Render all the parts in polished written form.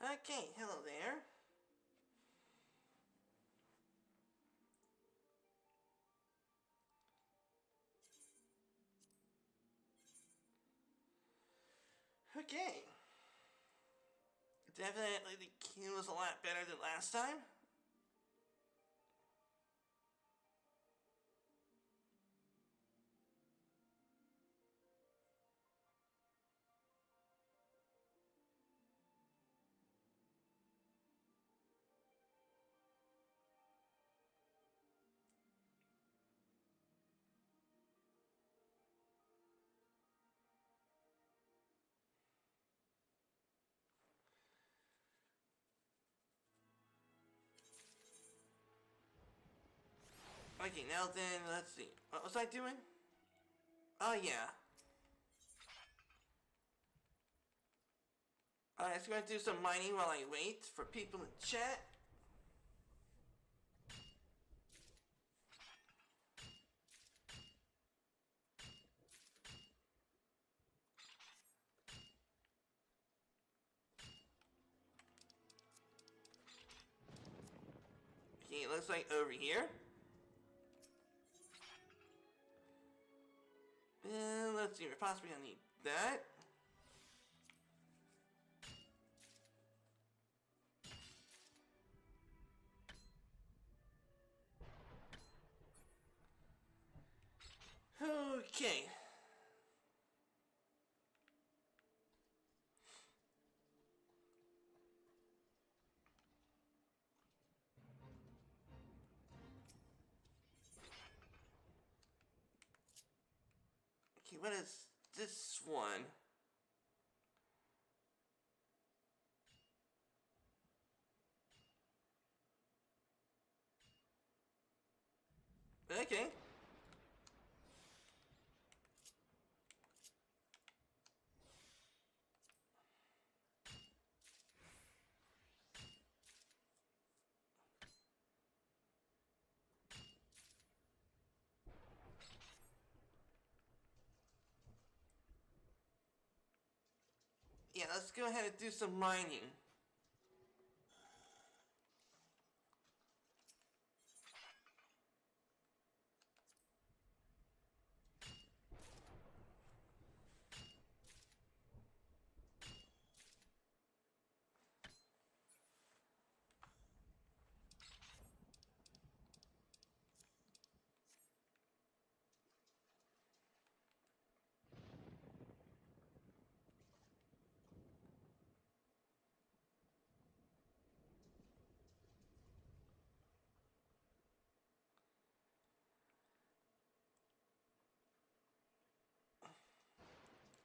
Okay, hello there. Okay. Definitely the queue was a lot better than last time. Okay, now then, let's see. What was I doing? Oh, yeah. I was going to do some mining while I wait for people in chat. Okay, it looks like over here. And let's see, we're possibly gonna need that. Okay. Okay, what is this one? Okay. Yeah, let's go ahead and do some mining.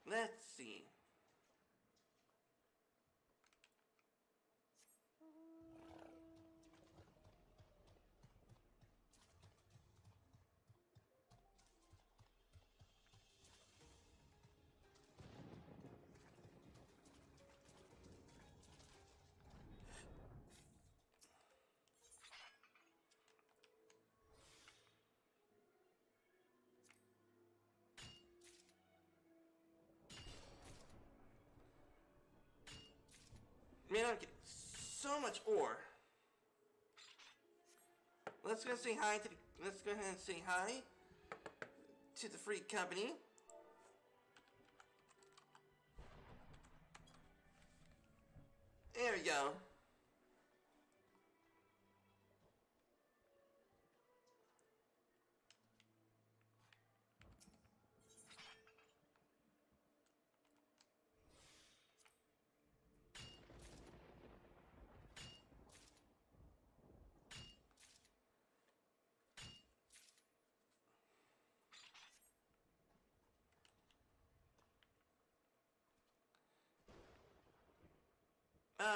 Let's see. Man, I'm getting so much ore. Let's go say hi to the, let's go ahead and say hi to the free company. There we go.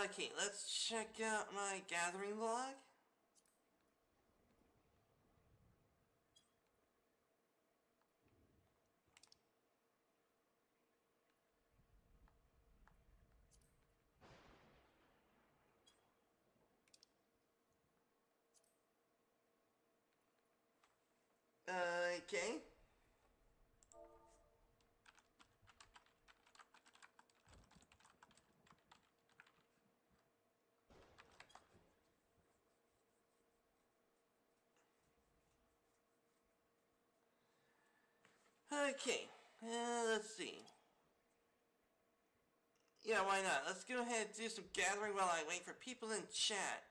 Okay, let's check out my gathering log. Okay. Okay, let's see. Yeah, why not? Let's go ahead and do some gathering while I wait for people in chat.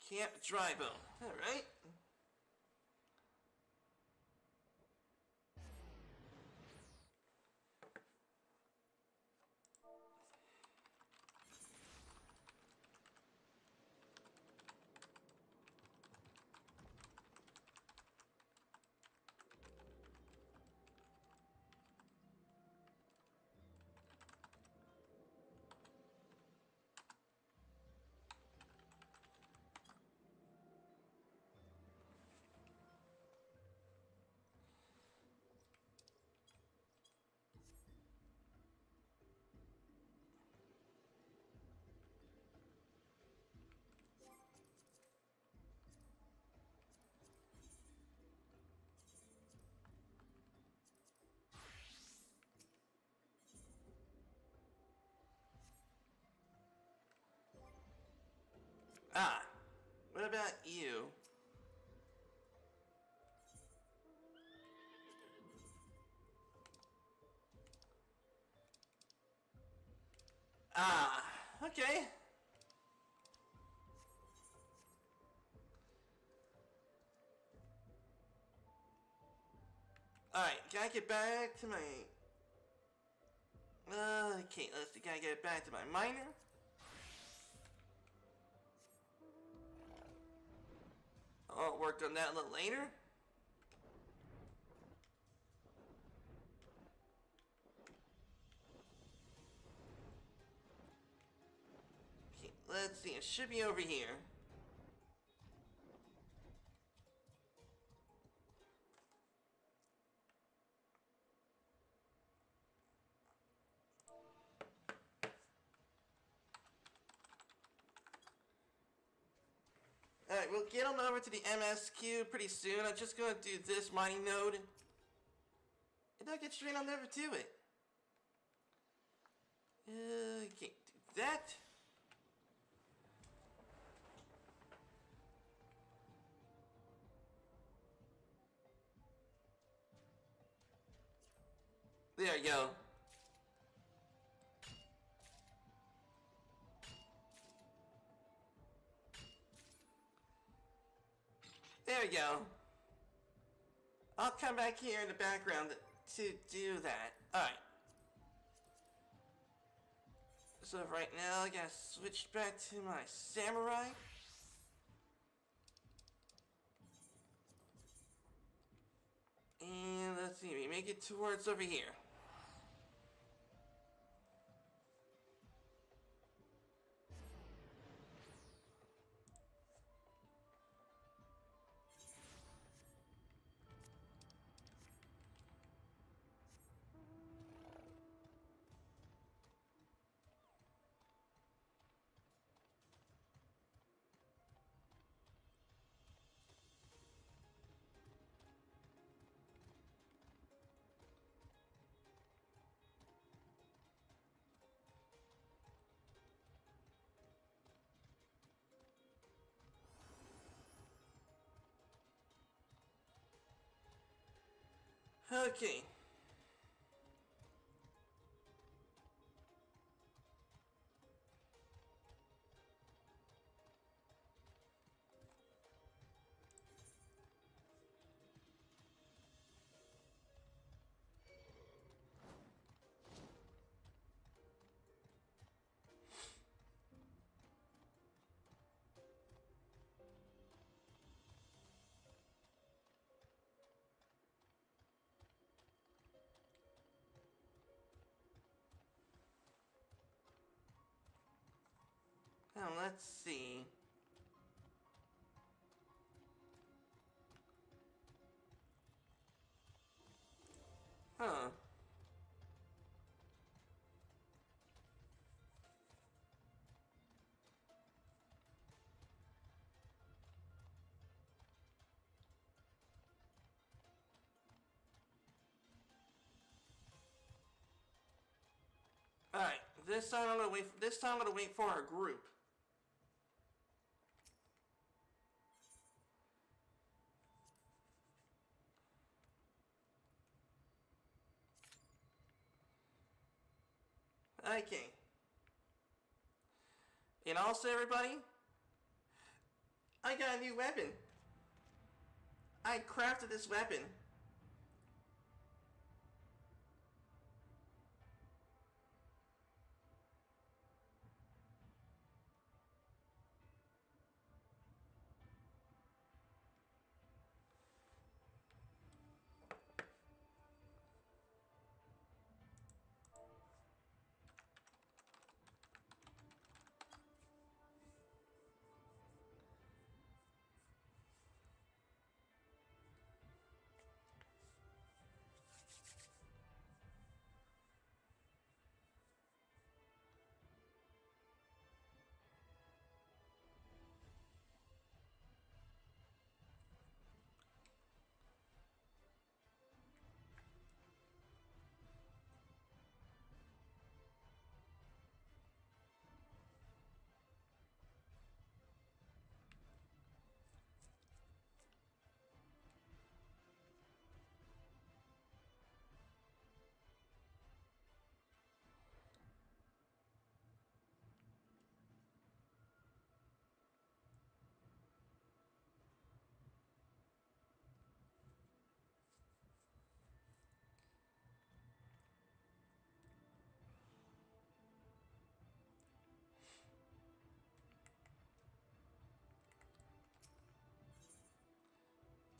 Camp Drybone. Alright. Ah, what about you? Ah, okay. Alright, can I get back to my... Okay, let's see, can I get back to my miner? I'll work on that a little later. Okay, let's see, it should be over here. Alright, we'll get on over to the MSQ pretty soon. I'm just gonna do this mining node. If I get straight, I'll never do it. Okay, do that. There you go. There we go. I'll come back here in the background to do that. Alright. So right now, I gotta switch back to my samurai. And let's see, we make it towards over here. Okay. Let's see. Huh. Alright, this time I'm gonna wait for our group. Okay. And also, everybody, I got a new weapon. I crafted this weapon.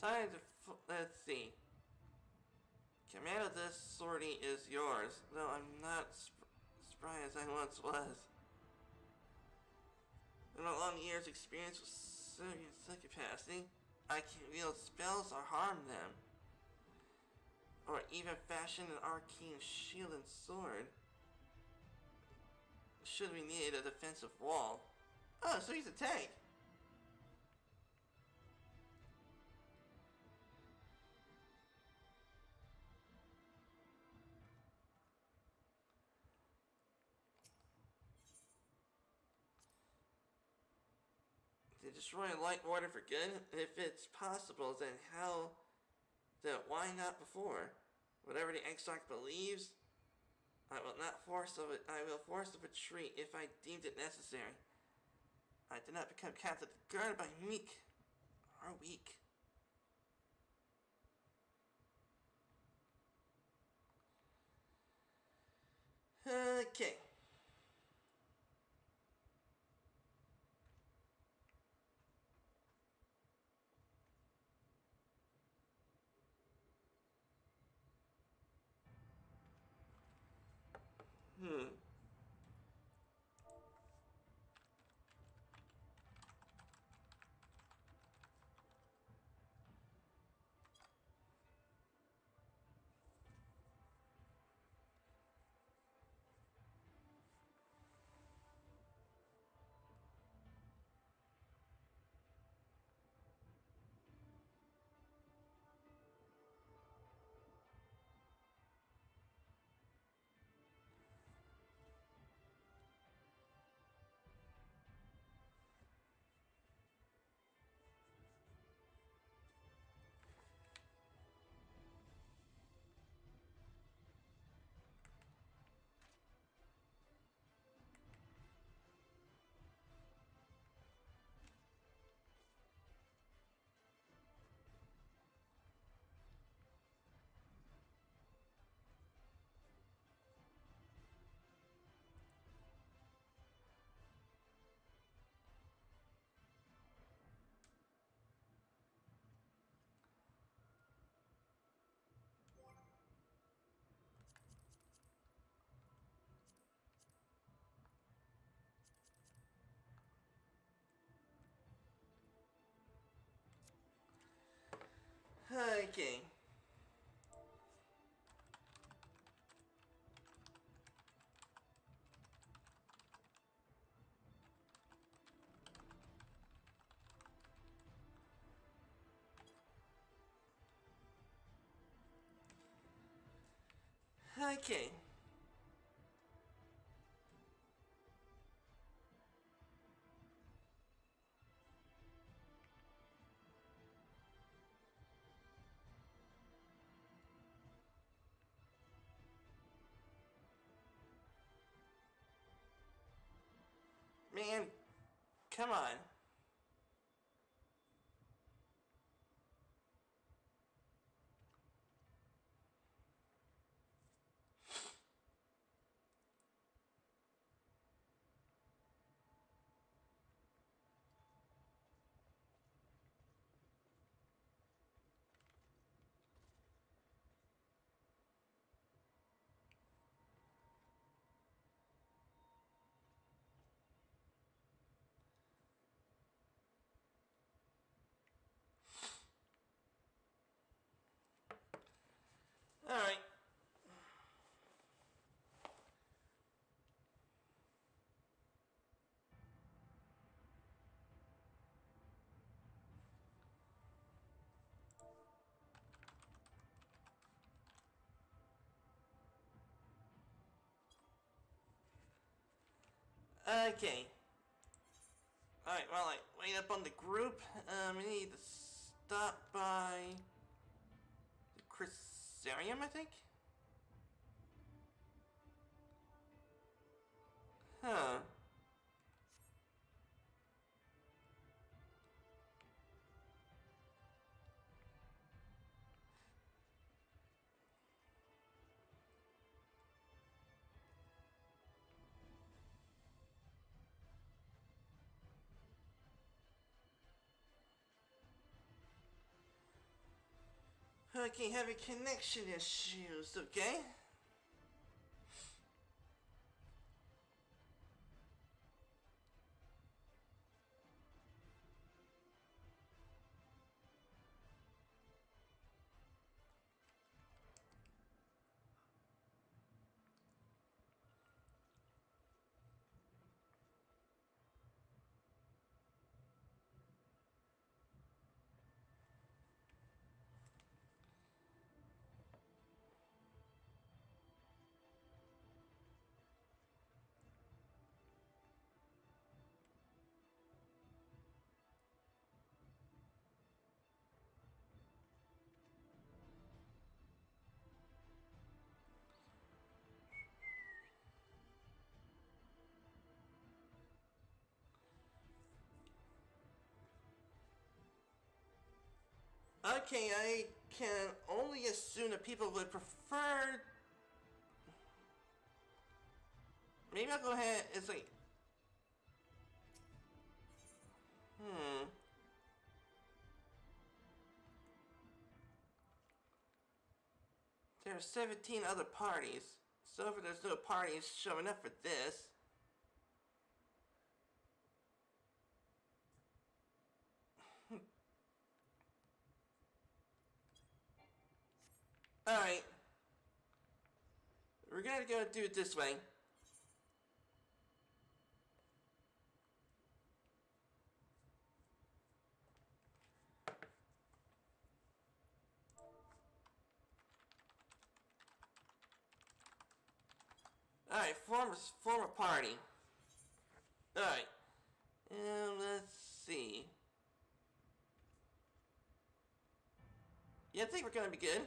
Time to let's see. Command of this sortie is yours, though I'm not spry as I once was. In my long years' experience with capacity, I can wield spells or harm them, or even fashion an arcane shield and sword. Should we need a defensive wall? Oh, so he's a tank. To destroy Lightwarden for good? If it's possible, then how? Then why not before? Whatever the exarch believes, I will not force of it. I will force a retreat if I deemed it necessary. I did not become captive guarded by meek or weak. Okay. Okay. Okay. come on. Alright. Okay. Alright, well, I wait up on the group. We need to stop by the Chrysarium, I think? Huh. Okay, having connection issues, okay? Okay, I can only assume that people would prefer... Maybe I'll go ahead, it's like... There are 17 other parties, so if there's no parties showing up for this... Alright. We're gonna go do it this way. Alright, form a party. Alright. And let's see. Yeah, I think we're gonna be good.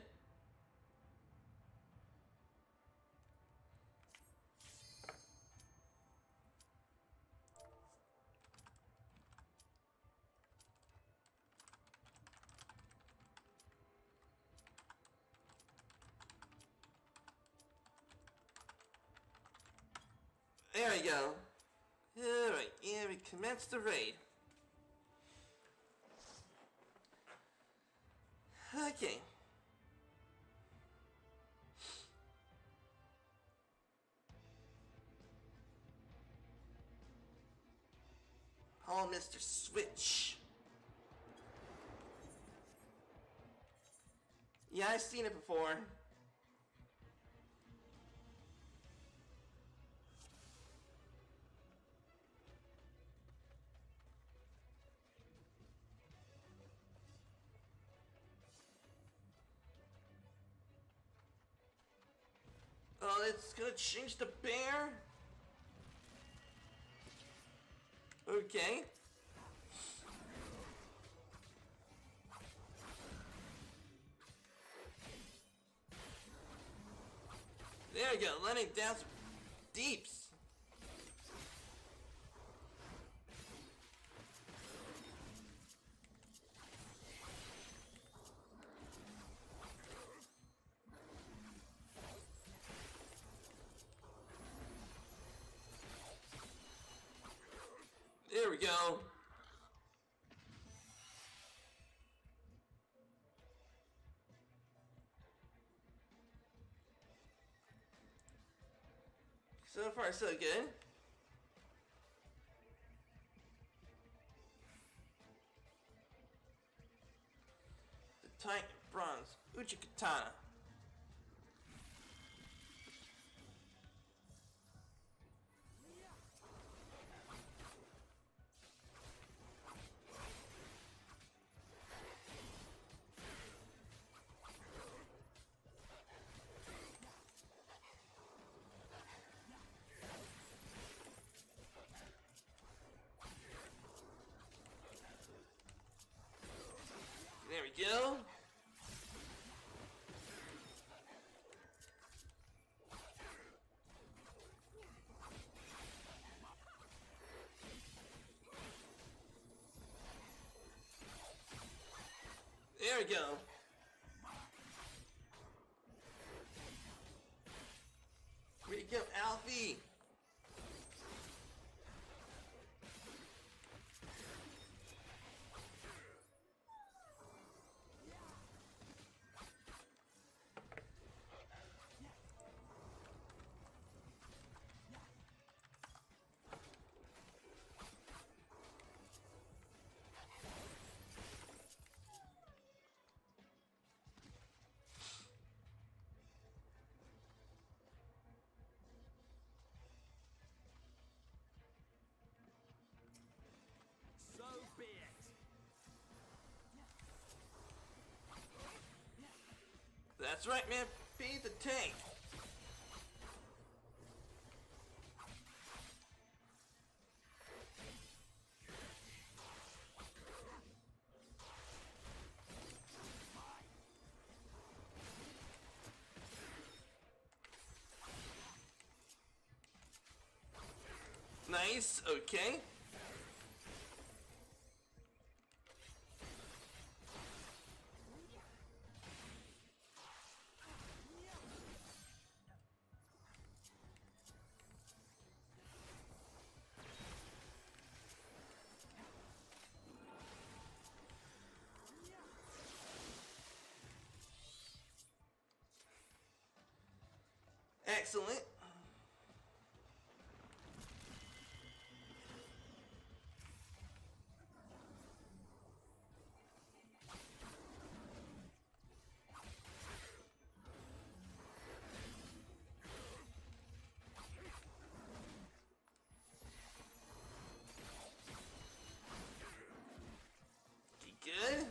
There we go. Alright, yeah, we commence the raid. Okay. Oh, Mr. Switch. Yeah, I've seen it before. Oh, it's gonna change the bear? Okay. There we go, letting down some deeps. There we go. So far, so good. The Titan Bronze Uchi Katana. There we go. There we go. Where you go, Alfie? That's right, man. Feed the tank. Nice, okay. Excellent. Good.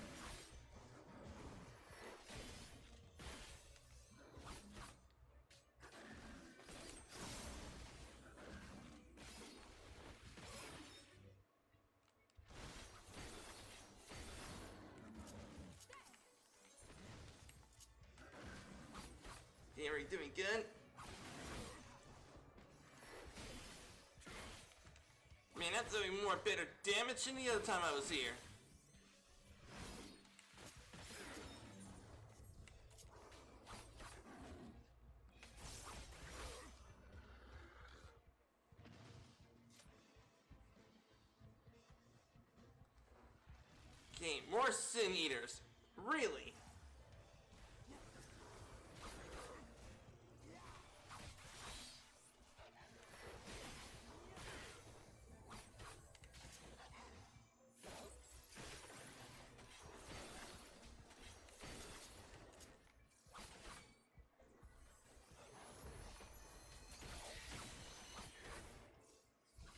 Yeah, we're doing good. Man, that's doing more better damage than the other time I was here. Okay, more Sin Eaters. Really?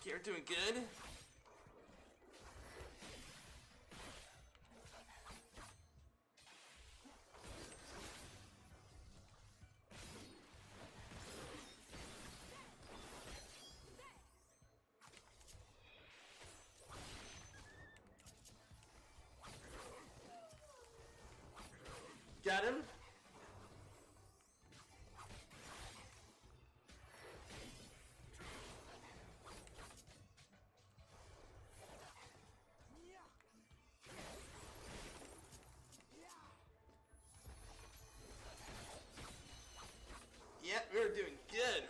Okay, we're doing good. Got him. Yep, we're doing good.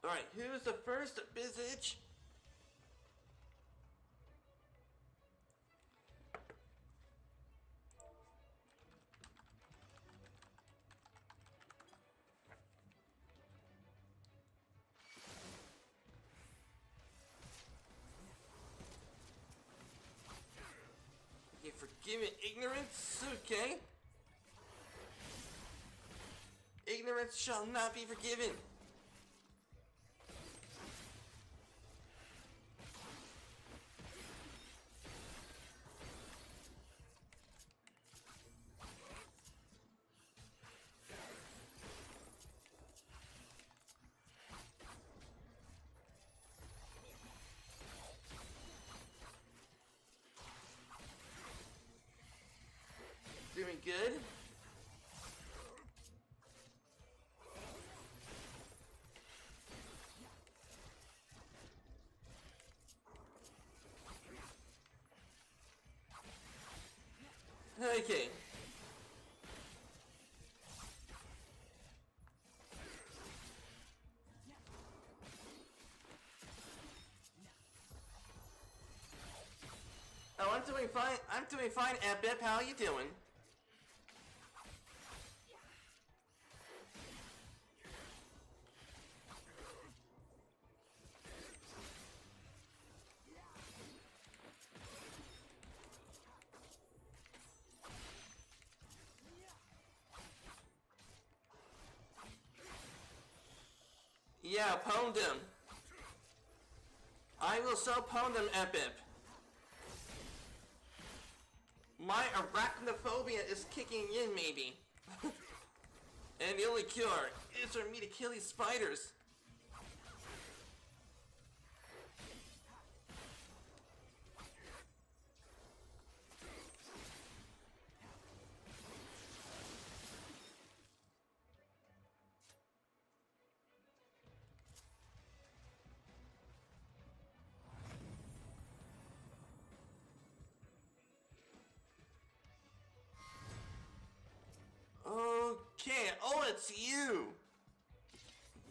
Alright, who's the first visage? Okay, forgive ignorance, okay. Ignorance shall not be forgiven. Doing good. Okay. Oh, I'm doing fine. I'm doing fine, Epip. How are you doing? Yeah, pwned him. I will so pwn him, Epip. My arachnophobia is kicking in, maybe. And the only cure is for me to kill these spiders. Okay, oh, it's you!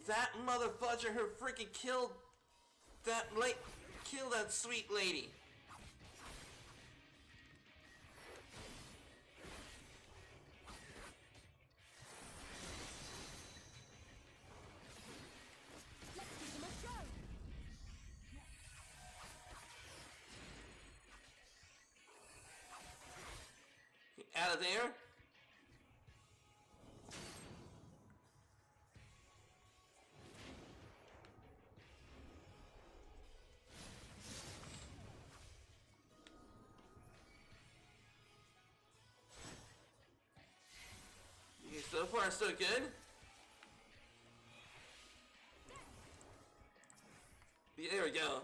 That motherfudger who freaking killed that sweet lady. Out of there. So far, so good. There we go.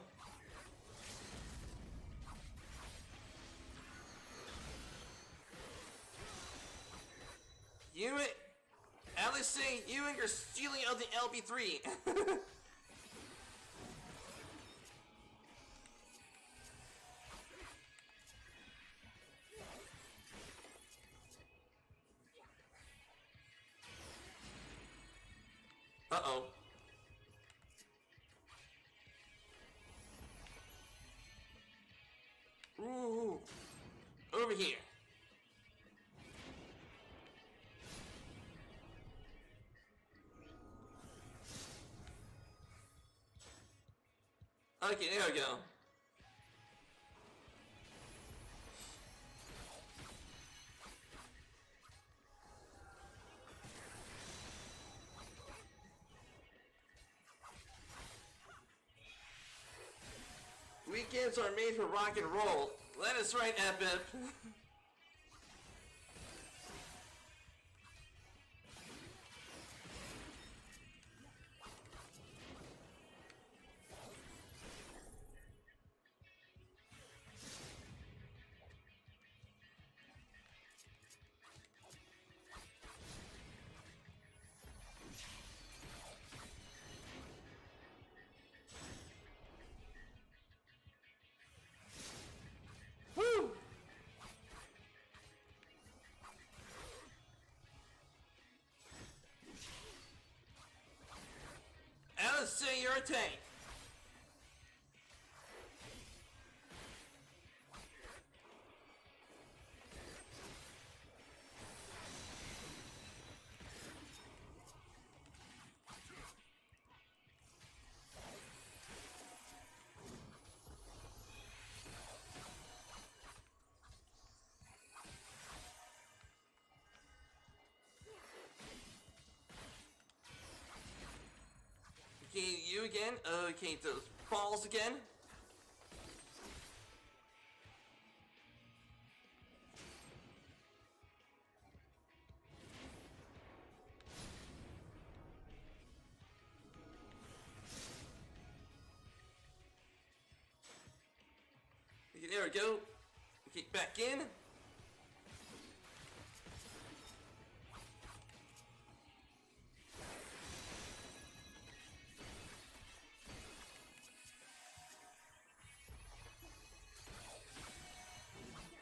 You, Alice saying you and your stealing of the LB3. Uh-oh. Ooh. Over here. Okay, there we go. Weekends are made for rock and roll. That is right, Epip. Woo! a tank. Okay, you again. Okay, those balls again. Okay, there we go. Okay, back in.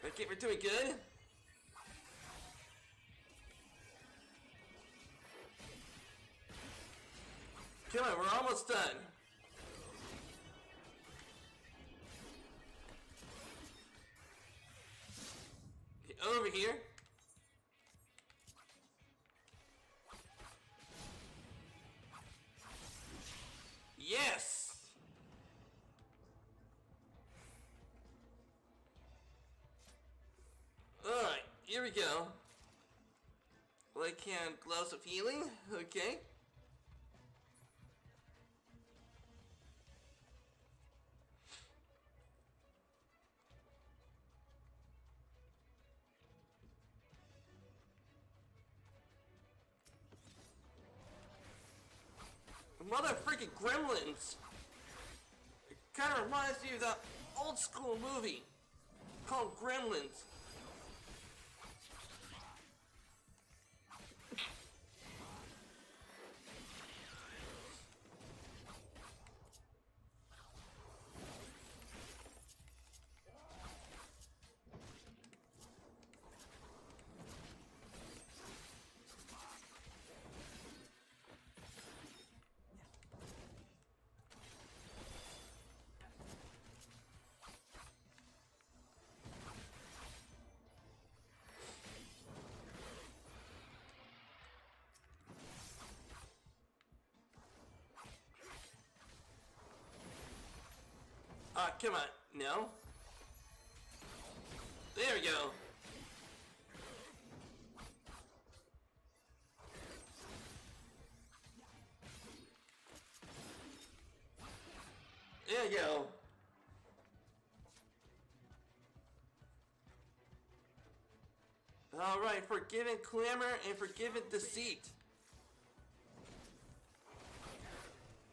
Okay, we're doing good. Come on, we're almost done. Okay, over here. Yes! Alright, here we go. Light can gloves of healing. Okay. Mother freaking gremlins! It kind of reminds me of that old school movie called Gremlins. Come on, no. There we go. There you go. Alright, forgiven clamor and forgiven deceit.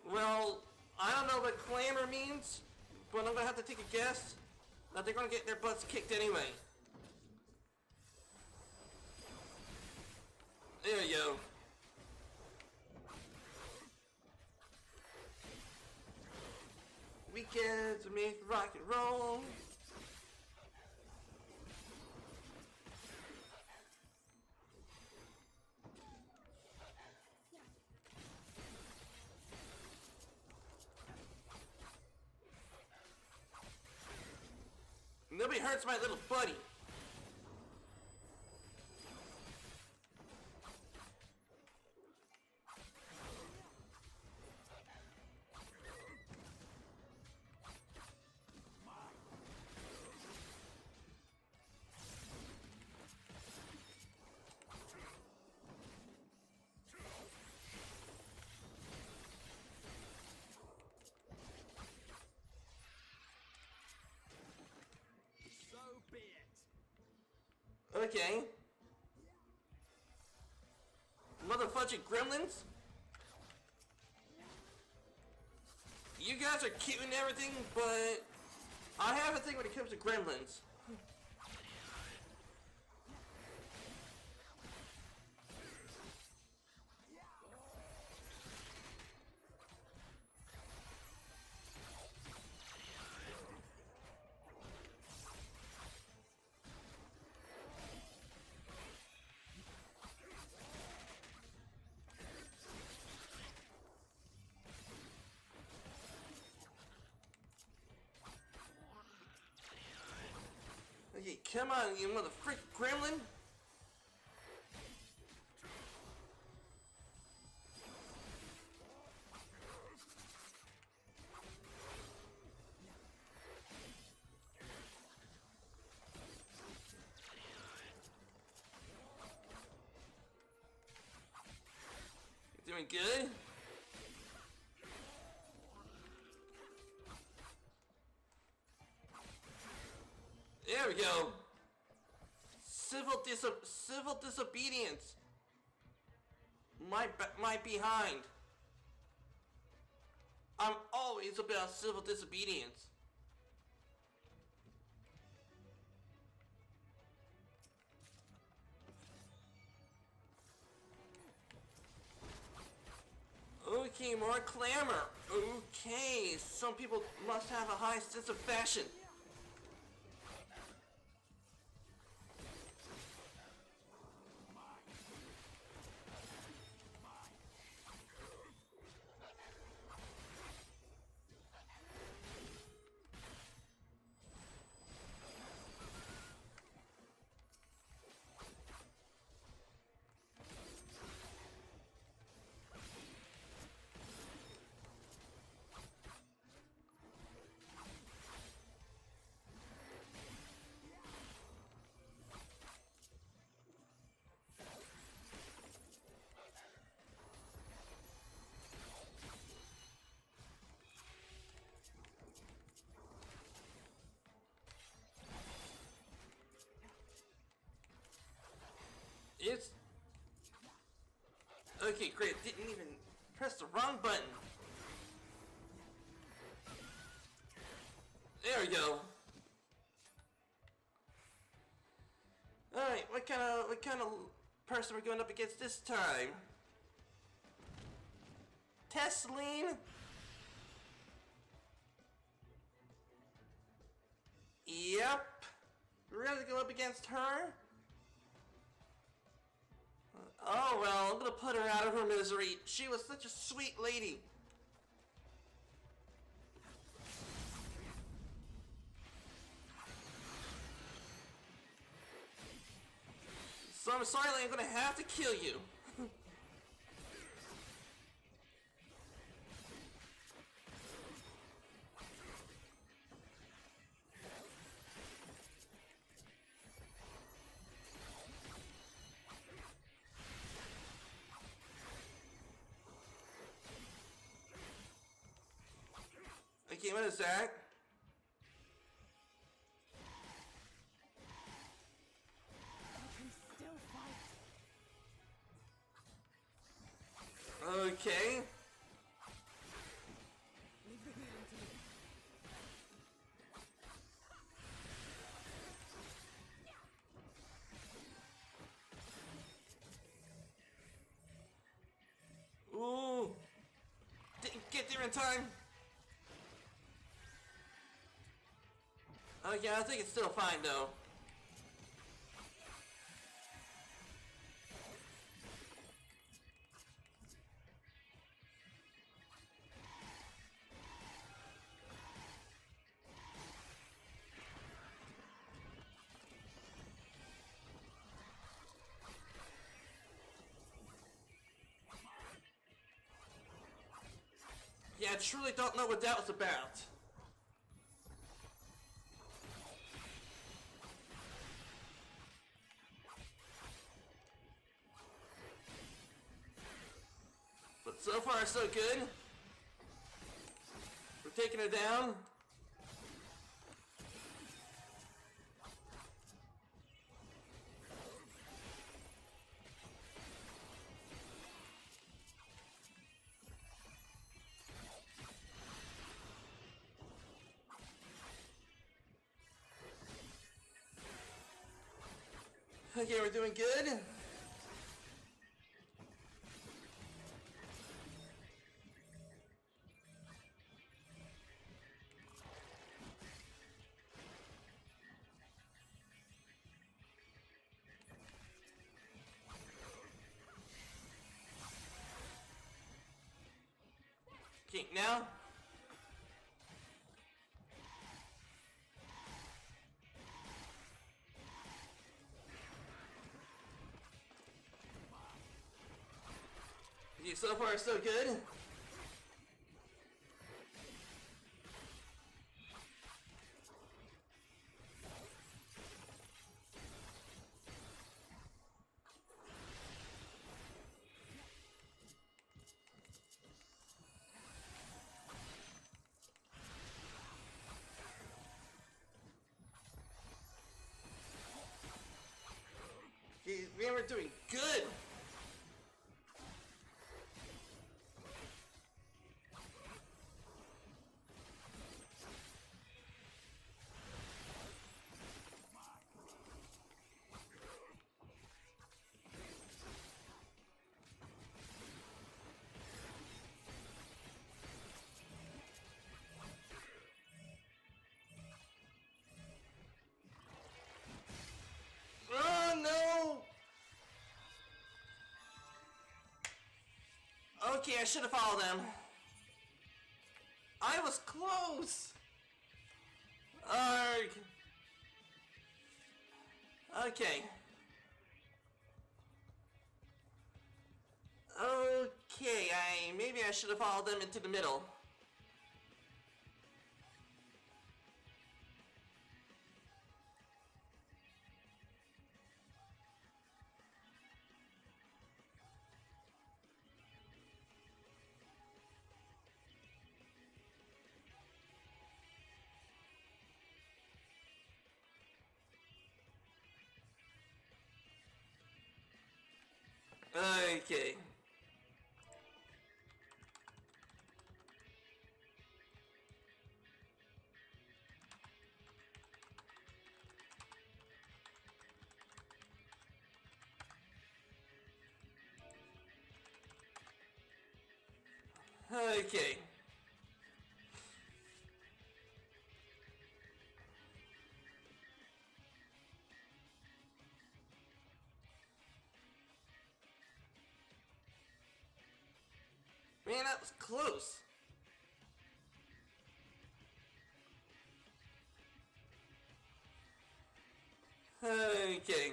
Well, I don't know what clamor means, but I'm gonna have to take a guess that they're gonna get their butts kicked anyway. There you go. Weekends are made for rock and roll. Nobody hurts my little buddy. Okay. Motherfucking gremlins? You guys are cute and everything, but I have a thing when it comes to gremlins. Okay, come on, you mother freak gremlin! You're doing good? There we go. Civil disobedience. My behind. I'm always about civil disobedience. Okay, more clamor. Okay, some people must have a high sense of fashion. It's... Okay, great. Didn't even press the wrong button. There we go. Alright, what kind of person we're going up against this time? TESSELEEN? Yep. We're gonna go up against her? Oh well, I'm gonna put her out of her misery. She was such a sweet lady. So I'm sorry, I'm gonna have to kill you. Okay, what is that? Okay. Ooh. Didn't get there in time. Oh yeah, I think it's still fine though. Yeah, I truly don't know what that was about. But so far, so good. We're taking it down. Okay, we're doing good. Okay, now. So far, so good. We were doing good. Oh no! Okay, I should have followed them. I was close! Arg! Okay. Okay, maybe I should have followed them into the middle. Okay. Okay. Man, that was close. Okay.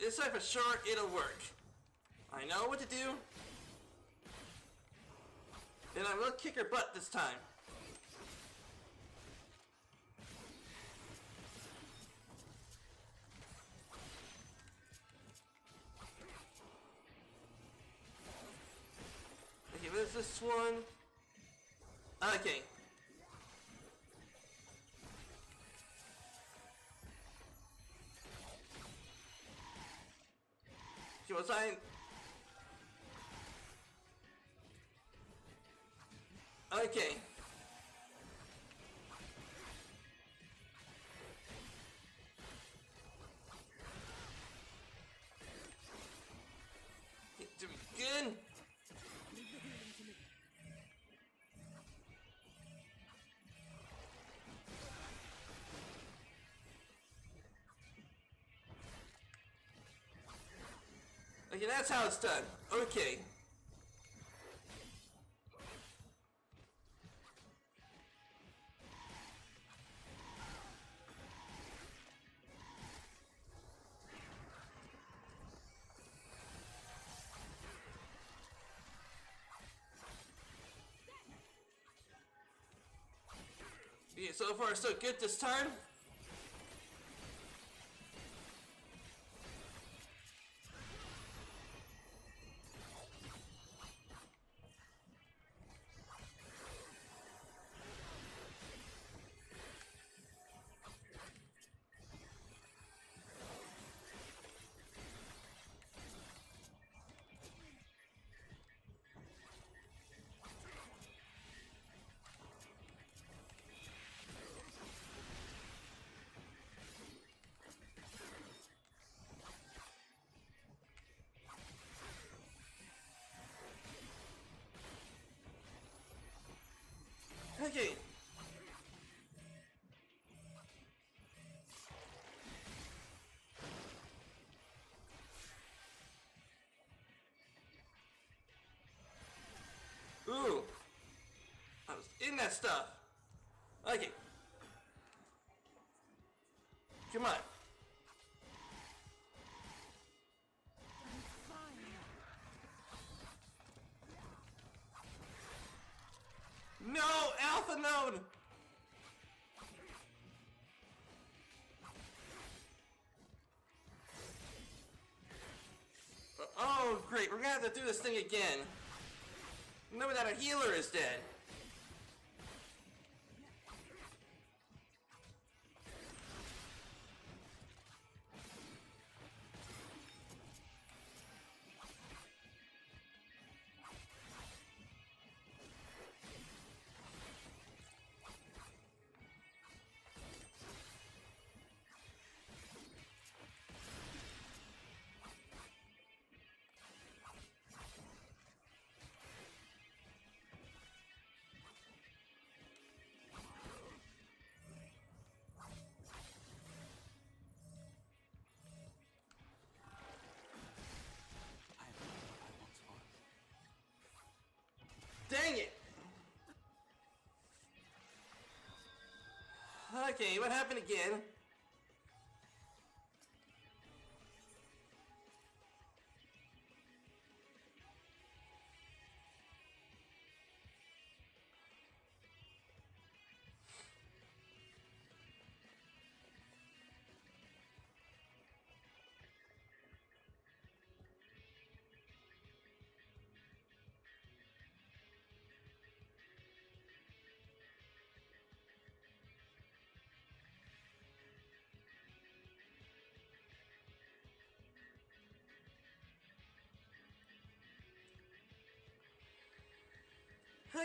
This time for sure it'll work. I know what to do. And I will kick her butt this time. Okay, what is this one? Okay. Okay, was I... Okay. Doing good. Okay, that's how it's done. Okay. Yeah, so far so good this time. Okay. Ooh. I was in that stuff. Okay. Come on. No! Alpha node! Oh, great. We're gonna have to do this thing again. Remember that our healer is dead. Dang it! Okay, what happened again?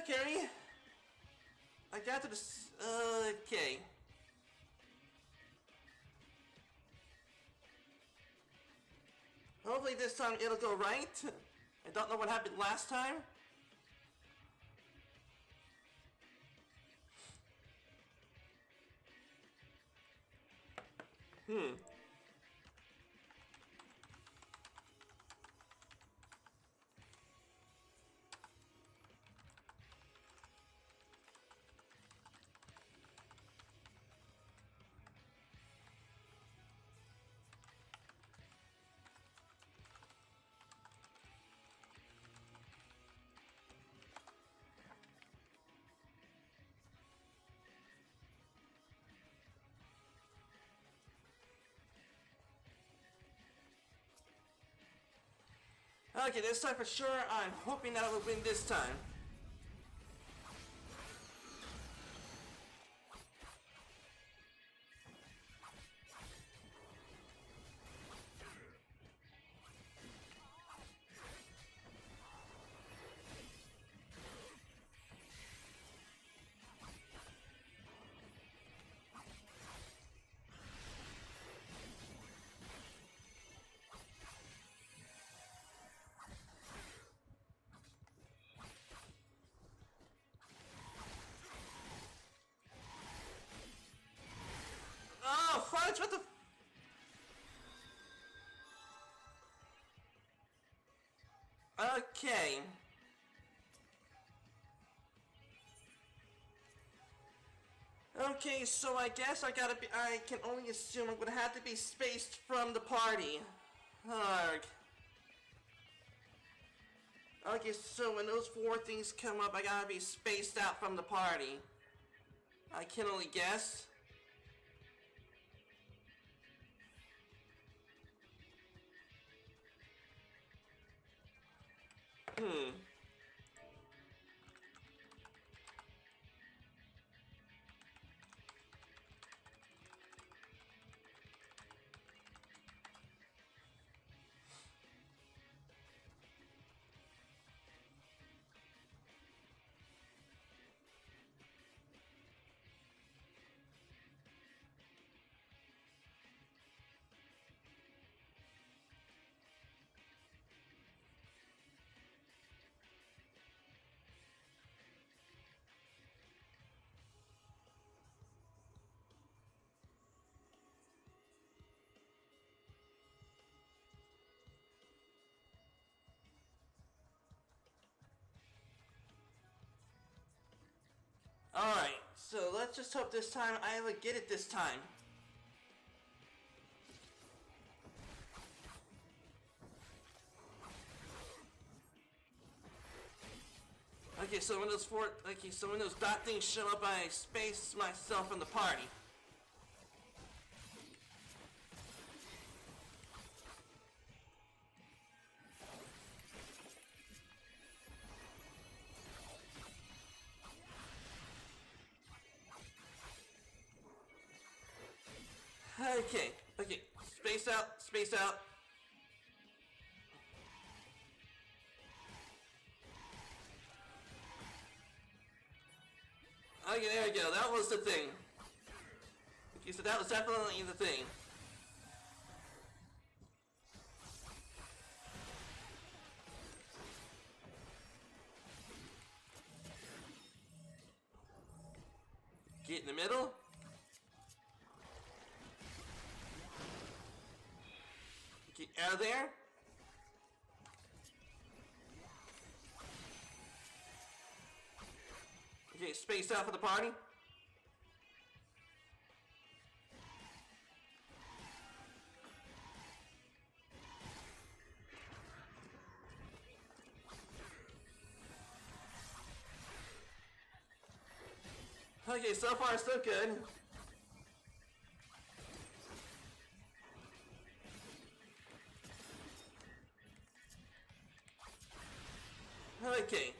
Okay. I got to this. Okay. Hopefully this time it'll go right. I don't know what happened last time. Okay, this time for sure, I'm hoping that I will win this time. Oh, fudge, what the... Okay. Okay, so I guess I can only assume I'm gonna have to be spaced from the party. Arg. Okay, so when those four things come up, I gotta be spaced out from the party. I can only guess. Alright, so let's just hope this time I will get it this time. Okay, Okay, so when those dot things show up, I space myself in the party. Okay, space out, space out. Okay, there we go, that was the thing. Okay, so that was definitely the thing. Get in the middle. Get out of there. Okay, space out for the party. Okay, so far so good. Okay.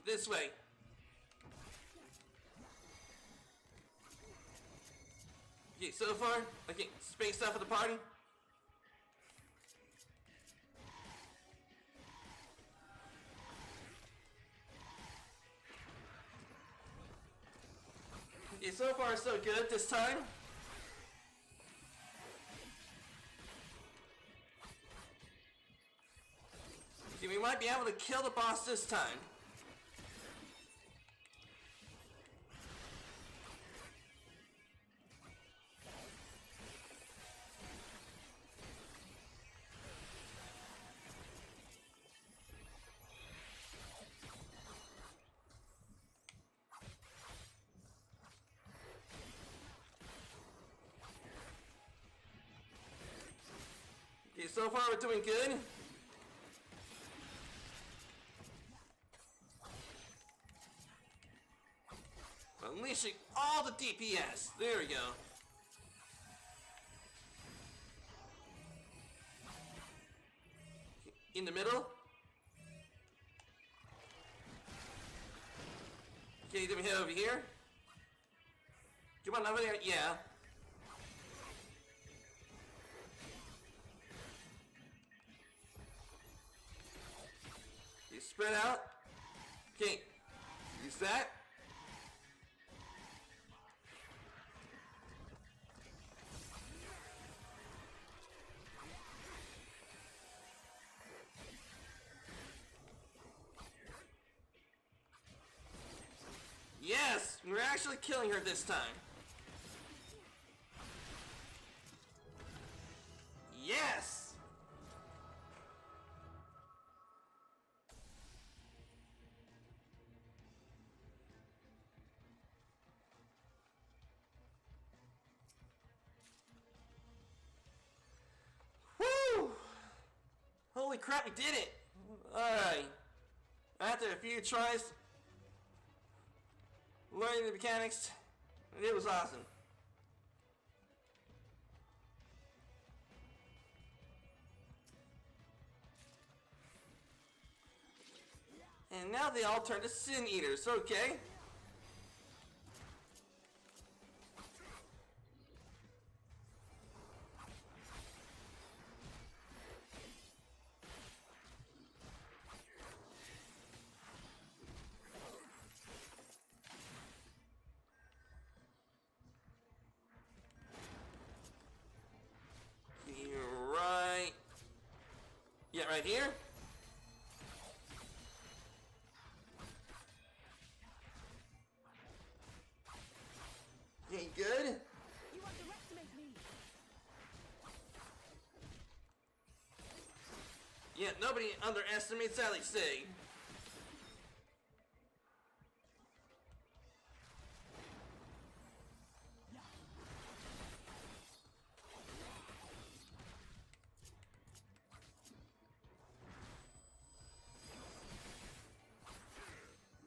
This way. Okay, so far, okay, space out for the party. Okay, so far so good this time. Okay, we might be able to kill the boss this time. Okay, so far we're doing good. Unleashing all the DPS. There we go. In the middle. Okay, then we head over here. Come on over there. Yeah. Spread out. Okay. Use that. Yes! We're actually killing her this time. Yes! Holy crap, we did it! Alright. After a few tries, learning the mechanics, it was awesome. And now they all turn to Sin Eaters, okay? out here. Okay, good. You underestimate me. Yeah, nobody underestimates Ffxiv.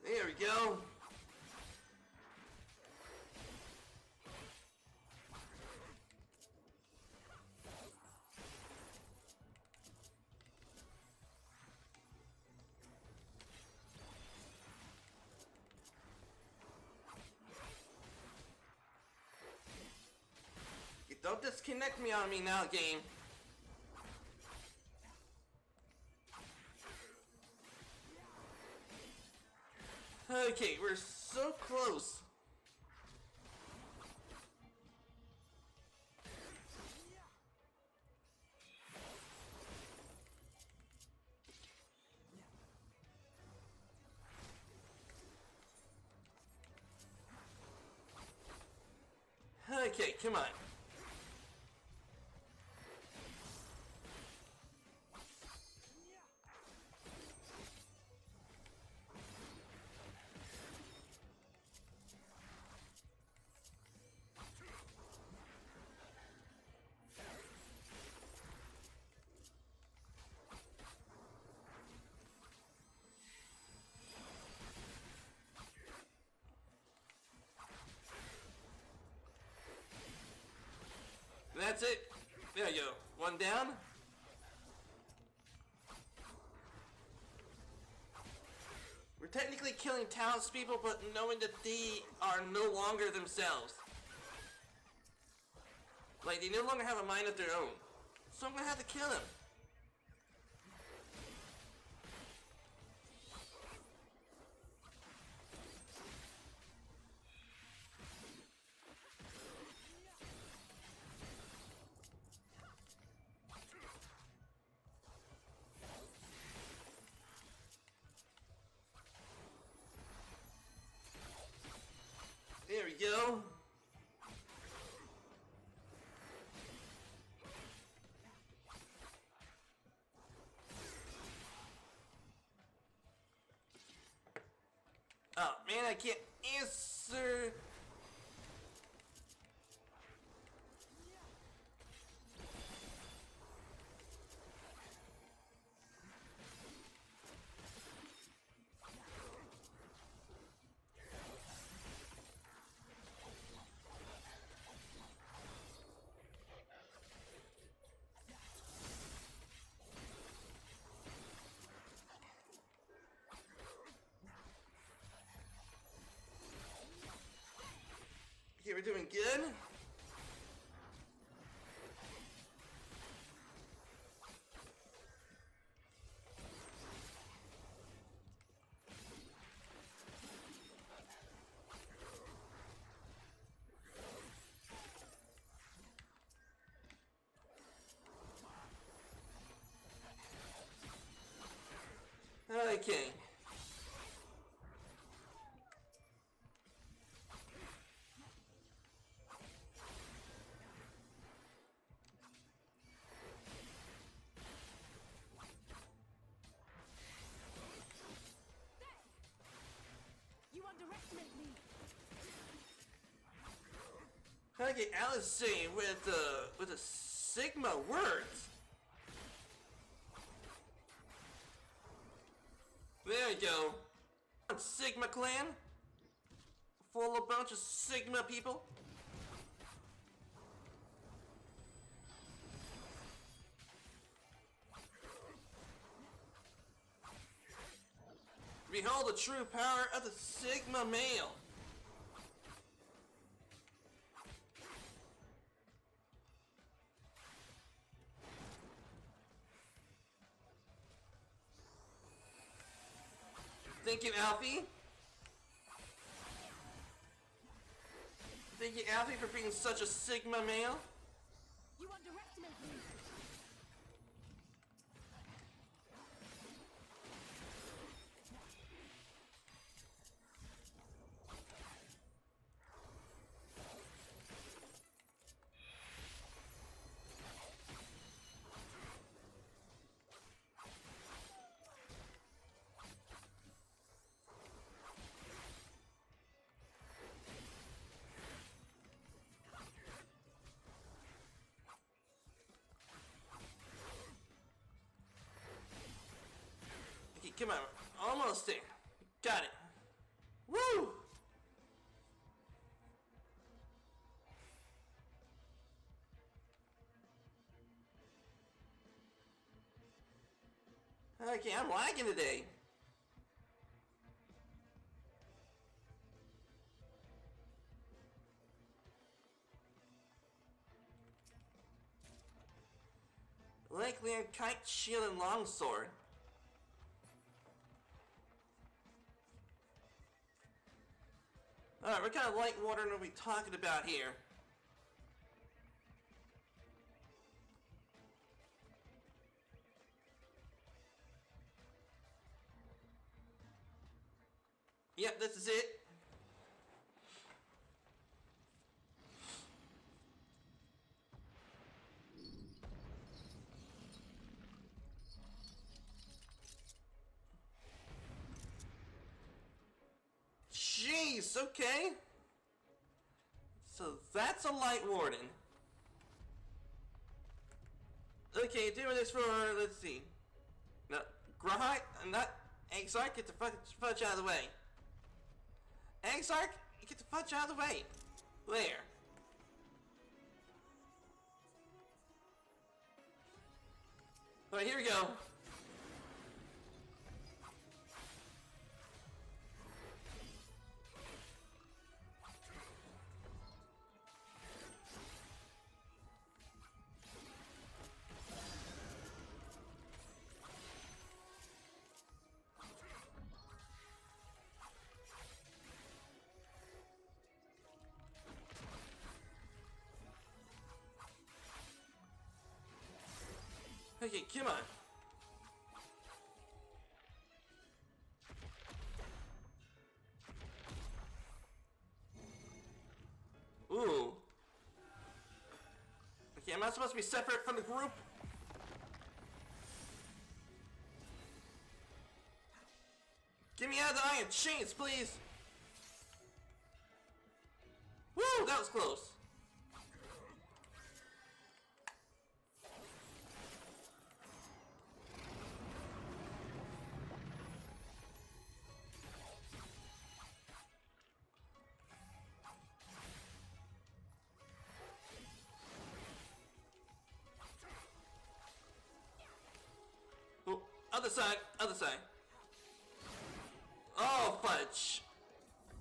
There we go. You don't disconnect me on me now, game. Okay, we're so close. Okay, come on. That's it. There you go. One down. We're technically killing townspeople, but knowing that they are no longer themselves. Like, they no longer have a mind of their own. So I'm gonna have to kill him. There we go. Oh man, I can't answer. Okay, we're doing good. Okay. You underestimate me. Okay, Ffxiv with the Sigma words. There you go. Sigma clan. Full of bunch of Sigma people. Behold the true power of the Sigma male. Thank you, Alfie. Thank you, Alfie, for being such a Sigma male. You underestimate me. come on. Almost there. Got it. Woo! Okay, I'm lagging today. Likely a kite, shield, and longsword. Alright, what kind of Lightwarden are we talking about here? Yep, this is it. Jeez, okay. So that's a Lightwarden. Okay, doing this for, let's see. No, Grahite, not Exarch, get the fudge out of the way. Exarch, get the fudge out of the way. There. Alright, here we go. Okay, come on. Ooh. Okay, am I supposed to be separate from the group? Get me out of the iron chains, please! Woo, that was close. Oh, other side, other side. Oh, fudge.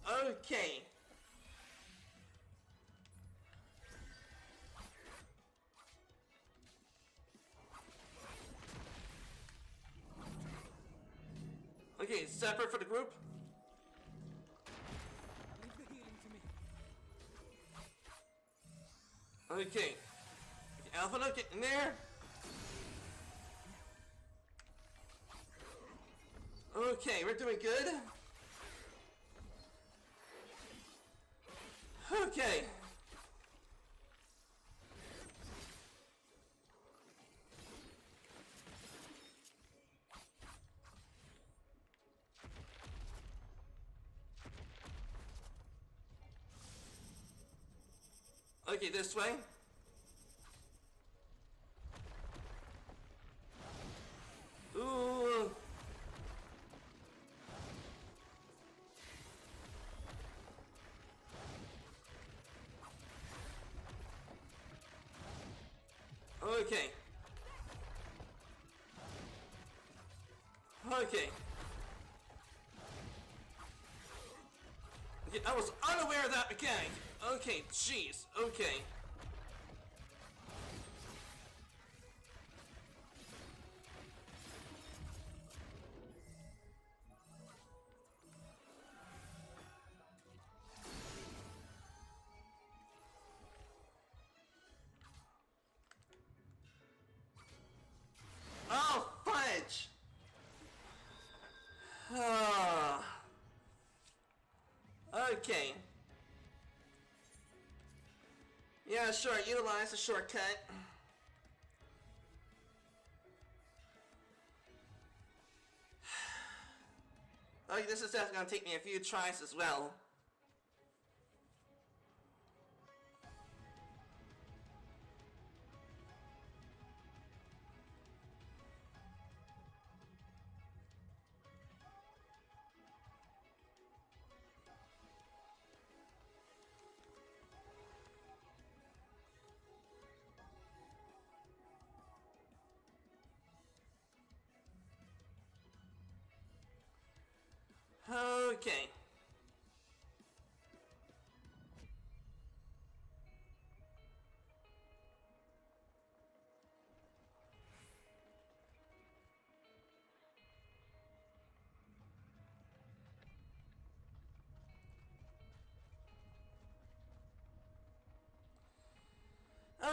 Okay. Okay, separate for the group. Leave the healing to me. Okay. Alpha, look, get in there. Okay, we're doing good. Okay. Okay, this way. Ooh. Okay. Okay. Okay, I was unaware of that mechanic. Okay, jeez. Okay. Oh, fudge! Okay. Yeah, sure, utilize the shortcut. Okay, this is definitely gonna take me a few tries as well.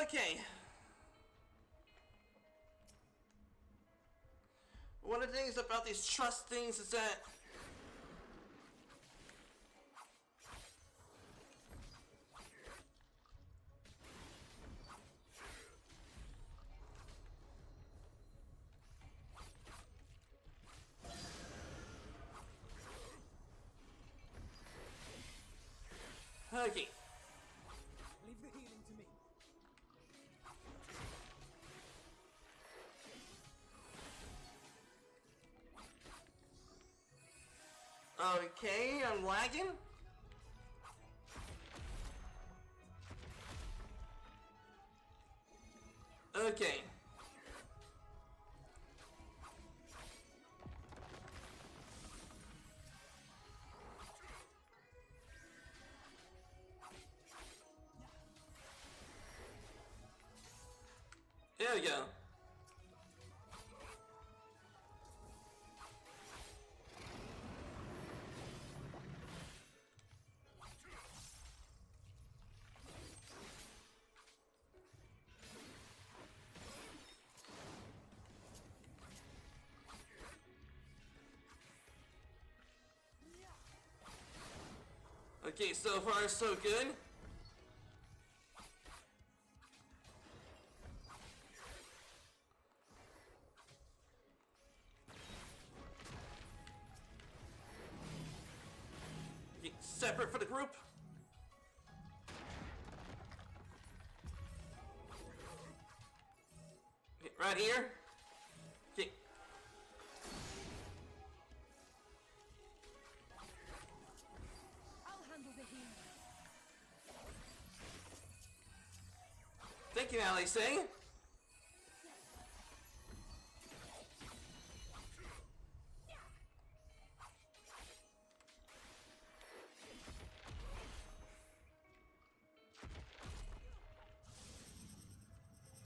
Okay. One of the things about these trust things is that okay. Leave the healing to me. Okay, I'm lagging. Okay. There we go. Okay, so far so good. Okay, separate for the group. Okay, right here. Okay. I'll handle the healing. Thank you, Alice.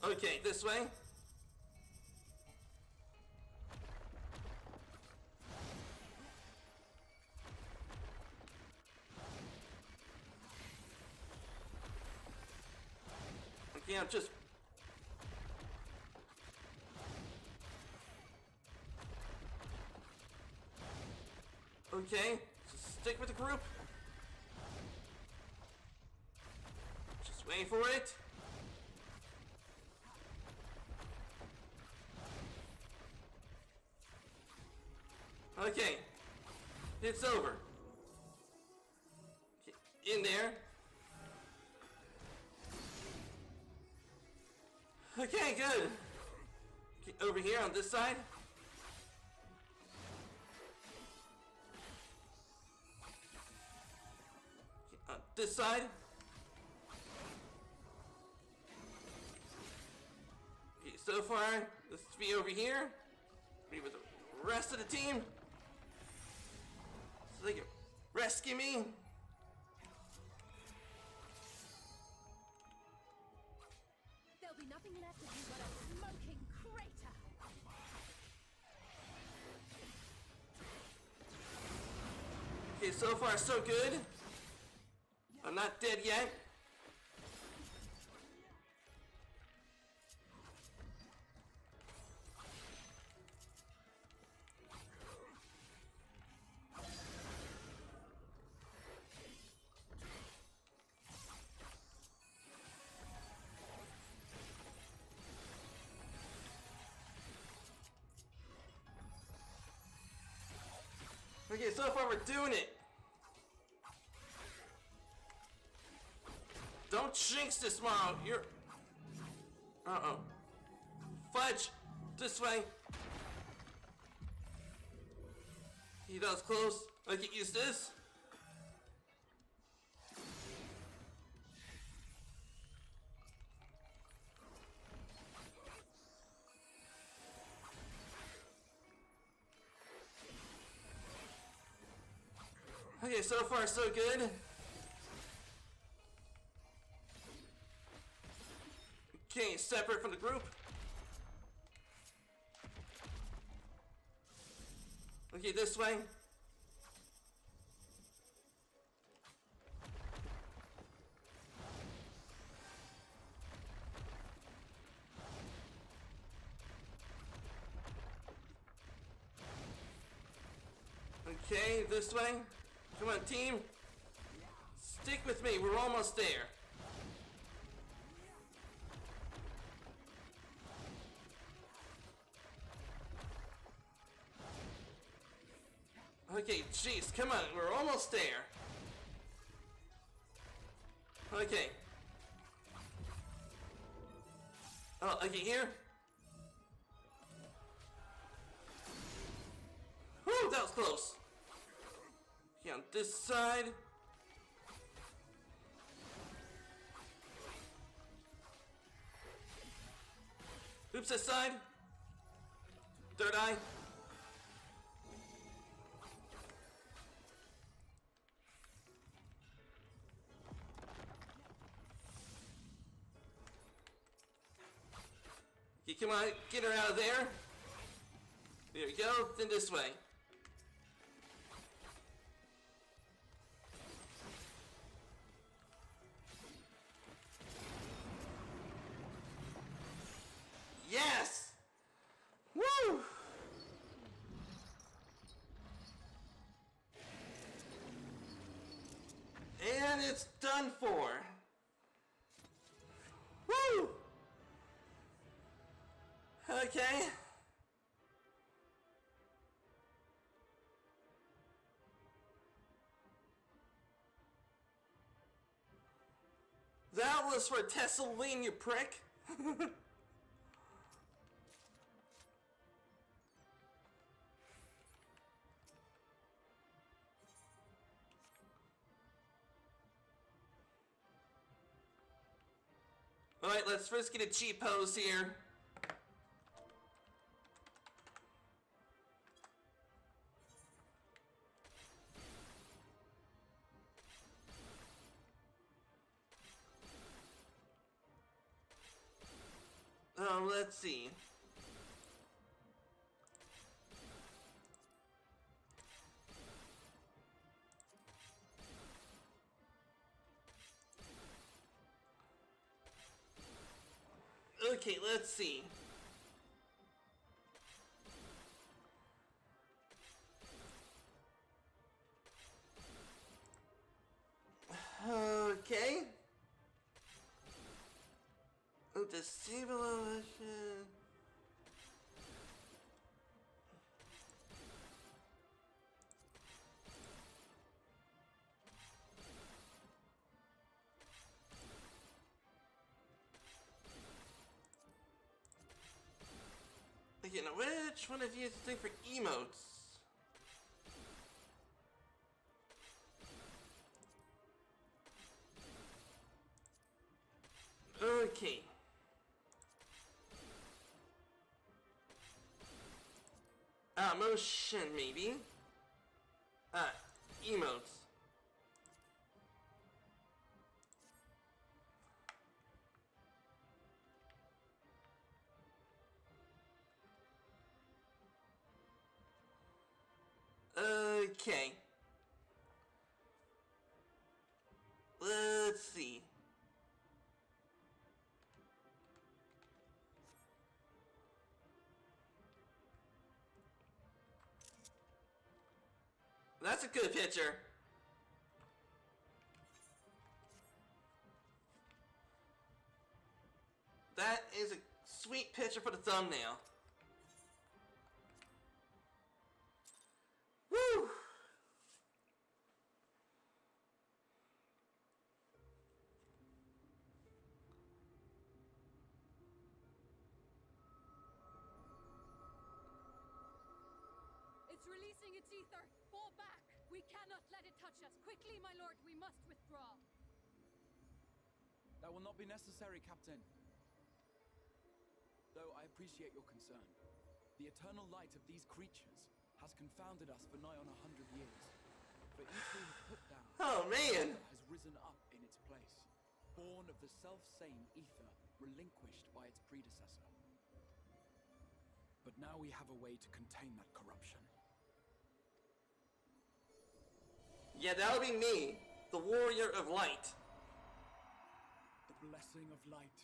Okay, this way. Okay, I'm just... Okay, just stick with the group. Just wait for it. Okay, it's over. Okay, in there. Okay, good. Okay, over here on this side. Okay, on this side. Okay, so far, let's be over here. Be with the rest of the team. So they can rescue me. There'll be nothing left of you but a smoking crater. Okay, so far so good. I'm not dead yet. Okay, so far we're doing it. Don't jinx this, tomorrow. You're... Uh-oh. Fudge! This way. He does close. I can use this. Okay, so far so good. Okay, separate from the group. Okay, this way. Okay, this way. Come on, team. Stick with me, we're almost there. Okay, jeez, come on, we're almost there. Okay. Oh, okay, here. Whew, that was close. Okay, on this side. Oops, this side. Third eye. Okay, come on, get her out of there. There we go, then this way. Yes! Woo! And it's done for. Woo! Okay. That was for TESSELEEN, you prick. Alright, let's first get a cheat pose here. Let's see. Okay, let's see. Okay. Disable illusion. Okay, now which one of you is the thing for emotes? Okay. Motion, maybe. Emotes. Okay. Let's see. That's a good picture. That is a sweet picture for the thumbnail. Woo! It's releasing its ether. Fall back. We cannot let it touch us. Quickly, my lord, we must withdraw. That will not be necessary, Captain. Though I appreciate your concern. The eternal light of these creatures has confounded us for nigh on 100 years. For each we have put down, Oh man! has risen up in its place, born of the self-same ether relinquished by its predecessor. But now we have a way to contain that corruption. Yeah, that'll be me, the warrior of light. The blessing of light,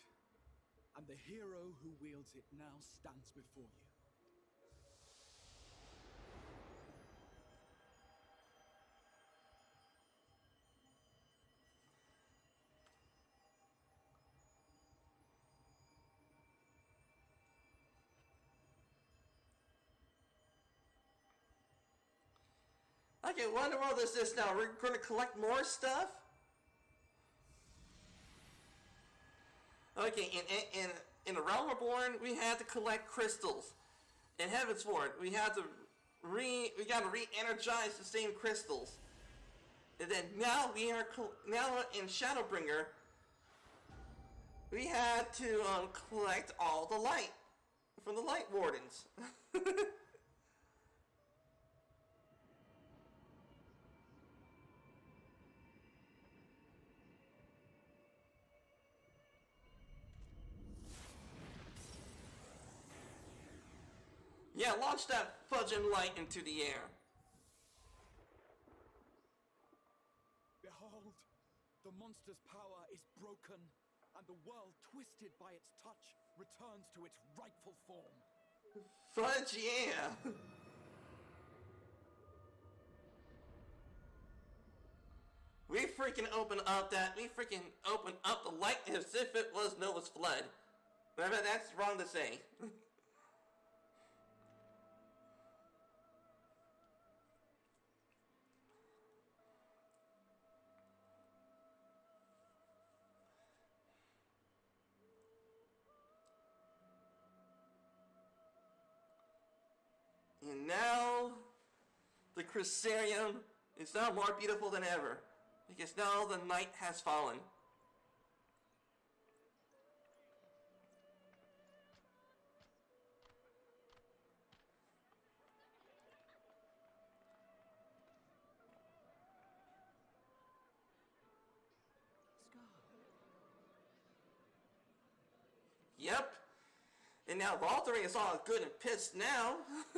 and the hero who wields it now stands before you. Okay, what in the world is this now? We're going to collect more stuff? Okay, in the Realm Reborn, we had to collect crystals. In Heavensward, we gotta re-energize the same crystals. And then now in Shadowbringer, we had to collect all the light from the Lightwardens. Yeah, launch that fudging light into the air. Behold, the monster's power is broken, and the world, twisted by its touch, returns to its rightful form. Fudge, yeah! We freaking open up the light as if it was Noah's flood. Remember, that's wrong to say. And now, the Crusarium is now more beautiful than ever, because now the night has fallen. Yep. And now Valtteri is all good and pissed now. What's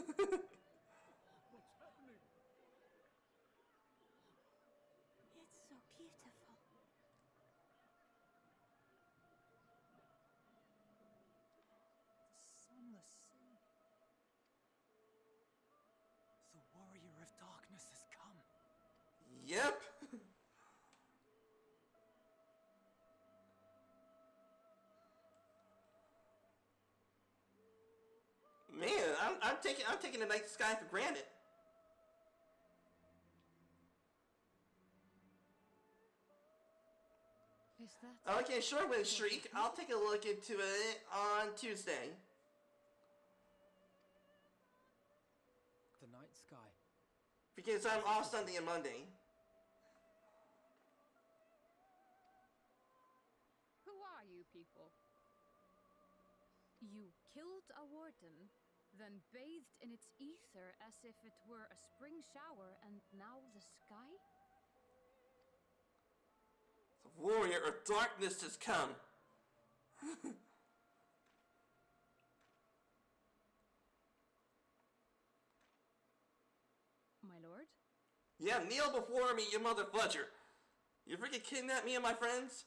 happening? It's so beautiful. The sunless sea. The warrior of darkness has come. Yep. Man, I'm taking the night sky for granted. Is that... Okay, sure, Wind Streak. I'll take a look into it on Tuesday. The night sky. Because I'm off Sunday and Monday. Who are you people? You killed a warden, then bathed in its ether as if it were a spring shower, and now the sky? The warrior of darkness has come. My lord? Yeah, kneel before me, you mother fudger. You freaking kidnapped me and my friends?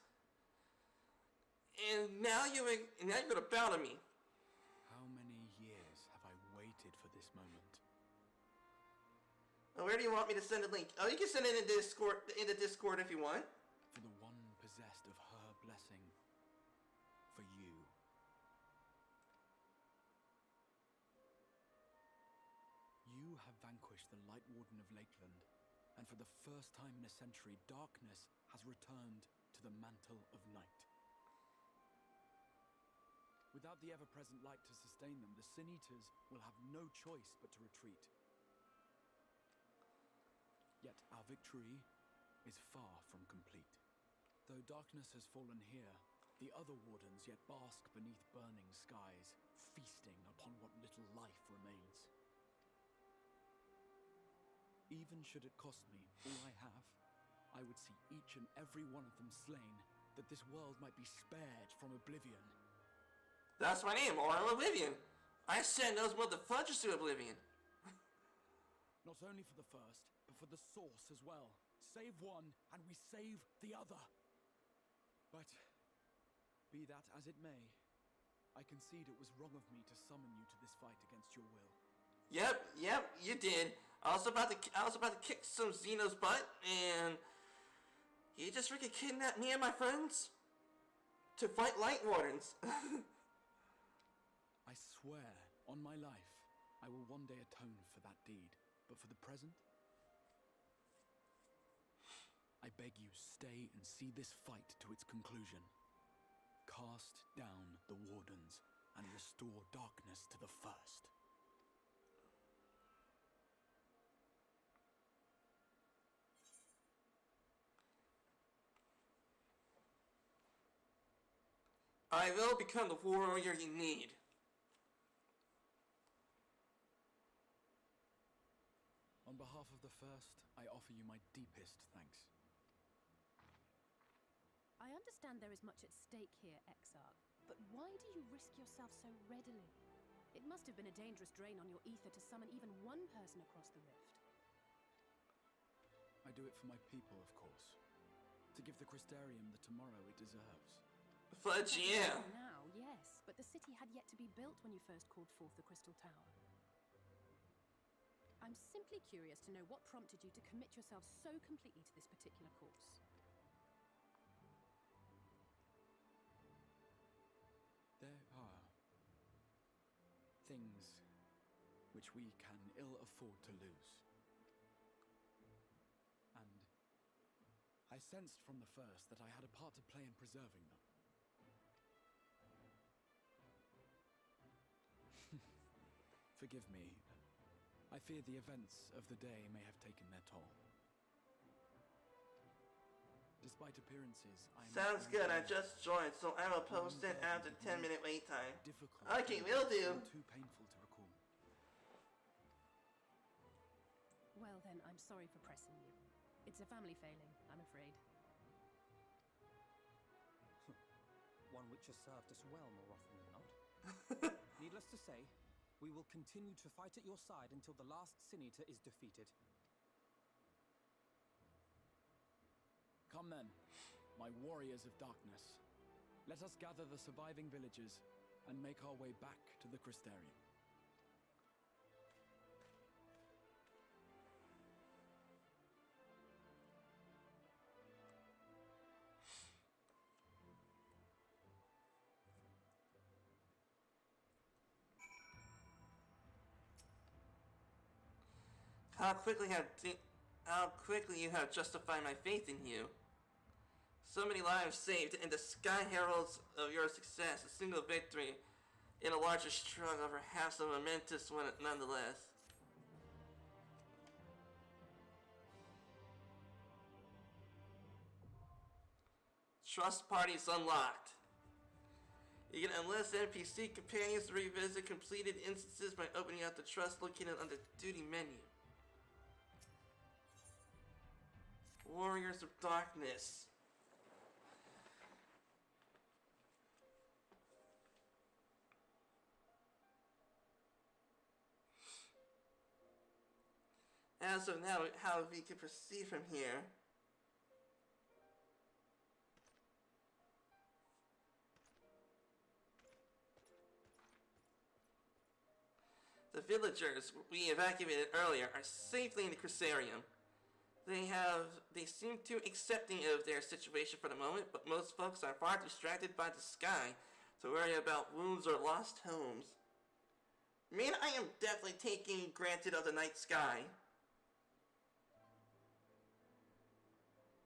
And now you're gonna bow to me. How many years have I waited for this moment? Oh, where do you want me to send a link? Oh, you can send it in Discord if you want. For the one possessed of her blessing. For you. You have vanquished the Lightwarden of Lakeland, and for the first time in a century, darkness has returned to the mantle of night. Without the ever-present light to sustain them, the Sin Eaters will have no choice but to retreat. Yet our victory is far from complete. Though darkness has fallen here, the other wardens yet bask beneath burning skies, feasting upon what little life remains. Even should it cost me all I have, I would see each and every one of them slain, that this world might be spared from oblivion. That's my name, Oral Oblivion. I send those motherfuckers to oblivion. Not only for the first, but for the source as well. Save one, and we save the other. But, be that as it may, I concede it was wrong of me to summon you to this fight against your will. Yep, you did. I was about to kick some Xeno's butt, and you just freaking kidnapped me and my friends to fight Lightwardens. I swear, on my life, I will one day atone for that deed. But for the present, I beg you, stay and see this fight to its conclusion. Cast down the wardens and restore darkness to the first. I will become the warrior you need. On behalf of the first, I offer you my deepest thanks. I understand there is much at stake here, Exarch, but why do you risk yourself so readily? It must have been a dangerous drain on your ether to summon even one person across the rift. I do it for my people, of course. To give the Crystarium the tomorrow it deserves. Fudge, yeah. Now, yes, but the city had yet to be built when you first called forth the Crystal Tower. I'm simply curious to know what prompted you to commit yourself so completely to this particular course. There are things which we can ill afford to lose. And I sensed from the first that I had a part to play in preserving them. Forgive me. I fear the events of the day may have taken their toll. Despite appearances, I am... Sounds good, I just joined, so I will post it after 10-minute wait time. Difficult. Okay, will do. Too painful to recall. Well then, I'm sorry for pressing you. It's a family failing, I'm afraid. One which has served us well more often than not. Needless to say, we will continue to fight at your side until the last Sin-Eater is defeated. Come then, my warriors of darkness. Let us gather the surviving villagers and make our way back to the Crystarium. How quickly you have justified my faith in you. So many lives saved, and the sky heralds of your success. A single victory in a larger struggle, perhaps a momentous one nonetheless. Trust parties unlocked. You can enlist NPC companions to revisit completed instances by opening up the trust located on the duty menu. Warriors of Darkness. As of now, how we can proceed from here. The villagers we evacuated earlier are safely in the Crystarium. They seem too accepting of their situation for the moment, but most folks are far distracted by the sky to worry about wounds or lost homes. I mean, I am definitely taking granted of the night sky.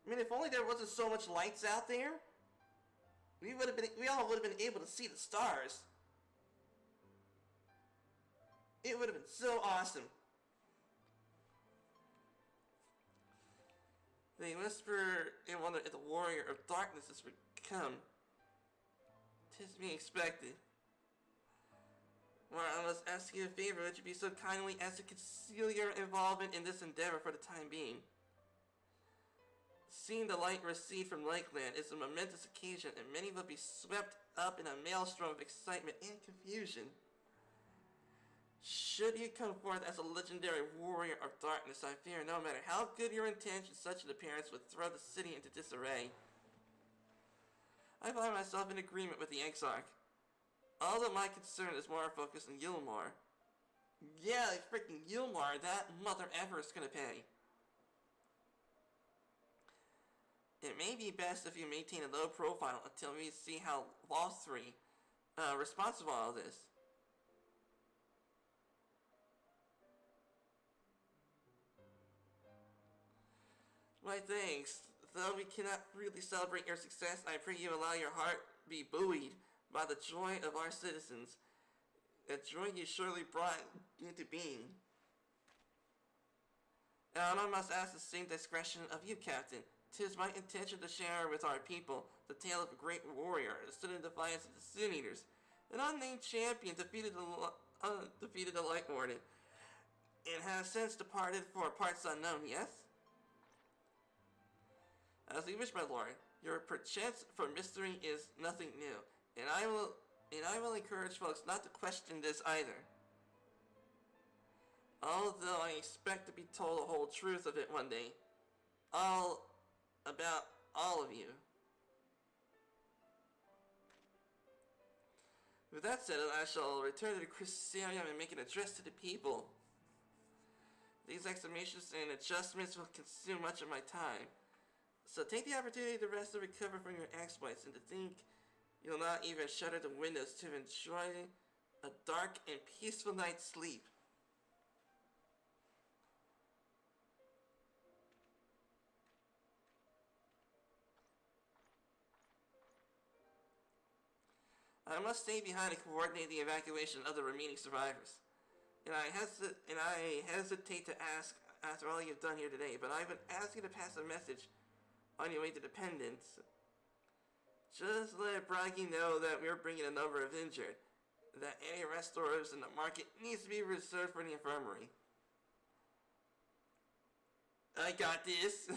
I mean, if only there wasn't so much lights out there, we all would have been able to see the stars. It would have been so awesome. They whisper in wonder if the warrior of darkness has become. 'Tis to be expected. Well, I must ask you a favor. Would you be so kindly as to conceal your involvement in this endeavor for the time being? Seeing the light recede from Lakeland is a momentous occasion, and many will be swept up in a maelstrom of excitement and confusion. Should you come forth as a legendary warrior of darkness, I fear no matter how good your intentions, such an appearance would throw the city into disarray. I find myself in agreement with the Exarch. Although my concern is more focused on Yilmar. Yeah, freaking Yilmar, that mother ever is gonna pay. It may be best if you maintain a low profile until we see how Ffxiv responds to all of this. My thanks. Though we cannot really celebrate your success, I pray you allow your heart be buoyed by the joy of our citizens. A joy you surely brought into being. And I must ask the same discretion of you, Captain. 'Tis my intention to share with our people the tale of a great warrior that stood in defiance of the Sin Eaters. An unnamed champion defeated the Lightwarden, and has since departed for parts unknown, yes? As you wish, my lord. Your perchance for mystery is nothing new, and I will encourage folks not to question this either. Although I expect to be told the whole truth of it one day. About all of you. With that said, I shall return to the Crystarium and make an address to the people. These exclamations and adjustments will consume much of my time. So take the opportunity to rest and recover from your exploits, and to think you'll not even shutter the windows to enjoy a dark and peaceful night's sleep. I must stay behind to coordinate the evacuation of the remaining survivors. And I hesitate to ask after all you've done here today, but I would ask you to pass a message on your way to Dependence. Just let Bragi know that we're bringing a number of injured, that any restorers in the market needs to be reserved for the infirmary. I got this.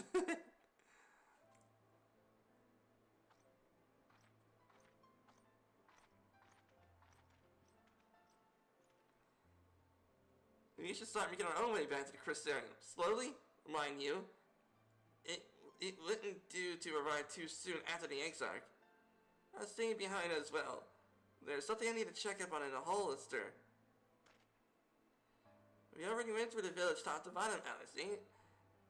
We should start making our own way back to the Crystarium. Slowly, mind you. It wouldn't do to arrive too soon after the Exarch. I'm staying behind as well. There's something I need to check up on in the Hollister. We already went through the village top to bottom, Alice, eh?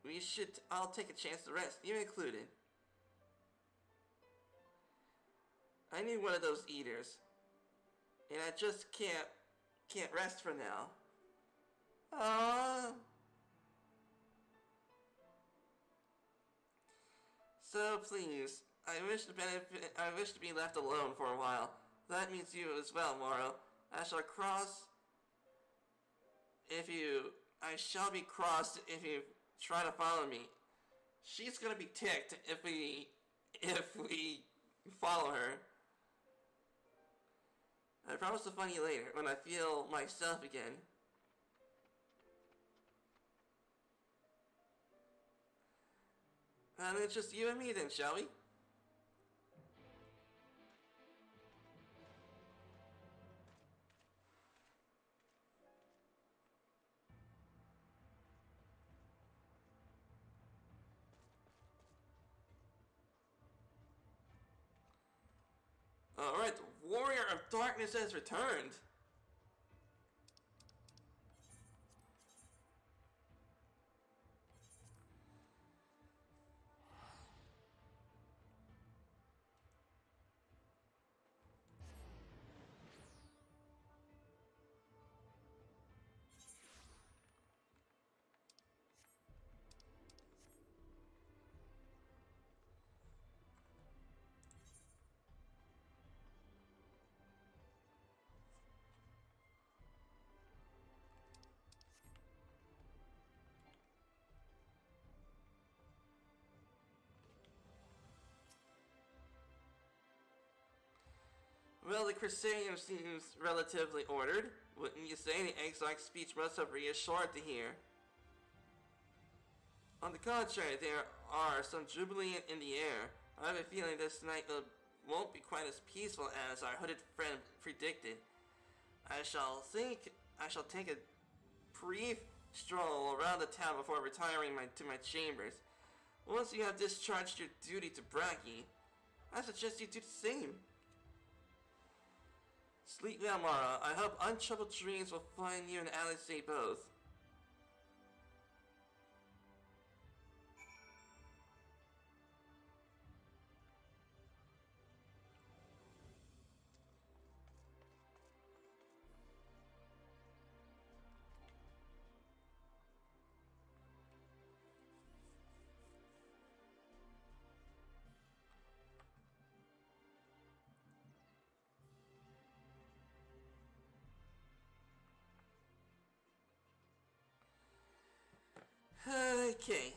We should all take a chance to rest, you included. I need one of those eaters. And I just can't rest for now. So please, I wish to be left alone for a while. That means you as well, Morrow. I shall be crossed if you try to follow me. She's gonna be ticked if we follow her. I promise to find you later when I feel myself again. And it's just you and me then, shall we? Alright, the Warrior of Darkness has returned. Well, the Crystarium seems relatively ordered. Wouldn't you say? The Exarch's speech must have reassured to hear. On the contrary, there are some jubilant in the air. I have a feeling this night won't be quite as peaceful as our hooded friend predicted. I shall take a brief stroll around the town before retiring to my chambers. Once you have discharged your duty to Bragi, I suggest you do the same. Sleep well, Mara. I hope untroubled dreams will find you and Alice both. Okay.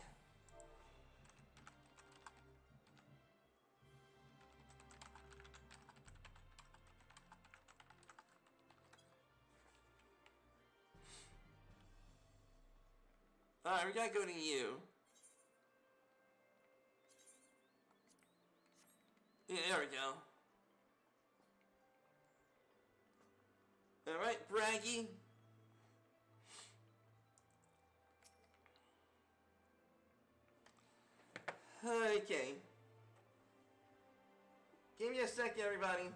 Alright, we gotta go to you. Yeah, there we go. Alright, Braggy. Okay. Give me a sec, everybody.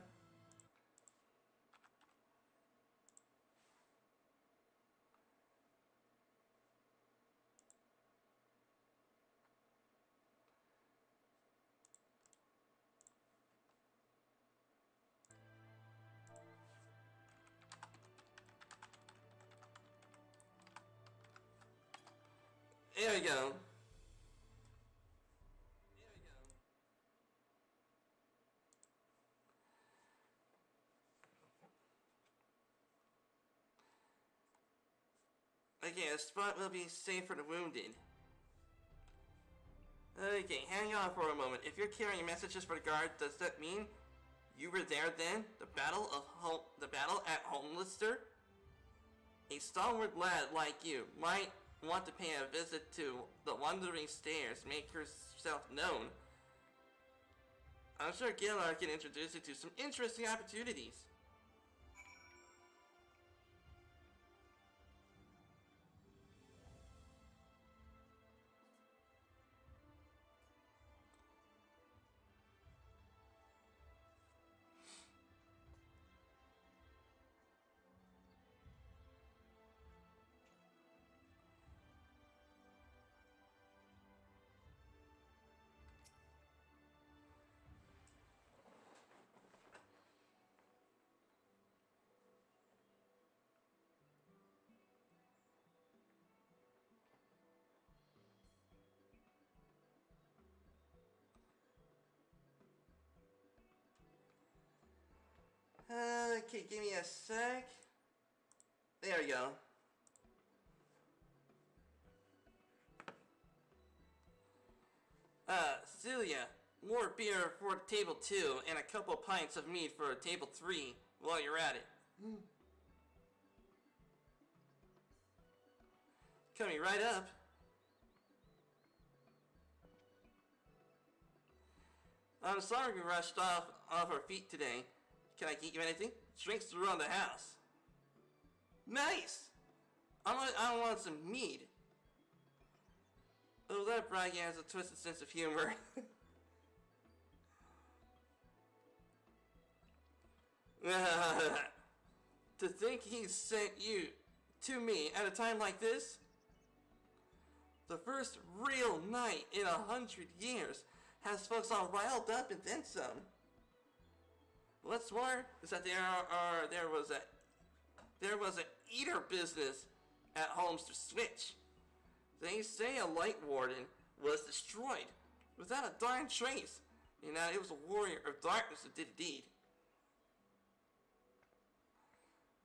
There we go. Okay, a spot will be safe for the wounded. Okay, hang on for a moment. If you're carrying messages for the guard, does that mean you were there then? The battle at Homelister? A stalwart lad like you might want to pay a visit to the Wandering Stairs, make yourself known. I'm sure Galar can introduce you to some interesting opportunities. Okay, give me a sec. There we go. Celia, more beer for table 2 and a couple pints of mead for table 3 while you're at it. Coming right up. I'm sorry we rushed off our feet today. Can I get you anything? Drinks around the house. Nice! I want some mead. Oh, that Braggy has a twisted sense of humor. To think he sent you to me at a time like this? The first real night in 100 years has folks all riled up and then some. What's more is that there was an eater business at Homester Switch. They say a Lightwarden was destroyed without a darn trace, and that it was a warrior of darkness that did the deed.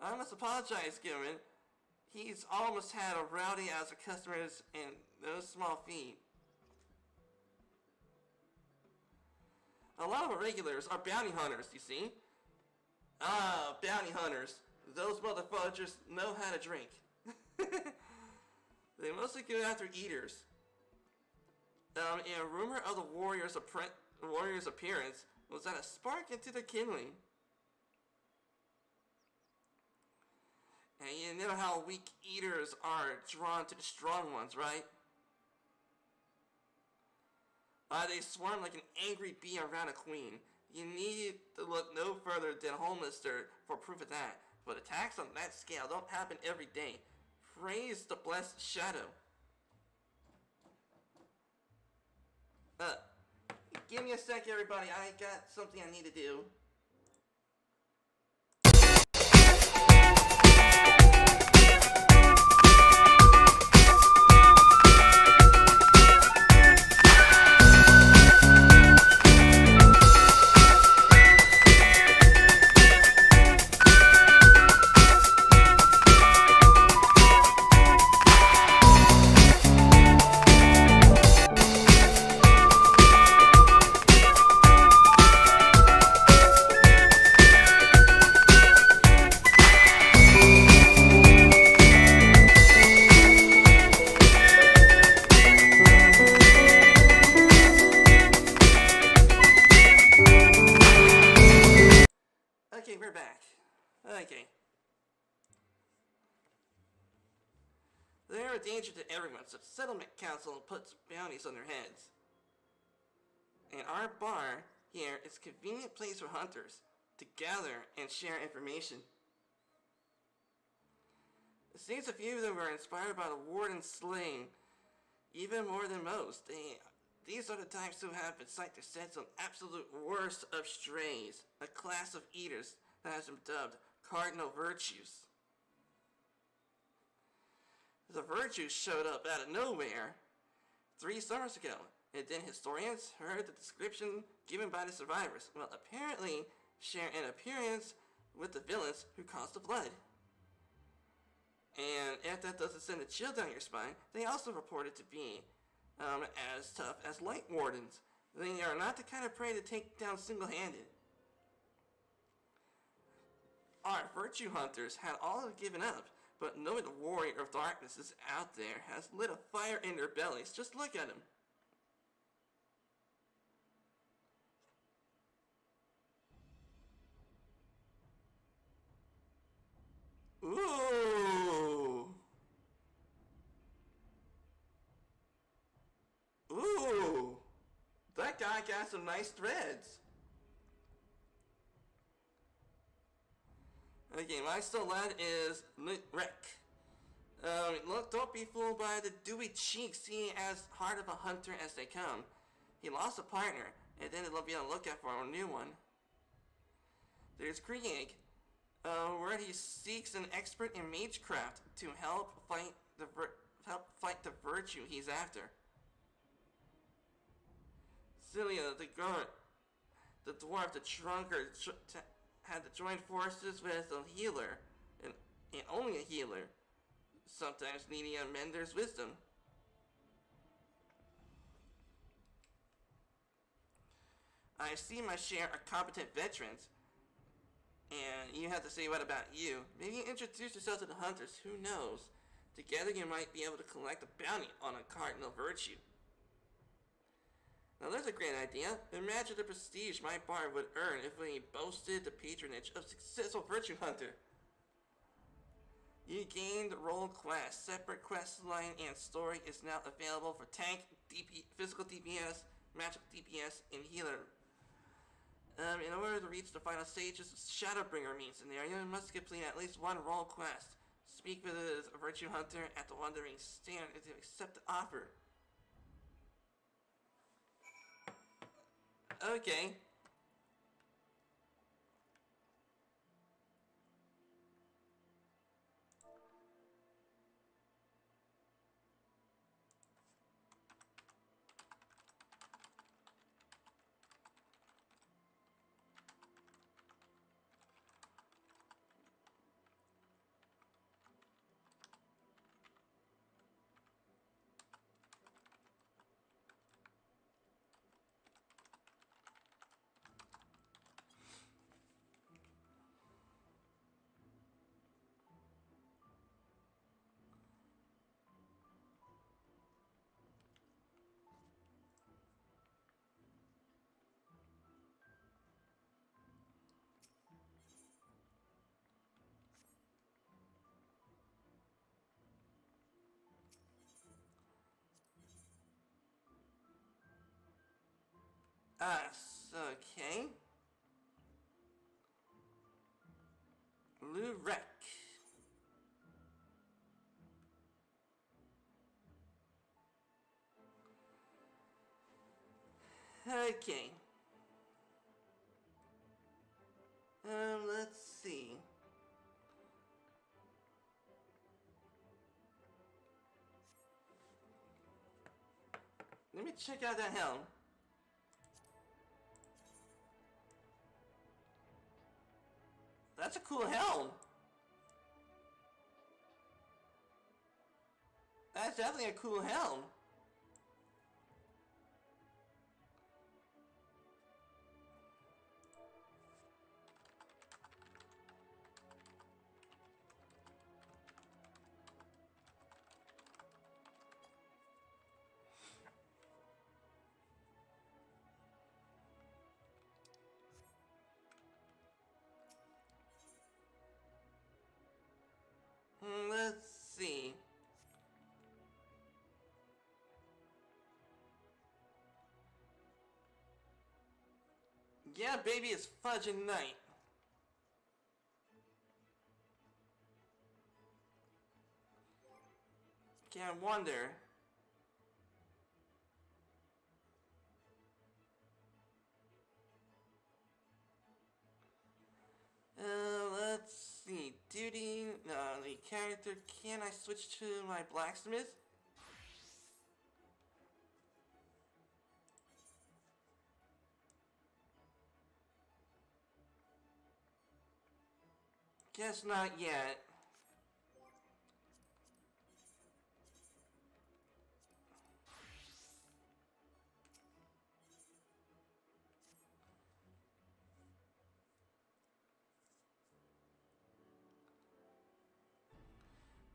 I must apologize, Gilman. He's almost had a rowdy as a customers and those small feet. A lot of our regulars are bounty hunters, you see. Ah, bounty hunters. Those motherfuckers know how to drink. They mostly go after eaters. And a rumor of the warrior's appearance was that a spark into the kindling. And you know how weak eaters are drawn to the strong ones, right? They swarm like an angry bee around a queen. You need to look no further than Homelister for proof of that. But attacks on that scale don't happen every day. Praise the blessed shadow. Give me a sec, everybody. I got something I need to do. we're back. Okay. They're a danger to everyone, so the settlement council puts bounties on their heads. And our bar here is a convenient place for hunters to gather and share information. It seems a few of them were inspired by the warden's slaying, even more than most. These are the types who have been psyched to set some absolute worst of strays, a class of eaters that has been dubbed cardinal virtues. The virtues showed up out of nowhere 3 summers ago, and then historians heard the description given by the survivors. Well, apparently share an appearance with the villains who caused the flood. And if that doesn't send a chill down your spine, they also reported to be as tough as Lightwardens. They are not the kind of prey to take down single-handed. Our virtue hunters had all given up, but knowing the warrior of darkness is out there has lit a fire in their bellies. Just look at them. Ooh. Ooh. That guy got some nice threads. Okay, my stiletto is Wreck. Look, don't be fooled by the dewy cheeks, seeing as hard of a hunter as they come. He lost a partner, and then he'll be on the lookout for a new one. There's Krieg, where he seeks an expert in magecraft to help fight the virtue he's after. Celia, the dwarf, the drunkard, had to join forces with a healer, and only a healer, sometimes needing a mentor's wisdom. I've seen my share of competent veterans, and you have to say, what about you? Maybe introduce yourself to the hunters, who knows? Together you might be able to collect a bounty on a cardinal virtue. Now there's a great idea. Imagine the prestige my bar would earn if we boasted the patronage of a successful virtue hunter. You gained role quest. Separate quest line and story is now available for tank, physical DPS, magic DPS, and healer. In order to reach the final stages, Shadowbringer means in the area, you must complete at least one role quest. Speak with a virtue hunter at the Wandering Stand to accept the offer. Okay. Okay. Lurek. Okay. Let's see. Let me check out that helm. That's a cool helm. That's definitely a cool helm. Yeah, baby, it's fudging night. Can't wonder. Let's see. Duty, the character. Can I switch to my blacksmith? Guess not yet.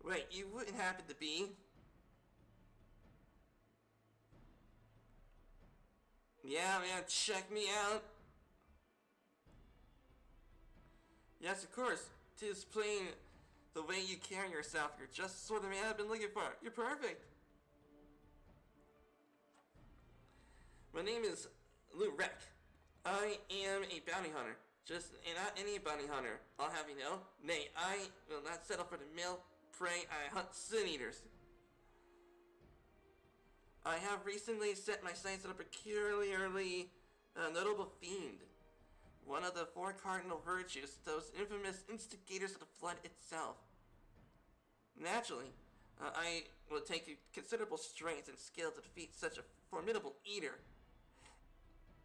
Wait, you wouldn't happen to be? Yeah, man, check me out. Yes, of course. Tis plain the way you carry yourself. You're just the sort of man I've been looking for. You're perfect. My name is Lurek. I am a bounty hunter. Just not any bounty hunter. I'll have you know. Nay, I will not settle for the meal. Prey, I hunt sin eaters. I have recently set my sights on a peculiarly notable fiend. One of the four cardinal virtues, those infamous instigators of the flood itself. Naturally, I will take considerable strength and skill to defeat such a formidable eater.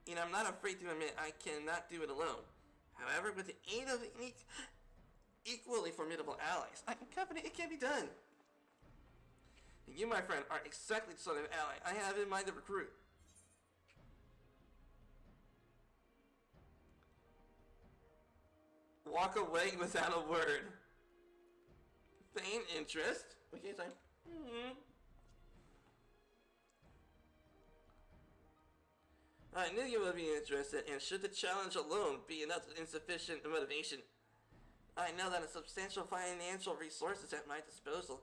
And I'm not afraid to admit I cannot do it alone. However, with the aid of equally formidable allies, I'm confident it can be done. And you, my friend, are exactly the sort of ally I have in mind to recruit. Walk away without a word. Feign interest. Okay, it's like, I knew you would be interested, and should the challenge alone be enough insufficient motivation, I know that a substantial financial resources at my disposal.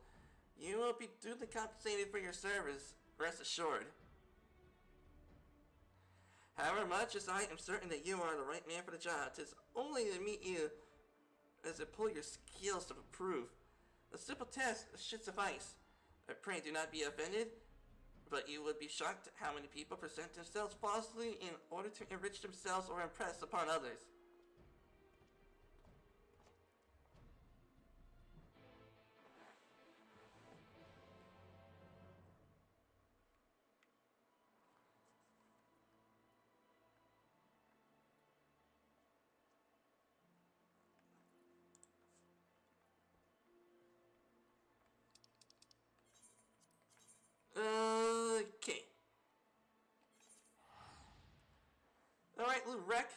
You will be duly compensated for your service, rest assured. However much as I am certain that you are the right man for the job, 'tis only to meet you as to pull your skills to prove. A simple test should suffice. I pray do not be offended, but you would be shocked at how many people present themselves falsely in order to enrich themselves or impress upon others. Okay. Alright, little wreck.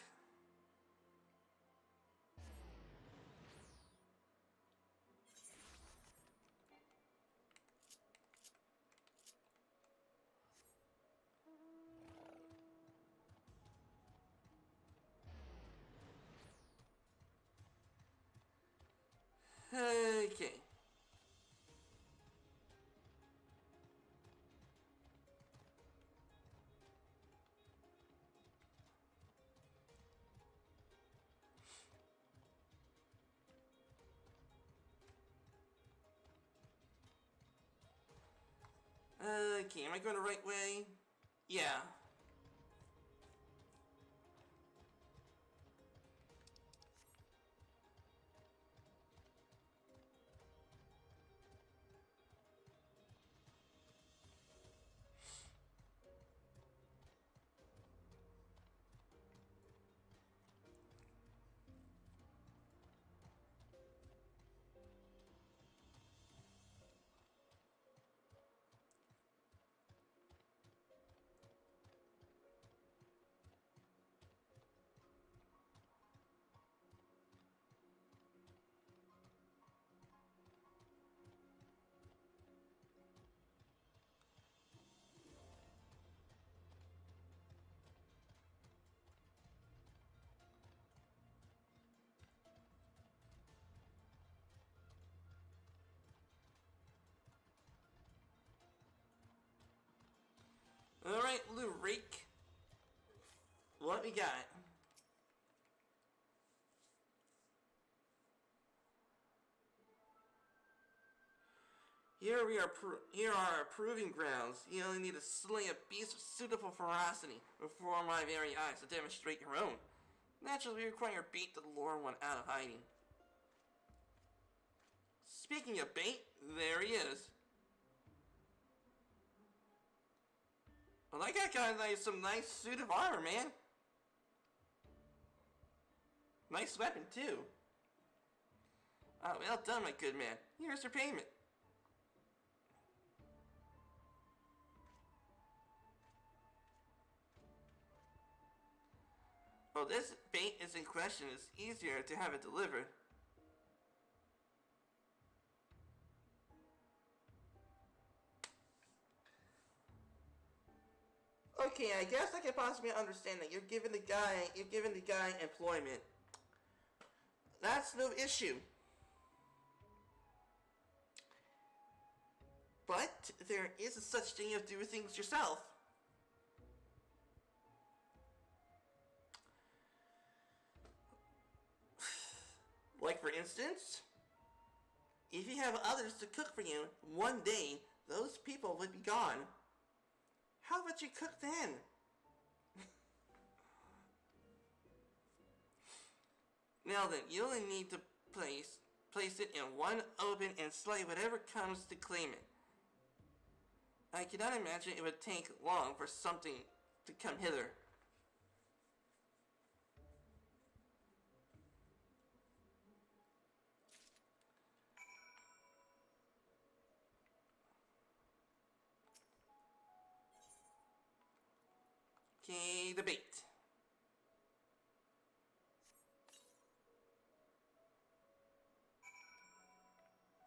Okay. Okay, am I going the right way? Yeah. Alright, Lurik. What we got? Here are our proving grounds. You only need to slay a beast of suitable ferocity before my very eyes to demonstrate your own. Naturally, we require bait to lure one out of hiding. Speaking of bait, there he is. Well, that guy got like some nice suit of armor, man. Nice weapon, too. Oh, well done, my good man. Here's your payment. Oh, this bait is in question. It's easier to have it delivered. Okay, I guess I can possibly understand that you're giving the guy employment. That's no issue. But there is a such thing as doing things yourself. Like for instance, if you have others to cook for you, one day those people would be gone. How about you cook then? Now then, you only need to place it in one oven and slay whatever comes to claim it. I cannot imagine it would take long for something to come hither. Okay, the bait.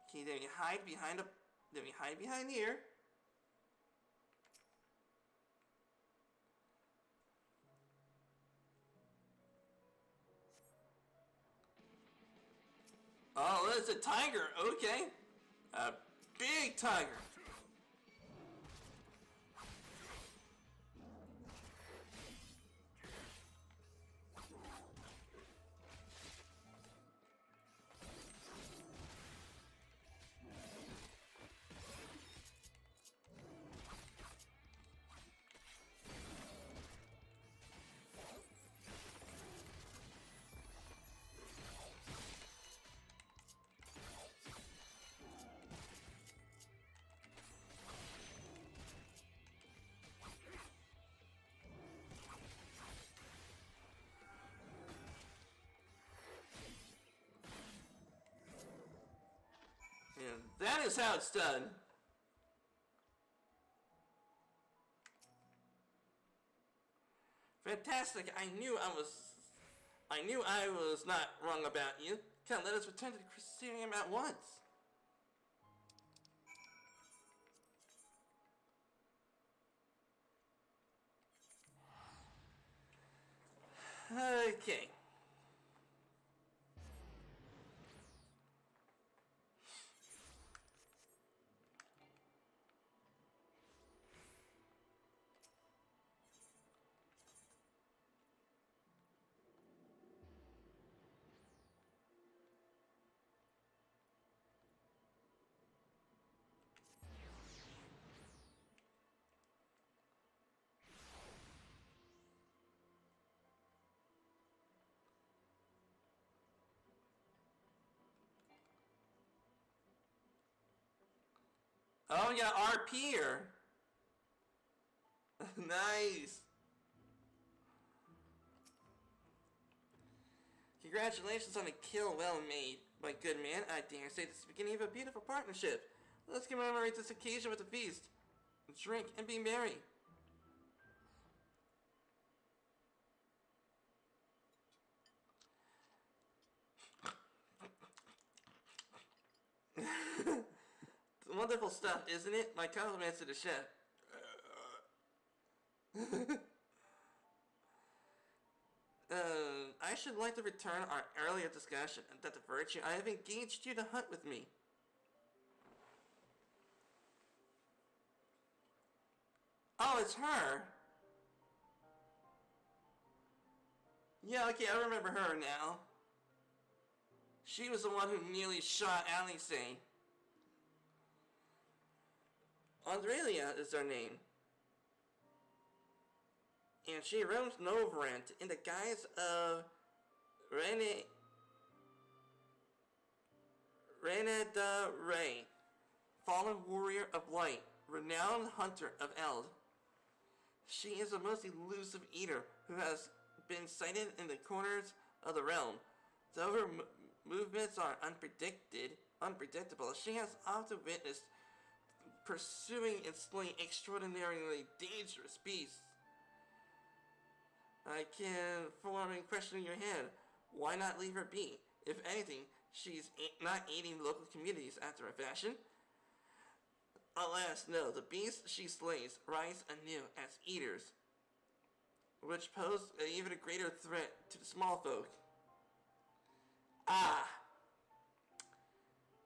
Okay, then you hide behind here. Oh, it's a tiger. Okay, a big tiger. And that is how it's done. Fantastic. I knew I was not wrong about you. Come, let us return to the Crystarium at once. Okay. Oh, yeah, RP here. Nice. Congratulations on a kill well made. My good man, I dare say this is the beginning of a beautiful partnership. Let's commemorate this occasion with a feast. Drink and be merry. Wonderful stuff, isn't it? My compliments to the chef. I should like to return our earlier discussion that the virtue I have engaged you to hunt with me. Oh, it's her. Yeah, okay, I remember her now. She was the one who nearly shot Alice. Andrelia is her name. And she roams Novrant in the guise of Rene de Rey, fallen warrior of light, renowned hunter of Eld. She is a most elusive eater who has been sighted in the corners of the realm. Though her movements are unpredictable, she has often witnessed pursuing and slaying extraordinarily dangerous beasts. I can form a question in your head. Why not leave her be? If anything, she's not aiding local communities after a fashion. Alas, no, the beasts she slays rise anew as eaters, which pose an even greater threat to the small folk. Ah!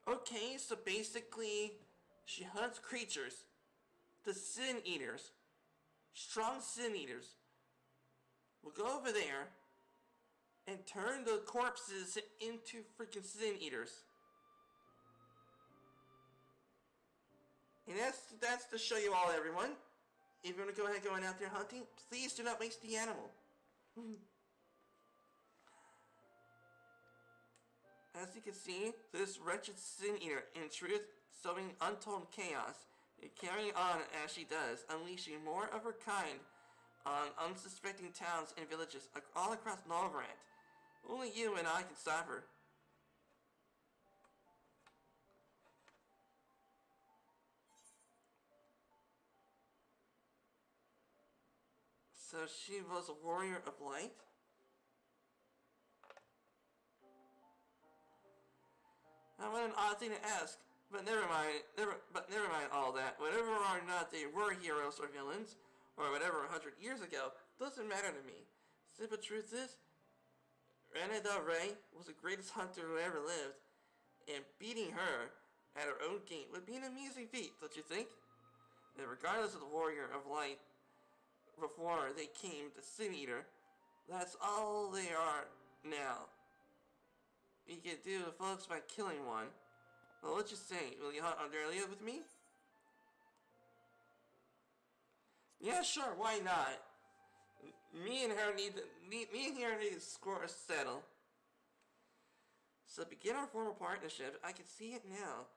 Okay, so basically, she hunts creatures, the Sin Eaters, strong Sin Eaters. We'll go over there and turn the corpses into freaking Sin Eaters. And that's to show you all, everyone. If you want to go ahead going out there hunting, please do not waste the animal. As you can see, this wretched Sin Eater, in truth, sowing untold chaos, and carrying on as she does, unleashing more of her kind on unsuspecting towns and villages all across Novrant. Only you and I can stop her. So she was a warrior of light? Now, what an odd thing to ask, but never mind all that. Whether or not they were heroes or villains, or whatever 100 years ago, doesn't matter to me. Simple truth is, Rene Del Rey was the greatest hunter who ever lived, and beating her at her own gate would be an amazing feat, don't you think? And regardless of the warrior of light, before they came to Sin Eater, that's all they are now. You can do the folks by killing one. Well, let's just say, will you hunt Andrelia with me? Yeah, sure, why not? Me and her need to score a settle. So begin our formal partnership. I can see it now.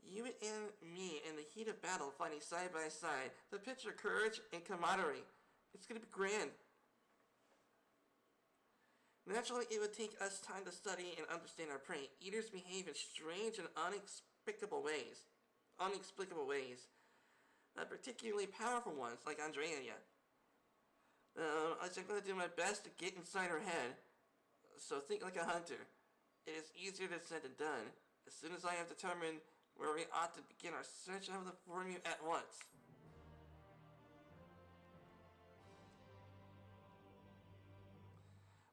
You and me in the heat of battle fighting side by side. The picture of courage and camaraderie. It's gonna be grand. Naturally, it would take us time to study and understand our prey. Eaters behave in strange and inexplicable ways. Not particularly powerful ones, like Andrea. I'm going to do my best to get inside her head. So think like a hunter. It is easier said than done. As soon as I have determined where we ought to begin our search, I will inform you at once.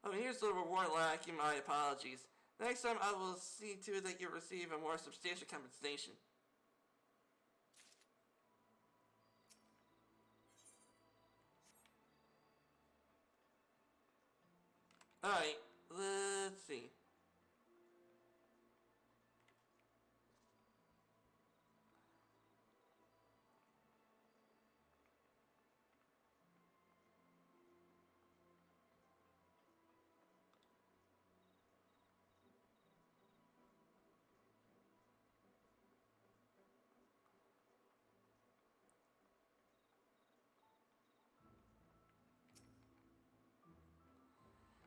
Oh, here's the reward lacking my apologies. Next time I will see to it that you receive a more substantial compensation. Alright, let's see.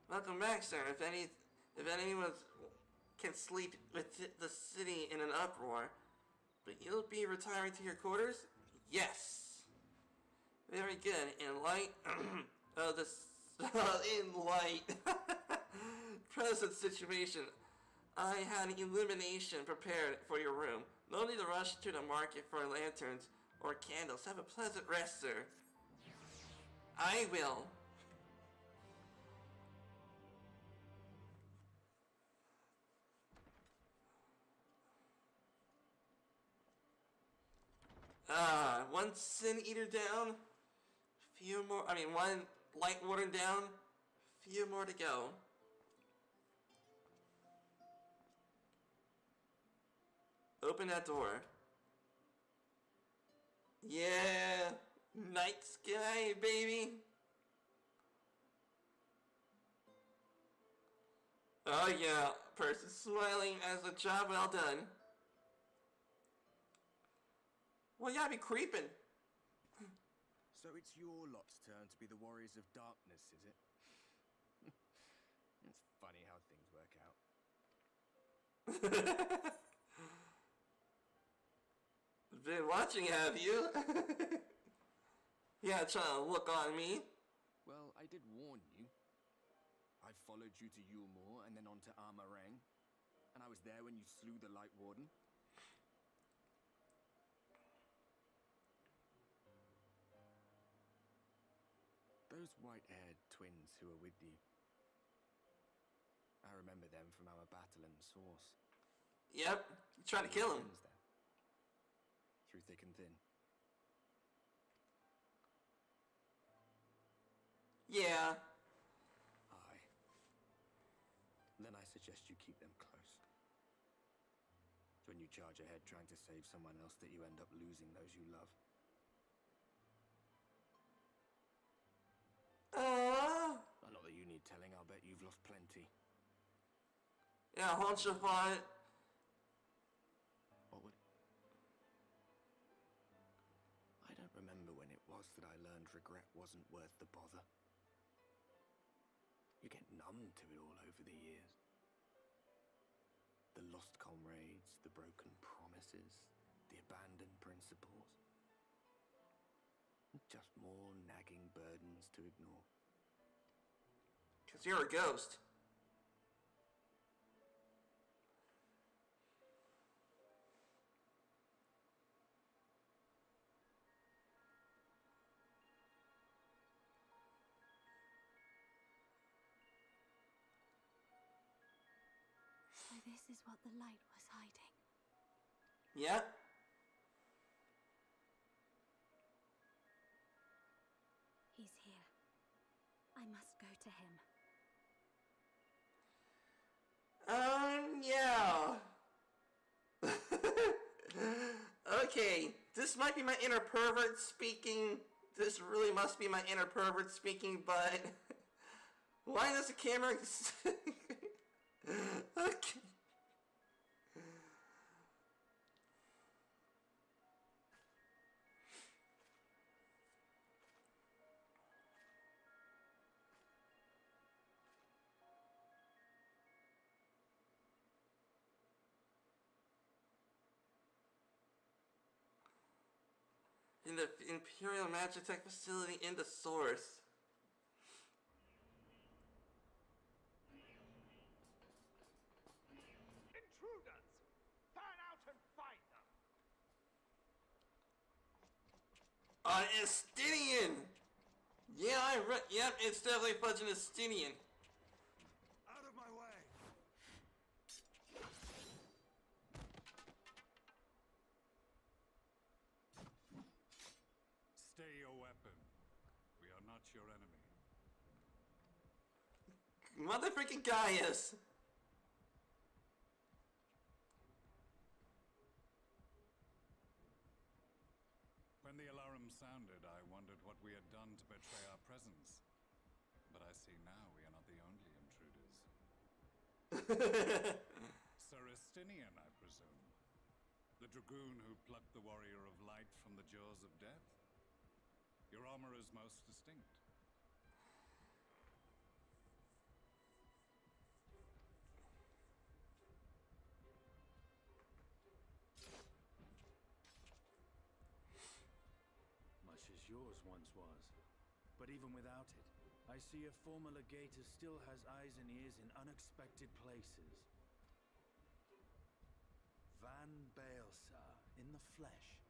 Welcome back, sir. If anyone can sleep with the city in an uproar, but you'll be retiring to your quarters? Yes. Very good. In light of this, in light present situation, I had an illumination prepared for your room. No need to rush to the market for lanterns or candles. Have a pleasant rest, sir. I will. One Sin Eater down, one Lightwarden down, few more to go. Open that door. Yeah, night sky, baby. Oh yeah, person smiling as a job well done. Well, you gotta be creeping. So it's your lot's turn to be the warriors of darkness, is it? It's funny how things work out. Been watching, have you? Yeah, trying to look on me. Well, I did warn you. I followed you to Yulmore and then on to Armarang. And I was there when you slew the Lightwarden. Those white-haired twins who were with you. I remember them from our battle in the Source. Yep, you tried to kill him. Through thick and thin. Yeah. Aye. Then I suggest you keep them close. When you charge ahead trying to save someone else that you end up losing those you love. Not that you need telling, I'll bet you've lost plenty. Yeah, hunch of it. What would... I don't remember when it was that I learned regret wasn't worth the bother. You get numb to it all over the years. The lost comrades, the broken promises, the abandoned principles. Just more nagging burdens to ignore. 'Cause you're a ghost. So this is what the light was hiding. Yep. He's here. I must go to him. Yeah. Okay, this might be my inner pervert speaking. This really must be my inner pervert speaking, but why does the camera... Okay. In the Imperial Magitech facility in the Source. Intruders! Fan out and find them! Estinian! Yeah, yep, it's definitely fudging Estinian. Out of my way! Stay your weapon. We are not your enemy. Motherfreaking Gaius! When the alarm sounded, I wondered what we had done to betray our presence. But I see now we are not the only intruders. Sir Estinian, I presume. The dragoon who plucked the warrior of light from the jaws of death. Your armor is most distinct. Much as yours once was. But even without it, I see a former legator still has eyes and ears in unexpected places. Van Baelsar, in the flesh.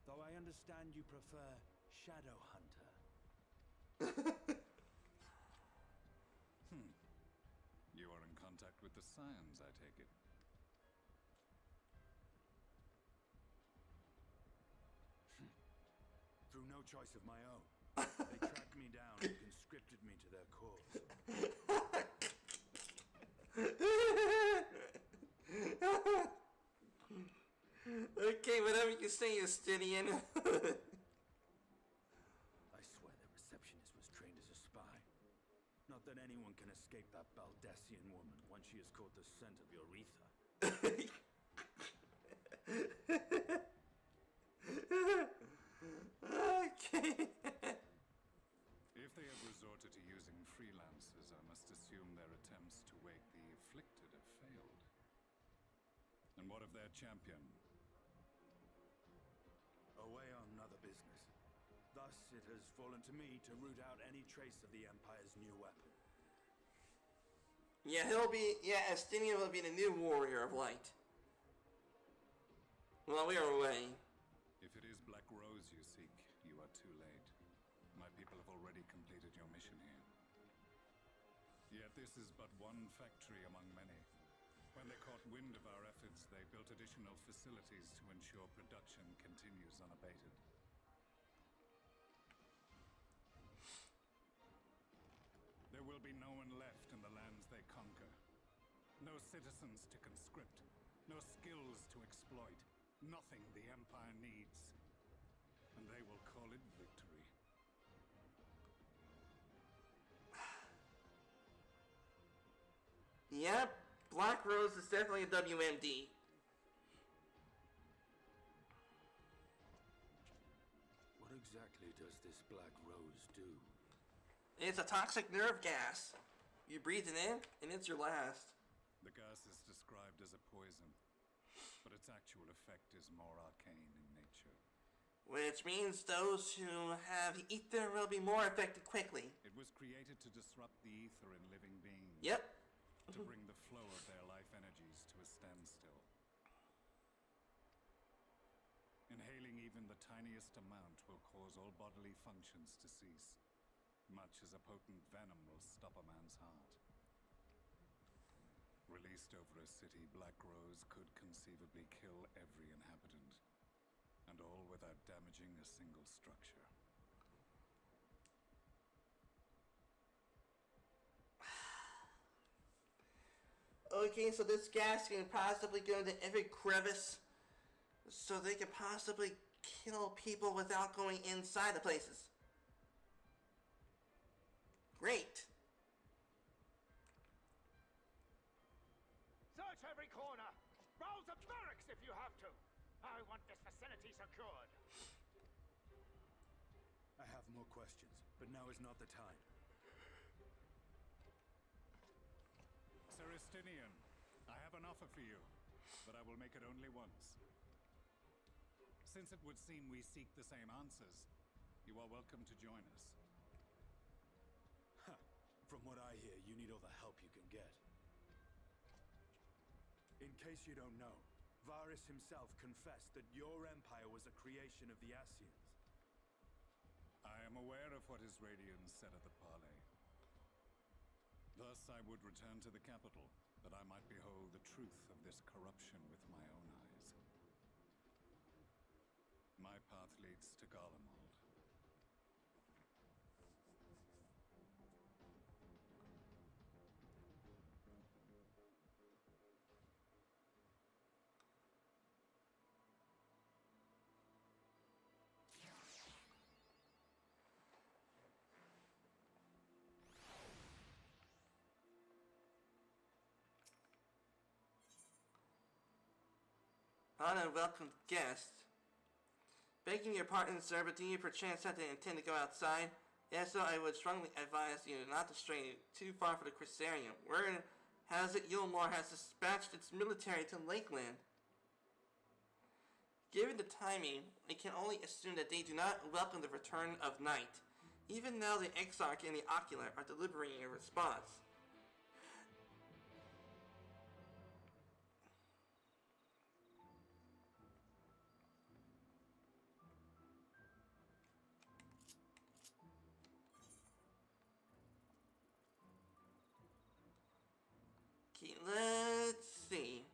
Though I understand you prefer Shadow Hunter. You are in contact with the Scions, I take it. Through no choice of my own. They tracked me down and conscripted me to their cause. Okay, whatever you say, Estinian. escape that Baldessian woman once she has caught the scent of your ether. Okay. If they have resorted to using freelancers, I must assume their attempts to wake the afflicted have failed. And what of their champion? Away on another business. Thus, it has fallen to me to root out any trace of the Empire's new weapon. Yeah, Estinian will be the new warrior of light. While we are away. If it is Black Rose you seek, you are too late. My people have already completed your mission here. Yet this is but one factory among many. When they caught wind of our efforts, they built additional facilities to ensure production continues unabated. There will be no one left in the lands they conquer. No citizens to conscript. No skills to exploit. Nothing the Empire needs. And they will call it victory. Yep, Black Rose is definitely a WMD. What exactly does this Black Rose do? It's a toxic nerve gas. You breathe it in, and it's your last. The gas is described as a poison, but its actual effect is more arcane in nature. Which means those who have ether will be more affected quickly. It was created to disrupt the ether in living beings. Yep. To bring the flow of their life energies to a standstill. Inhaling even the tiniest amount will cause all bodily functions to cease, much as a potent venom will stop a man's heart. Released over a city, Black Rose could conceivably kill every inhabitant, and all without damaging a single structure. Okay, so this gas can possibly go into every crevice, so they can possibly kill people without going inside the places. Great. Search every corner. Rouse a barracks if you have to. I want this vicinity secured. I have more questions, but now is not the time. Sir Estinian, I have an offer for you, but I will make it only once. Since it would seem we seek the same answers, you are welcome to join us. From what I hear, you need all the help you can get. In case you don't know, Varys himself confessed that your empire was a creation of the Ascians. I am aware of what his Radiance said at the parley. Thus I would return to the capital, that I might behold the truth of this corruption with my own eyes. My path leads to Garlemald. Unwelcome guest. Begging your pardon, sir, but do you perchance have to intend to go outside? If so, I would strongly advise you not to stray too far for the Crissarium. Word has it Yulmore has dispatched its military to Lakeland. Given the timing, we can only assume that they do not welcome the return of night. Even now, the Exarch and the Ocular are delivering a response. Okay, let's see.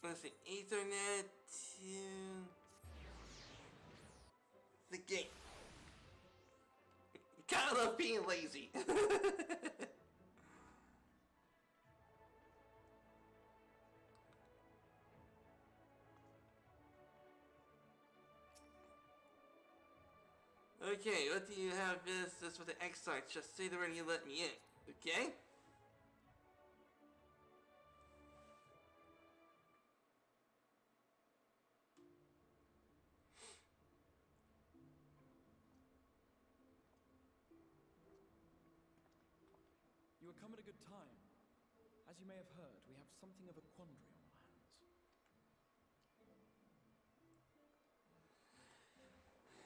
Let's see, Ethernet to... the game. You kind of love being lazy. Okay, what do you have business with the X-Sites? Just say the word and you let me in, okay? You have come at a good time. As you may have heard, we have something of a quandary on our hands.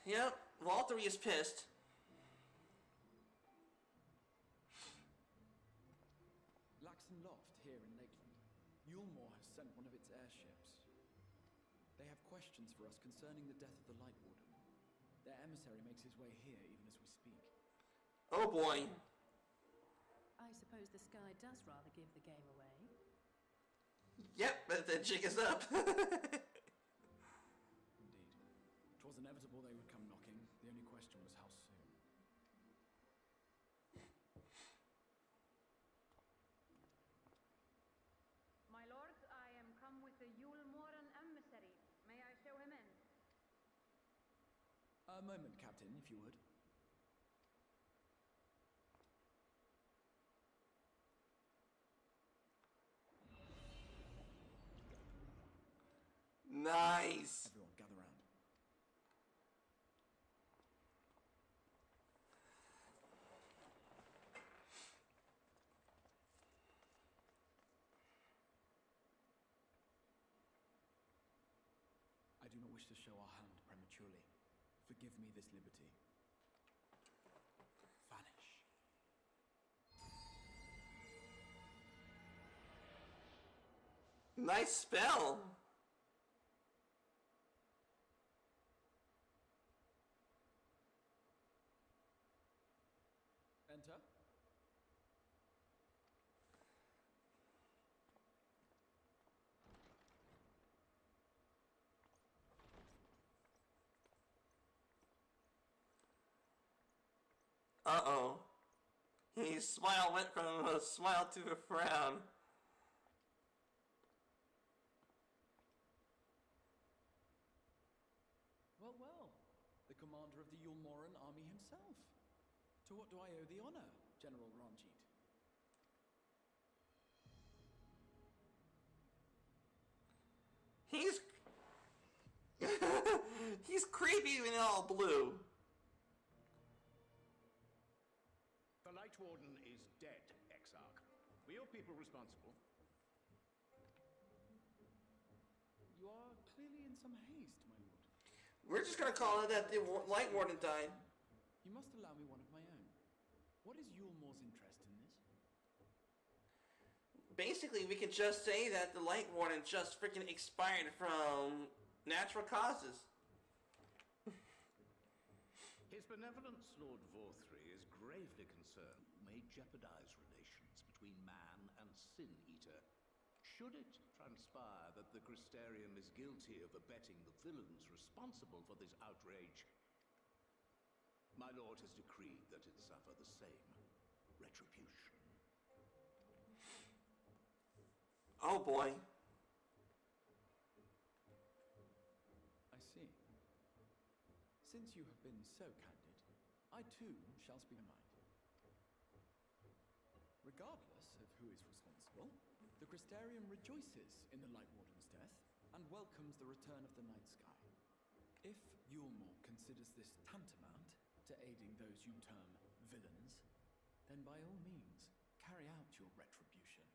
Yep, Valtteri is pissed. Laxon Loft here in Lakeland. Yulmore has sent one of its airships. They have questions for us concerning the death of the Lightwarden. Their emissary makes his way here even as we speak. Oh boy. I suppose the sky does rather give the game away. Yep, but the jig is up. Indeed. It was inevitable they would come knocking. The only question was how soon. My lord, I am come with the Yulmoran emissary. May I show him in? A moment, Captain, if you would. Nice. Everyone, gather round. I do not wish to show our hand prematurely. Forgive me this liberty. Vanish. Nice spell. Enter. Uh-oh. His smile went from a smile to a frown. Well, well. The commander of the Yulmoran army himself. To what do I owe the honor, General Ranjit? He's... He's creepy and all blue. The Lightwarden is dead, Exarch. Were your people responsible? You are clearly in some haste, my lord. We're just gonna call it that the Lightwarden died. You must allow me one of my own. What is Yulmore's interest in this? Basically, we could just say that the Lightwarden just freaking expired from natural causes. His benevolence, Lord Vorthri, is gravely concerned may jeopardize relations between man and Sin Eater. Should it transpire that the Crystarium is guilty of abetting the villains responsible for this outrage, my lord has decreed that it suffer the same retribution. Oh boy. I see. Since you have been so candid, I too shall speak my mind. Regardless of who is responsible, the Crystarium rejoices in the Lightwarden's death and welcomes the return of the night sky. If Yulmore considers this tantamount to aiding those you term villains, then by all means, carry out your retribution.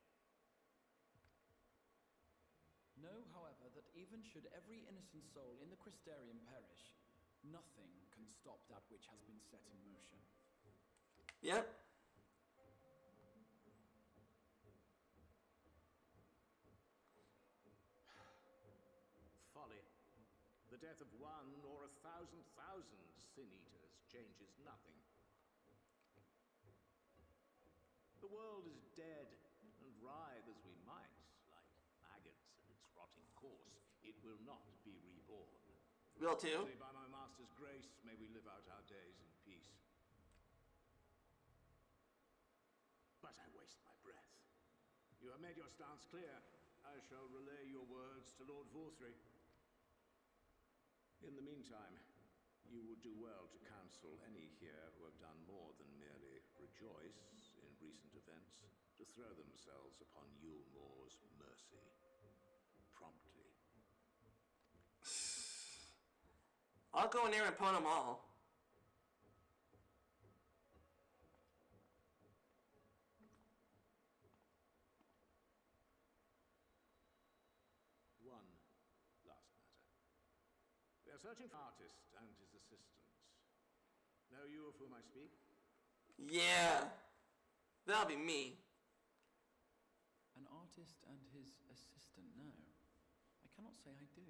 Know, however, that even should every innocent soul in the Crystarium perish, nothing can stop that which has been set in motion. Yep. Folly. The death of one or 1,000,000 Sin Eaters changes nothing. The world is dead, and writhe as we might, like maggots in its rotting course, it will not be reborn. Will too. Only by my master's master's grace, may we live out our days in peace. But I waste my breath. You have made your stance clear. I shall relay your words to Lord Vorthry. In the meantime, you would do well to counsel any here who have done more than merely rejoice in recent events to throw themselves upon Yulmore's mercy promptly. I'll go in there and pwn them all. One last matter. We are searching for an artist and his assistants. Know you of whom I speak? Yeah, that'll be me. An artist and his assistant? No, I cannot say I do.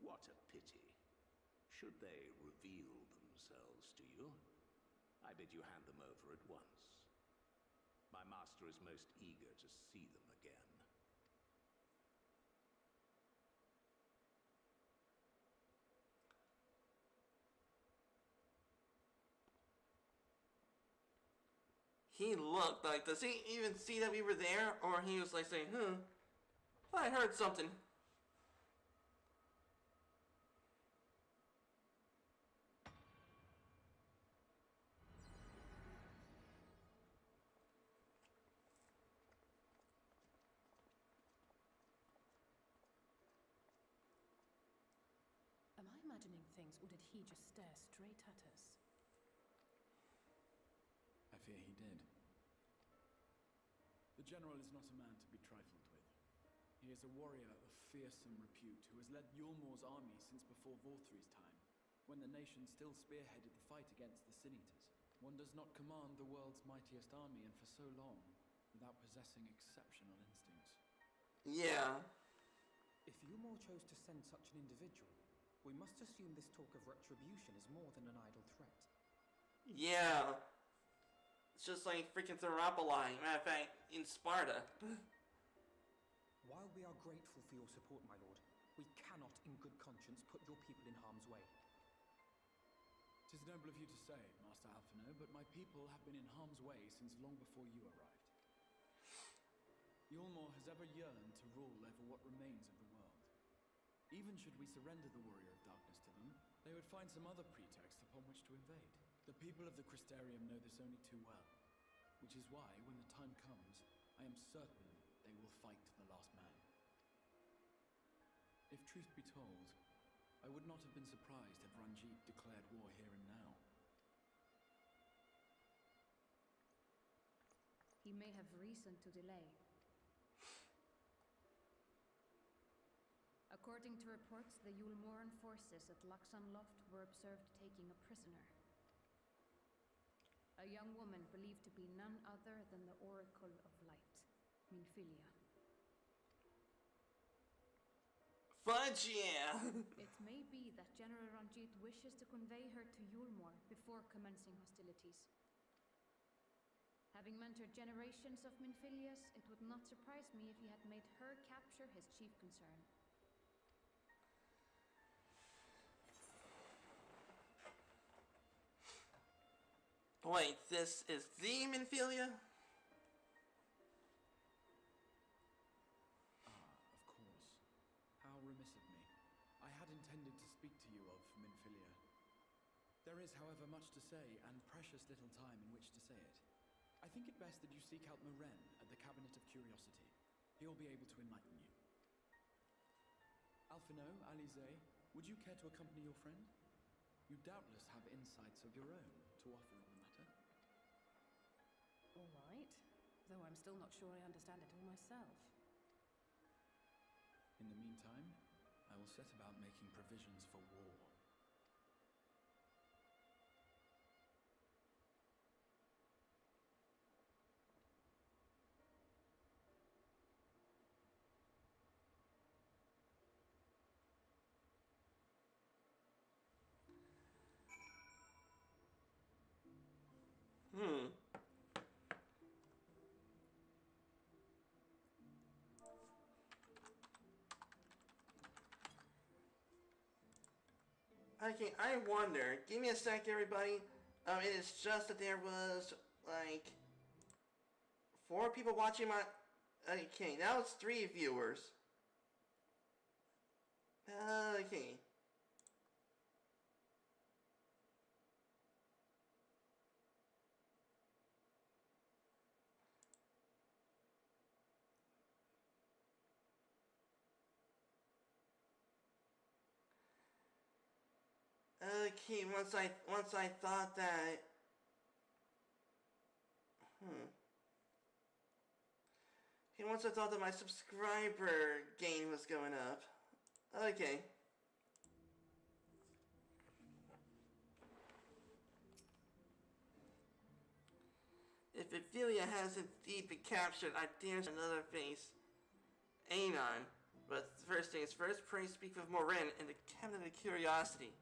What a pity. Should they reveal themselves to you, I bid you hand them over at once. My master is most eager to see them again. He looked like, does he even see that we were there? Or he was like saying, I heard something. Am I imagining things, or did he just stare straight at us? I fear he did. The general is not a man to be trifled with. He is a warrior of fearsome repute who has led Yulmore's army since before Vorthry's time, when the nation still spearheaded the fight against the Sin-Eaters. One does not command the world's mightiest army, and for so long, without possessing exceptional instincts. Yeah. If Yulmore chose to send such an individual, we must assume this talk of retribution is more than an idle threat. Yeah. It's just like freaking Therapylae. Matter of fact, in Sparta. While we are grateful for your support, my lord, we cannot in good conscience put your people in harm's way. 'Tis noble of you to say, Master Alphino, but my people have been in harm's way since long before you arrived. Yulmore has ever yearned to rule over what remains of the world. Even should we surrender the Warrior of Darkness to them, they would find some other pretext upon which to invade. The people of the Crystarium know this only too well, which is why, when the time comes, I am certain they will fight to the last man. If truth be told, I would not have been surprised had Ranjit declared war here and now. He may have reason to delay. According to reports, the Yulmoran forces at Laxanloft were observed taking a prisoner. A young woman believed to be none other than the Oracle of Light, Minfilia. Fudge, yeah! It may be that General Ranjit wishes to convey her to Yulmore before commencing hostilities. Having mentored generations of Minfilias, it would not surprise me if he had made her capture his chief concern. Wait, this is the Minfilia? Of course. How remiss of me. I had intended to speak to you of Minfilia. There is, however, much to say, and precious little time in which to say it. I think it best that you seek out Maren at the Cabinet of Curiosity. He will be able to enlighten you. Alphino, Alize, would you care to accompany your friend? You doubtless have insights of your own to offer on the matter. All right, though I'm still not sure I understand it all myself. In the meantime, I will set about making provisions for war. Okay, I wonder. Give me a sec, everybody. It is just that there was, like, 4 people watching my... Okay, now it's 3 viewers. Okay. Okay, once I thought that... Okay, once I thought that my subscriber gain was going up. Okay. If Ophelia has indeed been captured, I dare another face. Anon. But first things first, pray speak with Morin in the Cabinet of Curiosity.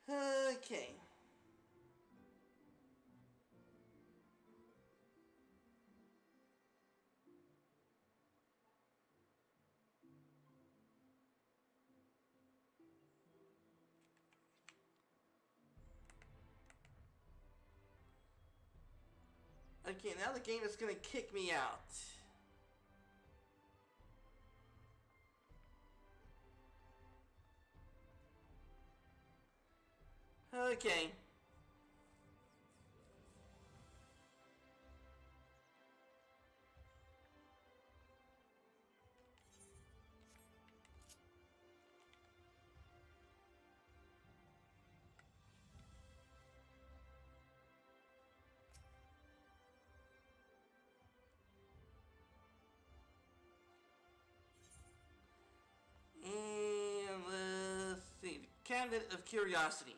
Okay. Okay, now the game is gonna kick me out. Okay. And let's see, the Cabinet of Curiosity.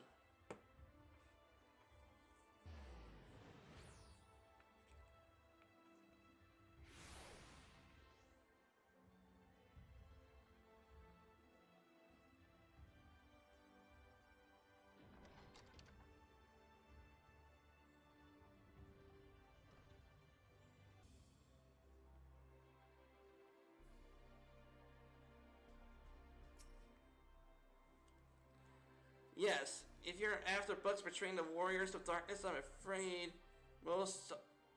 Yes, if you're after books portraying the warriors of darkness, I'm afraid most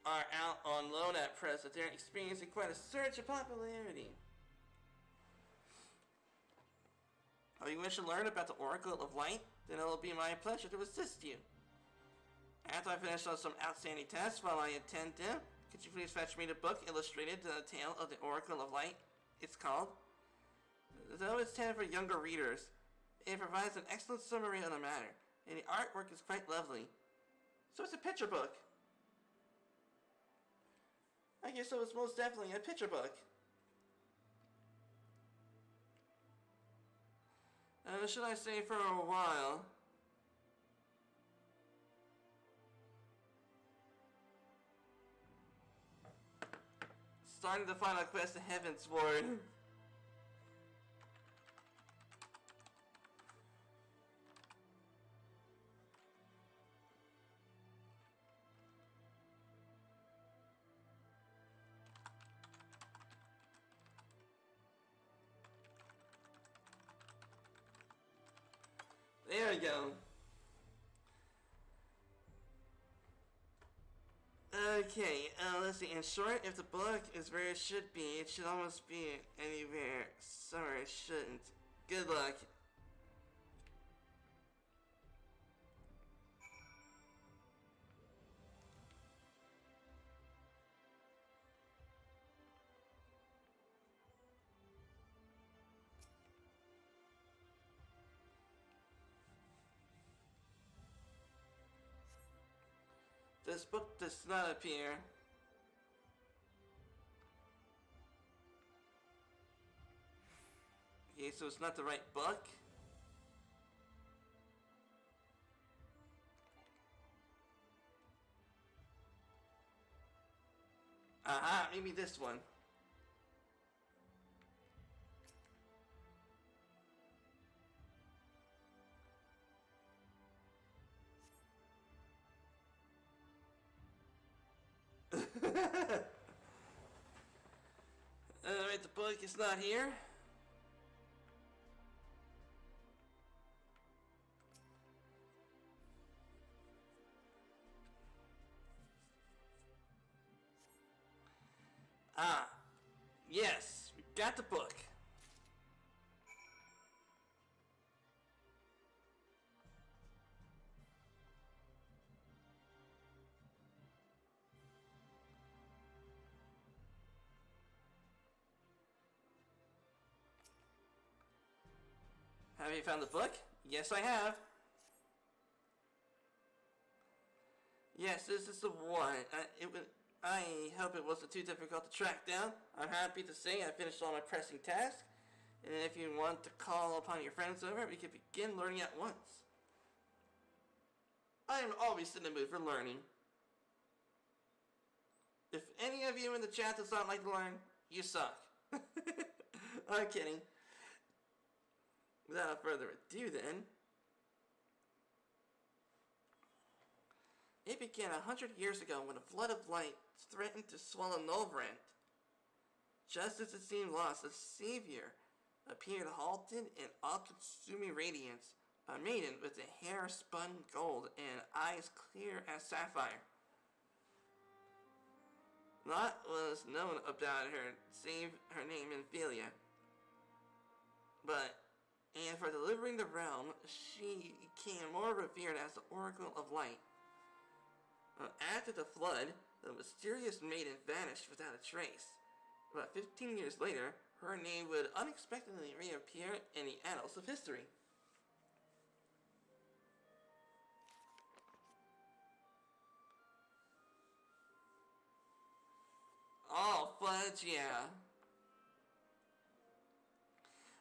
are out on loan at present. They're experiencing quite a surge in popularity. Oh, you wish to learn about the Oracle of Light? Then it'll be my pleasure to assist you. After I finish on some outstanding tests while I attend them, could you please fetch me the book illustrated The Tale of the Oracle of Light? It's called. Though it's intended for younger readers, it provides an excellent summary on the matter, and the artwork is quite lovely. So it's a picture book. I guess so it's most definitely a picture book. Should I say for a while? Starting the final quest to Heaven's Ward. There we go. Okay, let's see. In short, if the book is where it should be, it should almost be anywhere. Sorry, it shouldn't. Good luck. This book does not appear. Okay, so it's not the right book. Aha, maybe this one. Alright, the book is not here. Ah, yes, we got the book. Have you found the book? Yes, I have. Yes, this is the one. I hope it wasn't too difficult to track down. I'm happy to say I finished all my pressing tasks. And if you want to call upon your friends over, we can begin learning at once. I am always in the mood for learning. If any of you in the chat does not like to learn, you suck. I'm kidding. Without further ado then, it began 100 years ago when a flood of light threatened to swallow Novrand. Just as it seemed lost, a savior appeared halted in all-consuming radiance, a maiden with a hair spun gold and eyes clear as sapphire. Lot was known about her, save her name Ophelia. And for delivering the realm, she became more revered as the Oracle of Light. After the flood, the mysterious maiden vanished without a trace. About 15 years later, her name would unexpectedly reappear in the annals of history. Oh, fudge, yeah.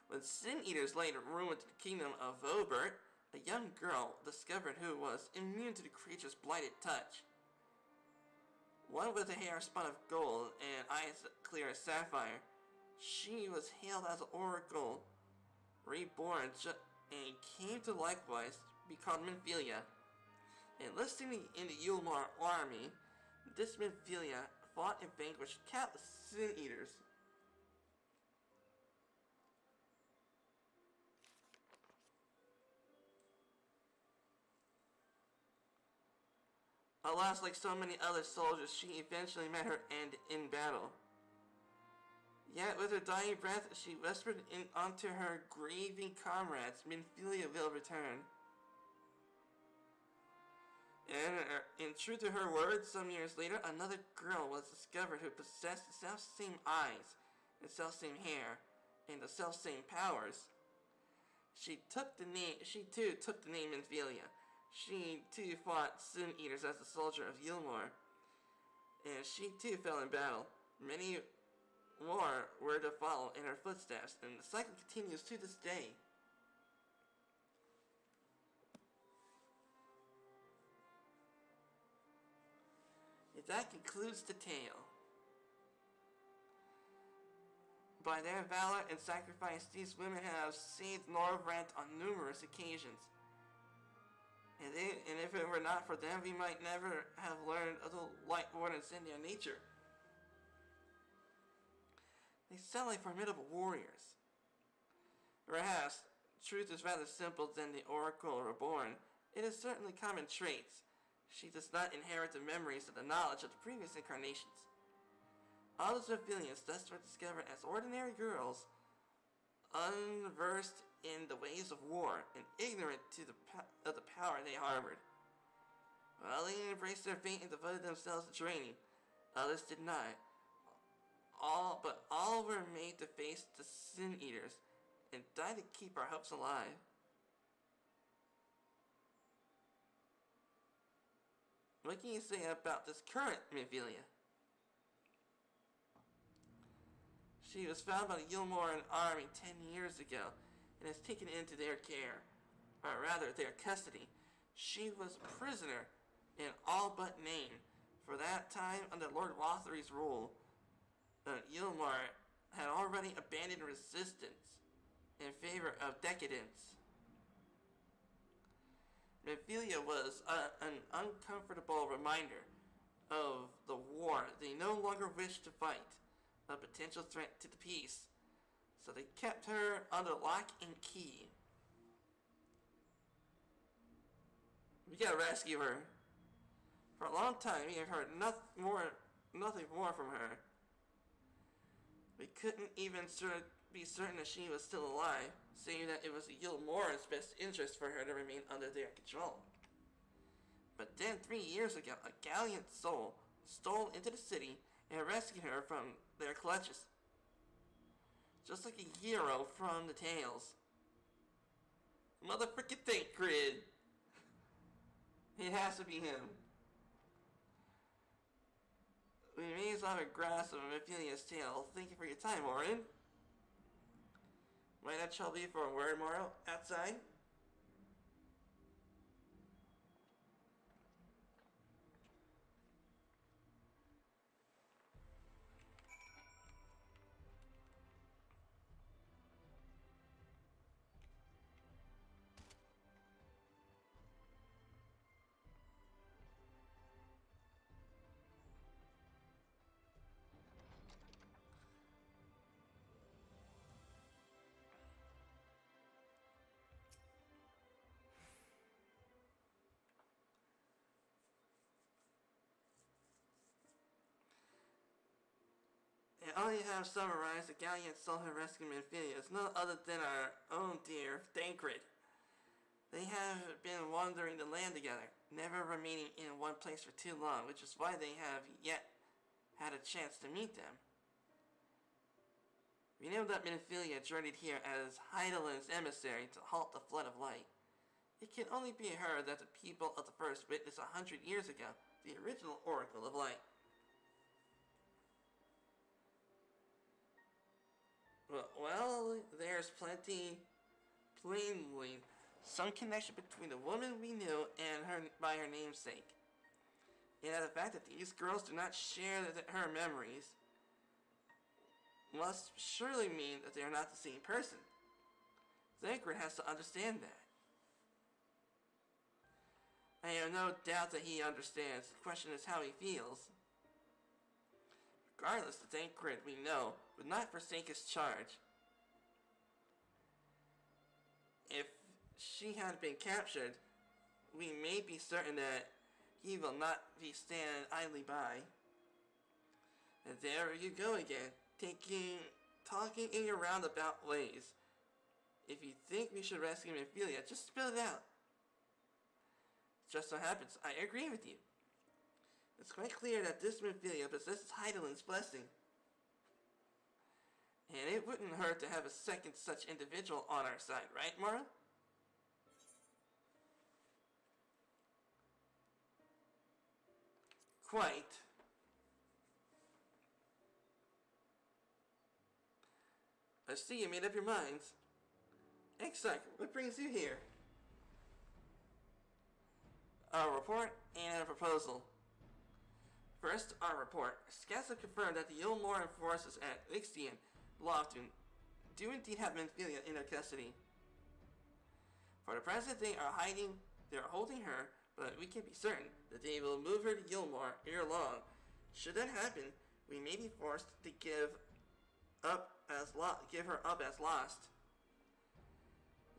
When Sin Eaters laid ruin to the kingdom of Vobert, a young girl discovered who was immune to the creature's blighted touch. One with a hair spun of gold and eyes clear as sapphire, she was hailed as an oracle, reborn, and came to likewise be called Minfilia. Enlisting in the Yulmar army, this Minfilia fought and vanquished countless Sin Eaters. Alas, like so many other soldiers, she eventually met her end in battle. Yet with her dying breath, she whispered onto her grieving comrades, Minfilia will return. And true to her words, some years later, another girl was discovered who possessed the self-same eyes, the self-same hair, and the self-same powers. She too took the name Minfilia. She too fought Sin Eaters as a soldier of Yulmar, and she too fell in battle. Many more were to follow in her footsteps, and the cycle continues to this day. And that concludes the tale. By their valor and sacrifice, these women have saved Novrand on numerous occasions. And if it were not for them, we might never have learned of the Lightwardens in their nature. They sound like formidable warriors. Perhaps, truth is rather simple than the Oracle Reborn. It is certainly common traits. She does not inherit the memories of the knowledge of the previous incarnations. All the civilians thus were discovered as ordinary girls, unversed in the ways of war and ignorant of the power they harbored. While they embraced their fate and devoted themselves to training, others did not. But all were made to face the Sin Eaters and die to keep our hopes alive. What can you say about this current Minfilia? She was found by the Yulmoran army 10 years ago and is taken into their care, or rather their custody. She was a prisoner in all but name. For that time, under Lord Lothry's rule, Yulmar had already abandoned resistance in favor of decadence. Minfilia was an uncomfortable reminder of the war, they no longer wished to fight, a potential threat to the peace. So they kept her under lock and key. We gotta rescue her. For a long time, we have heard nothing more from her. We couldn't even be certain that she was still alive, saying that it was Yilmora's best interest for her to remain under their control. But then 3 years ago, a gallant soul stole into the city and rescued her from their clutches. Just like a hero from the tales. Motherfucking Thancred! It has to be him. We may as well have a grasp of Ophelia's tale. Thank you for your time, Orin. Might that trouble you for a word, Moro? Outside? And all you have summarized, the gallant soul who rescued Ophelia is none other than our own dear Thancred. They have been wandering the land together, never remaining in one place for too long, which is why they have yet had a chance to meet them. We know that Ophelia journeyed here as Heidelin's emissary to halt the flood of light. It can only be her that the people of the First witnessed 100 years ago, the original Oracle of Light. Well, there's plainly some connection between the woman we knew and her by her namesake. And the fact that these girls do not share her memories must surely mean that they are not the same person. Thancred has to understand that. I have no doubt that he understands. The question is how he feels. Regardless, the Thancred we know would not forsake his charge. If she had been captured, we may be certain that he will not be stand idly by. And there you go again, talking in your roundabout ways. If you think we should rescue Ophelia, just spill it out. Just so happens, I agree with you. It's quite clear that this Ophelia possesses Heidelin's blessing. And it wouldn't hurt to have a second such individual on our side, right, Mara? Quite. I see you made up your minds. Ffxiv, what brings you here? A report and a proposal. First, our report. Scouts have confirmed that the Yilmoran forces at Ffxiv do indeed have Ophelia in their custody. For the present, they are holding her, but we can be certain that they will move her to Yilmor ere long. Should that happen, we may be forced to give her up as lost.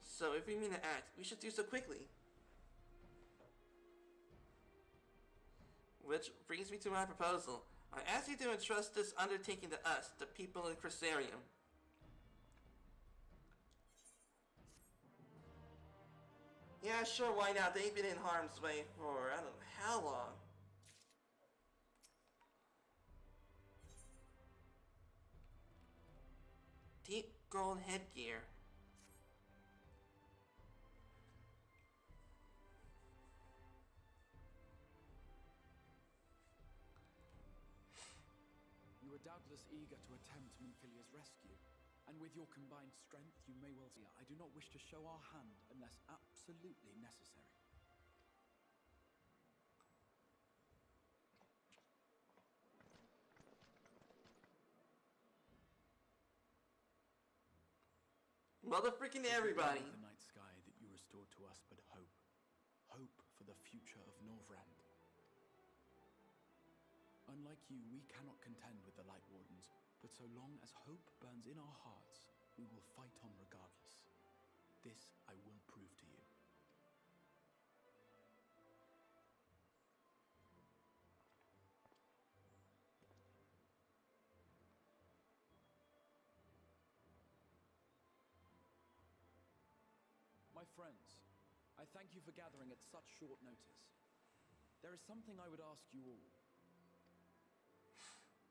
So if we mean to act, we should do so quickly. Which brings me to my proposal. I ask you to entrust this undertaking to us, the people of Crissarium. Yeah, sure, why not? They've been in harm's way for I don't know how long. Deep gold headgear. You are doubtless eager to attempt Opphelia's rescue, and with your combined strength, you may well see. I do not wish to show our hand unless absolutely necessary. Motherfreaking everybody. The night sky that you restored to us, but hope. Hope for the future of Norvrend. Unlike you, we cannot contend with the Lightwardens, but so long as hope burns in our hearts, we will fight on regardless. This I will prove to you. My friends, I thank you for gathering at such short notice. There is something I would ask you all.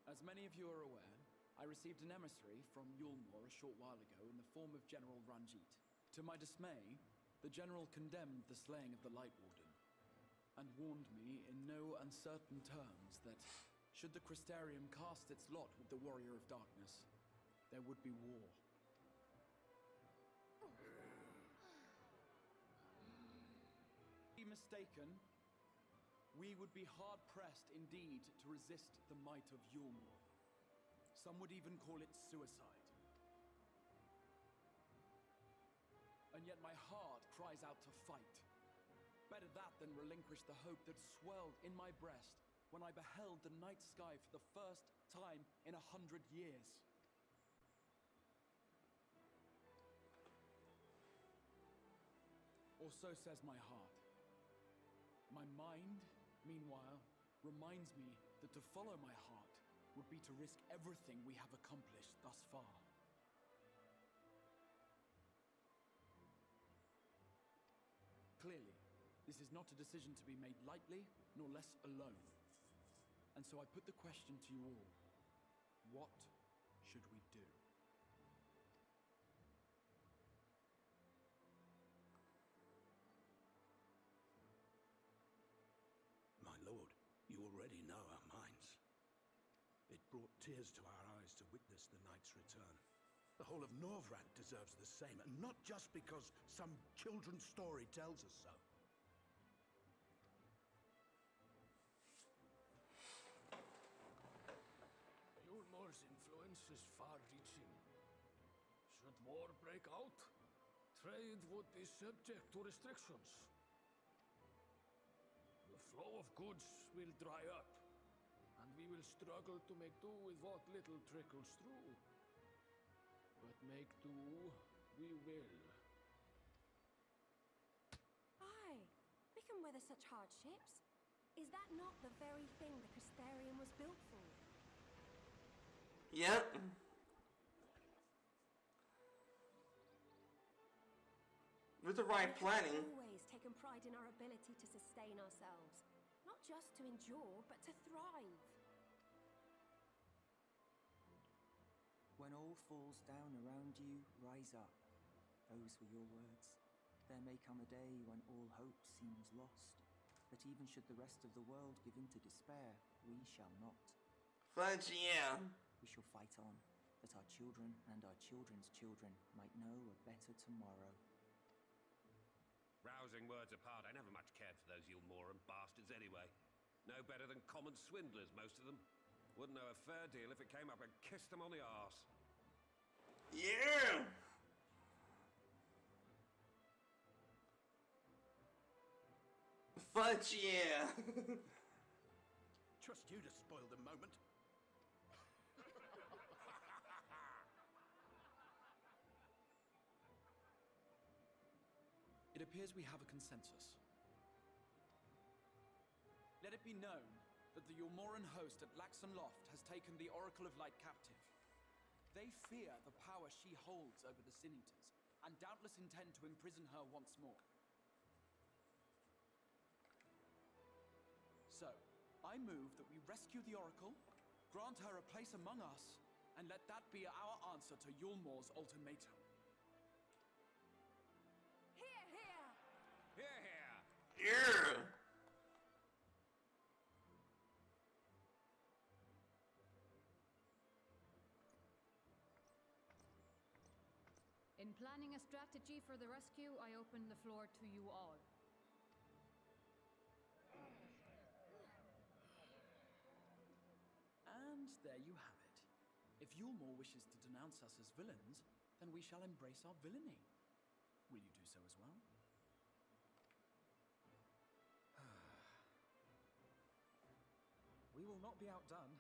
As many of you are aware, I received an emissary from Yulmore a short while ago in the form of General Ranjit. To my dismay, the general condemned the slaying of the Lightwarden, and warned me in no uncertain terms that, should the Crystarium cast its lot with the Warrior of Darkness, there would be war. Be mistaken, we would be hard-pressed indeed to resist the might of Yulmore. Some would even call it suicide. And yet my heart cries out to fight. Better that than relinquish the hope that swelled in my breast when I beheld the night sky for the first time in 100 years. Or so says my heart. My mind, meanwhile, reminds me that to follow my heart would be to risk everything we have accomplished thus far. Clearly, this is not a decision to be made lightly, nor less alone. And so I put the question to you all. What should we do? My lord, you already know our minds. It brought tears to our eyes to witness the knight's return. The whole of Norvrand deserves the same, and not just because some children's story tells us so. Yulmore's influence is far-reaching. Should war break out, trade would be subject to restrictions. The flow of goods will dry up, and we will struggle to make do with what little trickles through. But make do we will. Aye, we can weather such hardships. Is that not the very thing the Crystarium was built for? Yep. With the right planning. We've always taken pride in our ability to sustain ourselves. Not just to endure, but to thrive. When all falls down around you, rise up. Those were your words. There may come a day when all hope seems lost. But even should the rest of the world give in to despair, we shall not. Fudge, yeah. We shall fight on, that our children and our children's children might know a better tomorrow. Rousing words apart, I never much cared for those Yulmoran bastards anyway. No better than common swindlers, most of them. Wouldn't know a fair deal if it came up and kissed them on the arse. Yeah! Fudge, yeah! Trust you to spoil the moment. It appears we have a consensus. Let it be known that the Yulmoran host at Laxon Loft has taken the Oracle of Light captive. They fear the power she holds over the Sin Eaters, and doubtless intend to imprison her once more. So, I move that we rescue the Oracle, grant her a place among us, and let that be our answer to Yulmore's ultimatum. Hear, hear! Hear, hear! Yeah! In planning a strategy for the rescue, I open the floor to you all. And there you have it. If Yulmore wishes to denounce us as villains, then we shall embrace our villainy. Will you do so as well? We will will not be outdone.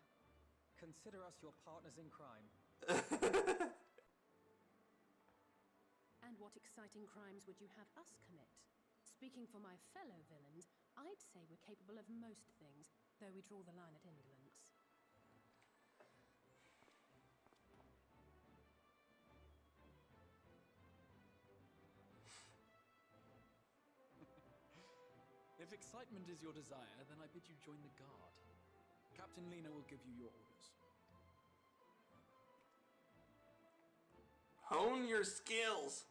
Consider us your partners in crime. And what exciting crimes would you have us commit? Speaking for my fellow villains, I'd say we're capable of most things, though we draw the line at indolence. If excitement is your desire, then I bid you join the guard. Captain Lena will give you your orders. Hone your skills.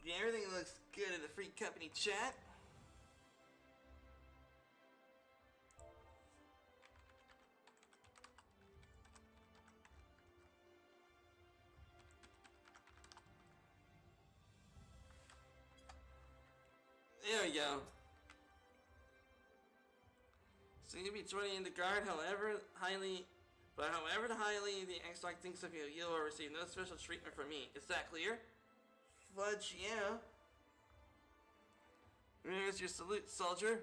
Yeah, everything looks good in the free company chat. There we go. So you'll be joining the guard, however highly the X-Lock thinks of you, you will receive no special treatment from me. Is that clear? Fudge, yeah. Here's your salute, soldier.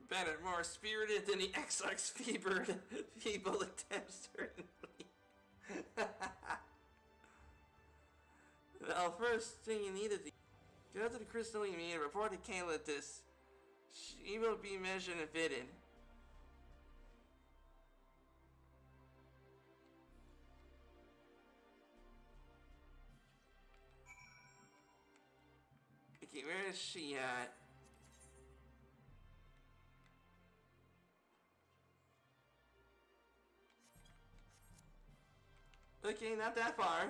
Better, more spirited than the X-Lock's feeble attempts, certainly. Now, first thing you need to do, go to the crystalline meeting and report to Kayla this. She will be measured and fitted. Okay, where is she at? Okay, not that far.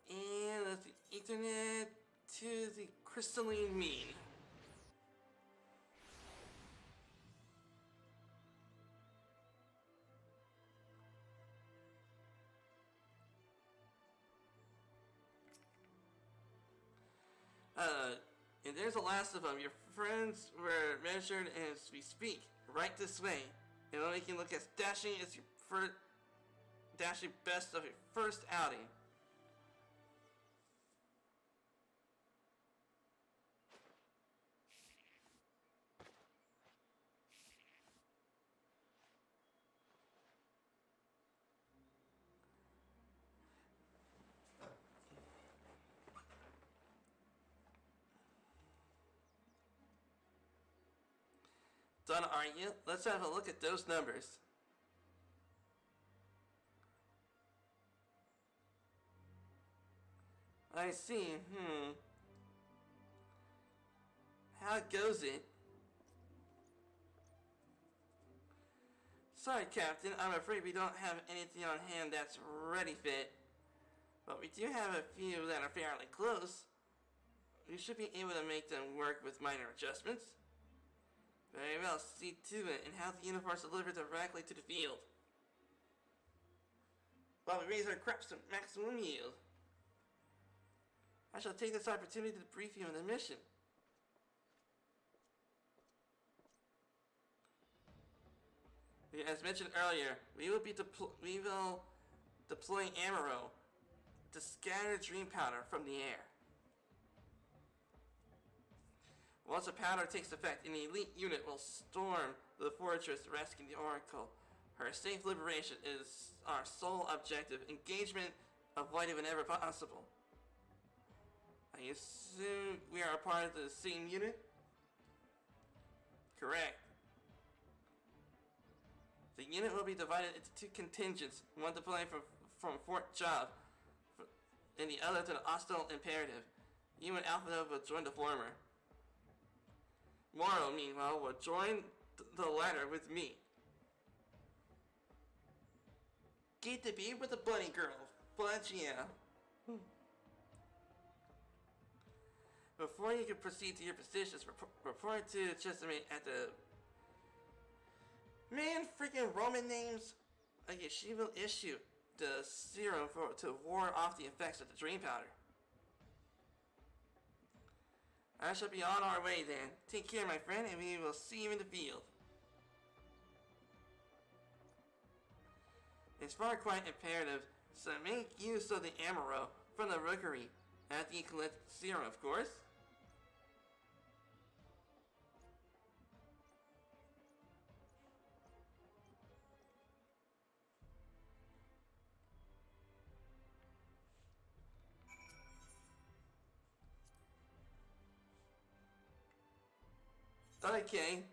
And let's see, Ethernet to the crystalline mean. And there's the last of them. Your friends were measured as we speak. Right this way. It'll make you look as dashing as your dashing best of your first outing. Done, aren't you? Let's have a look at those numbers. I see, How goes it? Sorry, Captain, I'm afraid we don't have anything on hand that's ready fit. But we do have a few that are fairly close. We should be able to make them work with minor adjustments. Very well, see to it, and have the uniforms delivered directly to the field. While we raise our crops to maximum yield. I shall take this opportunity to brief you on the mission. As mentioned earlier, we will deploy Amaro to scatter dream powder from the air. Once the powder takes effect, an elite unit will storm the fortress to rescue the Oracle. Her safe liberation is our sole objective. Engagement avoided whenever possible. I assume we are a part of the same unit? Correct. The unit will be divided into two contingents, one deploying from Fort Job, and the other to the hostile imperative. You and Alpha Nova will join the former. Moro, meanwhile, will join the latter with me. Get to be with the bunny girl. But yeah. Before you can proceed to your positions, report to Chesapeake at the... Man, freaking Roman names! Okay, she will issue the serum to ward off the effects of the dream powder. I shall be on our way then. Take care, my friend, and we will see you in the field. It's far quite imperative, so make use of the amaro from the rookery after you collect serum, of course. Okay.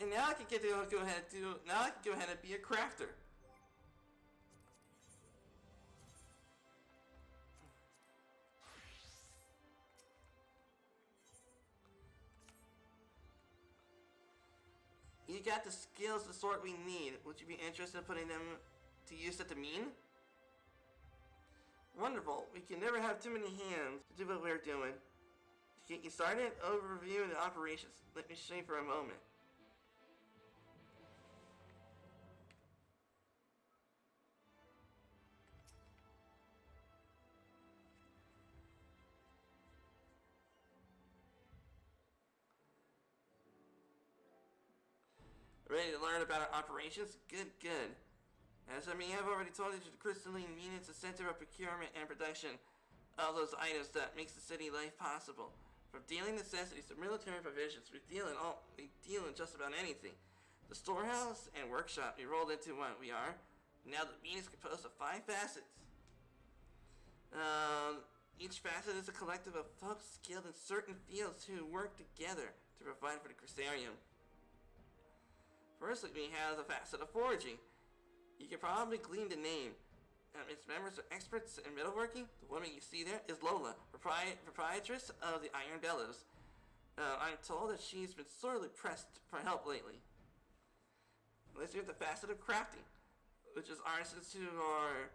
And now I can get to go ahead and be a crafter. You got the skills, the sort we need. Would you be interested in putting them to use at the mean? Wonderful. We can never have too many hands to do what we're doing. To get you started, overviewing the operations. Let me show you for a moment. Ready to learn about our operations? Good, good. As I may have already told you, the crystalline mean is the center of procurement and production of those items that makes the city life possible. From dealing necessities to military provisions, we deal in just about anything. The storehouse and workshop we rolled into what we are. Now the mean is composed of 5 facets. Each facet is a collective of folks skilled in certain fields who work together to provide for the Crystarium. Firstly, we have the Facet of Forging. You can probably glean the name. Its members are experts in metalworking. The woman you see there is Lola, proprietress of the Iron Bellows. I'm told that she's been sorely pressed for help lately. Let's do the Facet of Crafting, which is artisans who are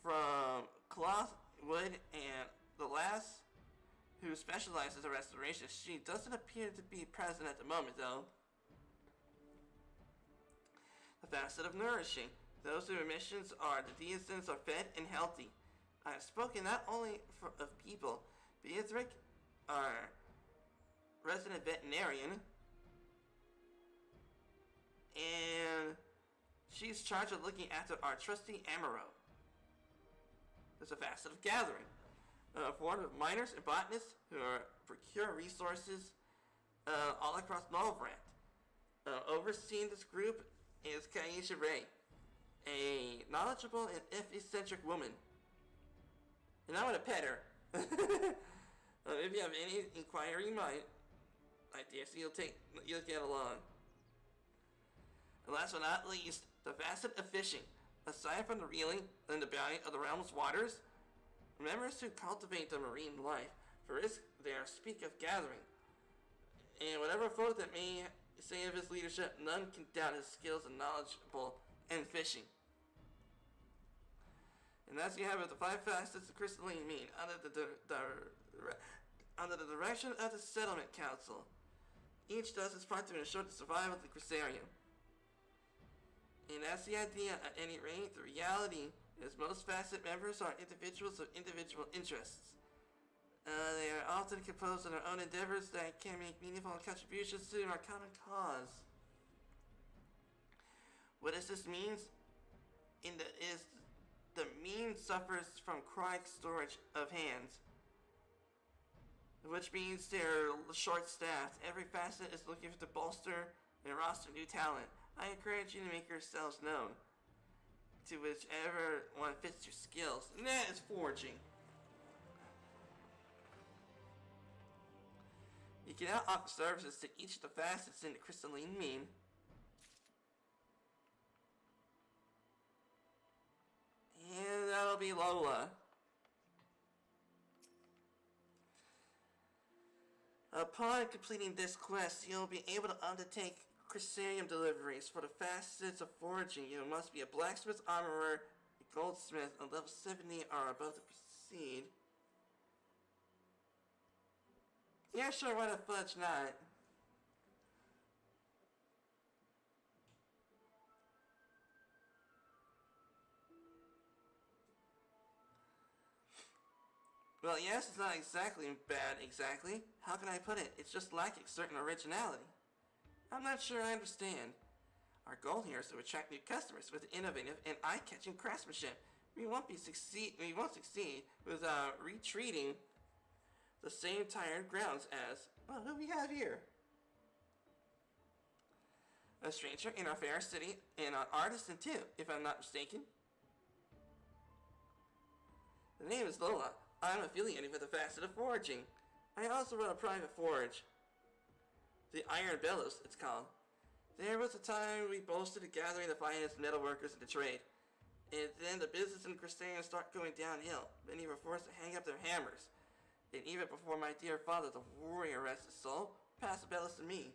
from cloth, wood, and the last who specializes in restoration. She doesn't appear to be present at the moment, though. The Facet of Nourishing. Those whose missions are the denizens are fed and healthy. I have spoken not only of people. Beatrice, our resident veterinarian, and she's charged with looking after our trusty Amaro. There's a Facet of Gathering. Formed of miners and botanists who procure resources all across Novrant. Overseeing this group is Kaisha Ray, a knowledgeable and eccentric woman. And I want to pet her. If you have any inquiry in mind, I dare say you'll get along. And last but not least, the Facet of Fishing. Aside from the reeling and the bounty of the realm's waters, members who cultivate the marine life, for this they speak of gathering. And whatever folk that may say of his leadership, none can doubt his skills and knowledgeable in fishing. And as you have it, the 5 facets of crystalline mean, under the direction of the Settlement Council. Each does its part to ensure the survival of the Crystarium. And that's the idea. At any rate, the reality is most facet members are individuals of individual interests. They are often composed of their own endeavors that can make meaningful contributions to our common cause. What this means is the mean suffers from chronic storage of hands, which means they're short-staffed. Every facet is looking to bolster and roster new talent. I encourage you to make yourselves known to whichever one fits your skills, and that is forging. You can now offer services to each of the facets in the crystalline mean. And that'll be Lola. Upon completing this quest, you'll be able to undertake Crystarium deliveries for the Facets of Forging. You must be a blacksmith, armorer, a goldsmith, and level 70 are about to proceed. Yeah, sure, why the fudge not? Well, yes, it's not exactly bad, exactly. How can I put it? It's just lacking certain originality. I'm not sure I understand. Our goal here is to attract new customers with innovative and eye-catching craftsmanship. We won't succeed without retreating the same tired grounds as, well, who we have here? A stranger in our fair city and an artisan too, if I'm not mistaken. The name is Lola. I'm affiliated with the Facet of Forging. I also run a private forge. The Iron Bellows, it's called. There was a time we boasted of gathering the finest metalworkers in the trade. And then the business in Crystarium started going downhill. Many were forced to hang up their hammers. And even before my dear father, the warrior, rest his soul, passed the bellows to me.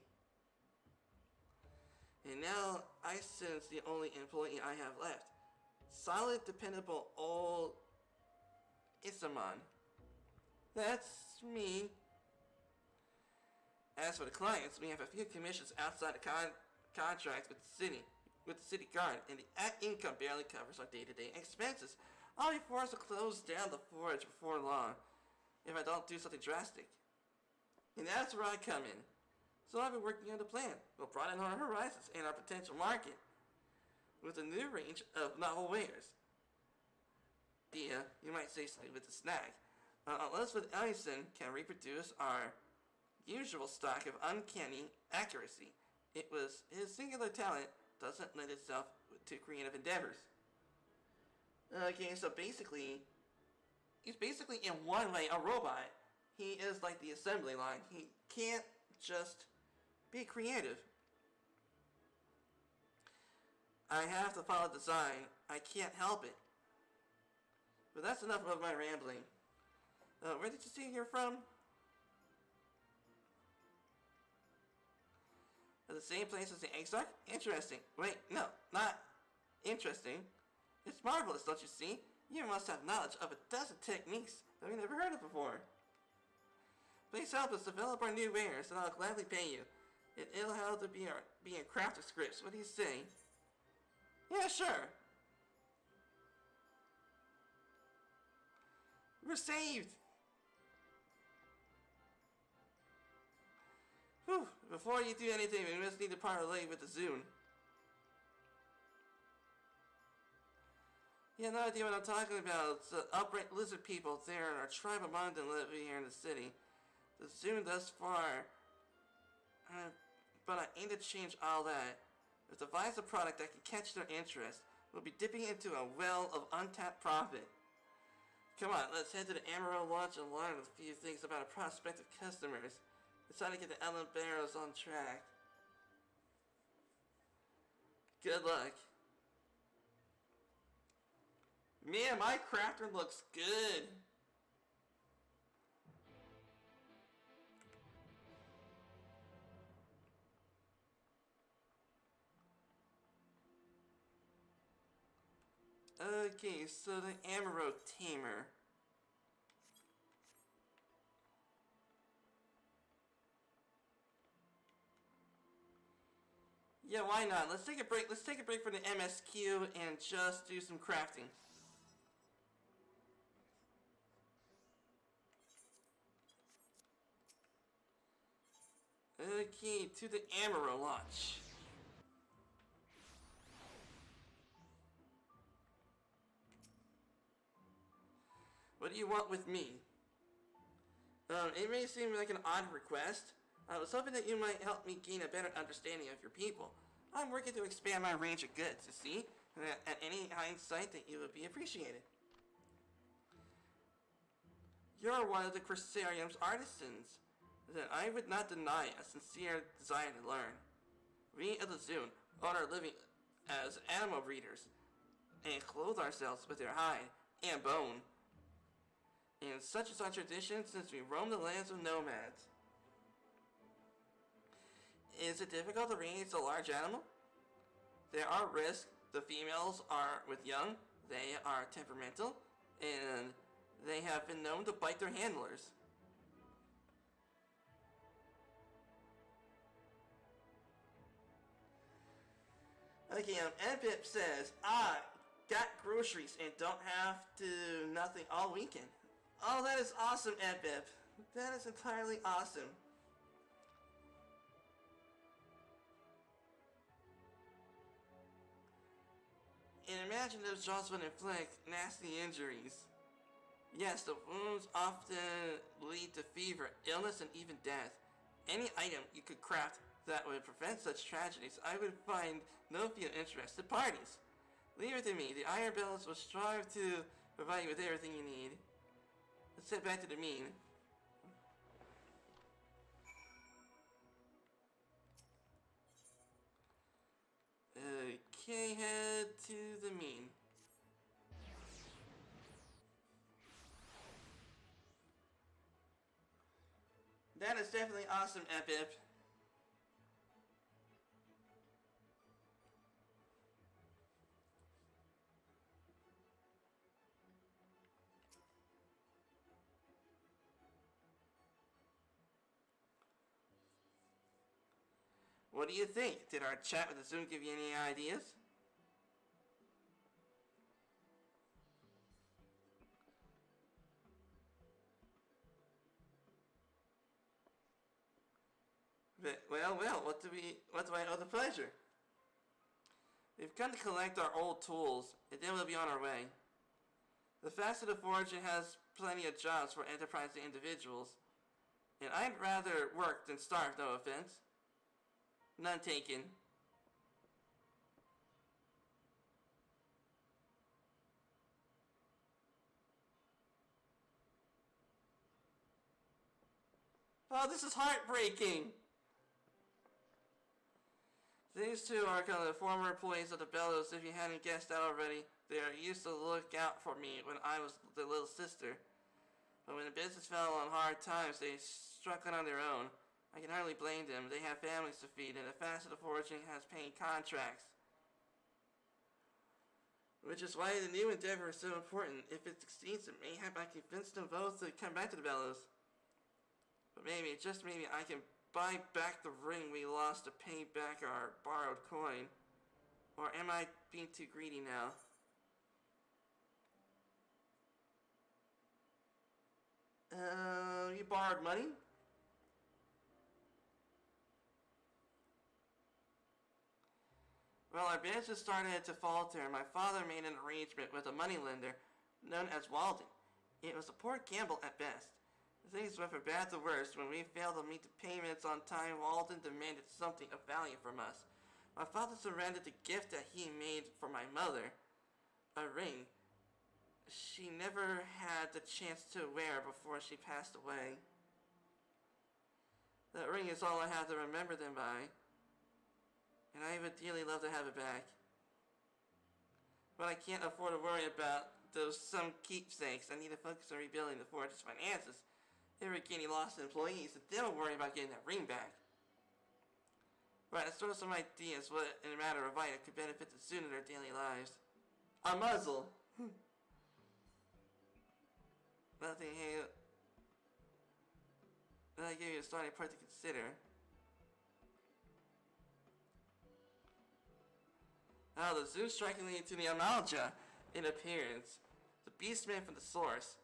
And now, I sense the only employee I have left. Solid, dependable, old Isamon. That's me. As for the clients, we have a few commissions outside the contracts with the city guard, and the income barely covers our day-to-day expenses. I'll be forced to close down the forge before long, if I don't do something drastic. And that's where I come in. So I've been working on the plan. We'll broaden our horizons and our potential market with a new range of novel wares. You might say something with the snag. Elizabeth Ellison can reproduce our usual stock of uncanny accuracy. His singular talent doesn't lend itself to creative endeavors. Okay, so basically, he's basically in one way a robot. He is like the assembly line. He can't just be creative. I have to follow design. I can't help it. But that's enough of my rambling. Where did you see you're from? The same place as the Exarch? Interesting. Wait, no, not interesting. It's marvelous, don't you see? You must have knowledge of a dozen techniques that we never heard of before. Please help us develop our new wares, and I'll gladly pay you. It'll help to be in crafter scripts. What do you say? Yeah, sure. We're saved! Whew, before you do anything, we must need to parlay with the Zune. You have no idea what I'm talking about. It's the upright lizard people there and our tribe among them living here in the city. The Zune thus far. But I aim to change all that. If devise a product that can catch their interest, we'll be dipping into a well of untapped profit. Come on, let's head to the Amarillo launch and learn a few things about our prospective customers. It's time to get the Ellen Barrows on track. Good luck. Man, my crafter looks good. Okay, so the Amarillo Tamer. Yeah, why not? Let's take a break. Let's take a break from the MSQ and just do some crafting. Okay, to the Amarillo launch. What do you want with me? It may seem like an odd request. I was hoping that you might help me gain a better understanding of your people. I'm working to expand my range of goods, you see? At any hindsight that you would be appreciated. You're one of the Crystarium's artisans. Then I would not deny a sincere desire to learn. We of the Zune own our living as animal breeders and clothe ourselves with their hide and bone. And such is our tradition since we roam the lands of nomads. Is it difficult to raise a large animal? There are risks. The females are with young, they are temperamental, and they have been known to bite their handlers. Okay, Epip says, got groceries and don't have to do nothing all weekend. Oh, that is awesome, Epip. That is entirely awesome. And imagine those jaws would inflict nasty injuries. Yes, the wounds often lead to fever, illness, and even death. Any item you could craft that would prevent such tragedies, I would find no few interested parties. Leave it to me. The Iron Bells will strive to provide you with everything you need. Let's head back to the mean. Okay, head to the mean. That is definitely awesome, Epip. What do you think? Did our chat with the Zoom give you any ideas? Well, what do I owe the pleasure? We've come to collect our old tools, and then we'll be on our way. The Facet of Forging has plenty of jobs for enterprise individuals, and I'd rather work than starve, no offense. None taken. Oh, this is heartbreaking! These two are kind of the former employees of the Bellows. If you hadn't guessed that already, they used to look out for me when I was the little sister. But when the business fell on hard times, they struck it on their own. I can hardly blame them. They have families to feed, and the Facet of Forging has paying contracts. Which is why the new endeavor is so important. If it succeeds, it may have I convince them both to come back to the Bellows. But maybe, just maybe, I can buy back the ring we lost to pay back our borrowed coin. Or am I being too greedy now? You borrowed money? Well, our business started to falter, and my father made an arrangement with a moneylender known as Walden. It was a poor gamble at best. Things went from bad to worse. When we failed to meet the payments on time, Walden demanded something of value from us. My father surrendered the gift that he made for my mother, a ring she never had the chance to wear before she passed away. That ring is all I have to remember them by, and I would dearly love to have it back. But I can't afford to worry about those some keepsakes. I need to focus on rebuilding the forge's finances. If we're getting lost employees, and then we'll worry about getting that ring back. Right, let's throw some ideas what, in a matter of item, could benefit the student in their daily lives. A muzzle! Nothing here. Then I give you a starting point to consider. Now, the zoo strikingly to the Amalja in appearance. The beastman from the source.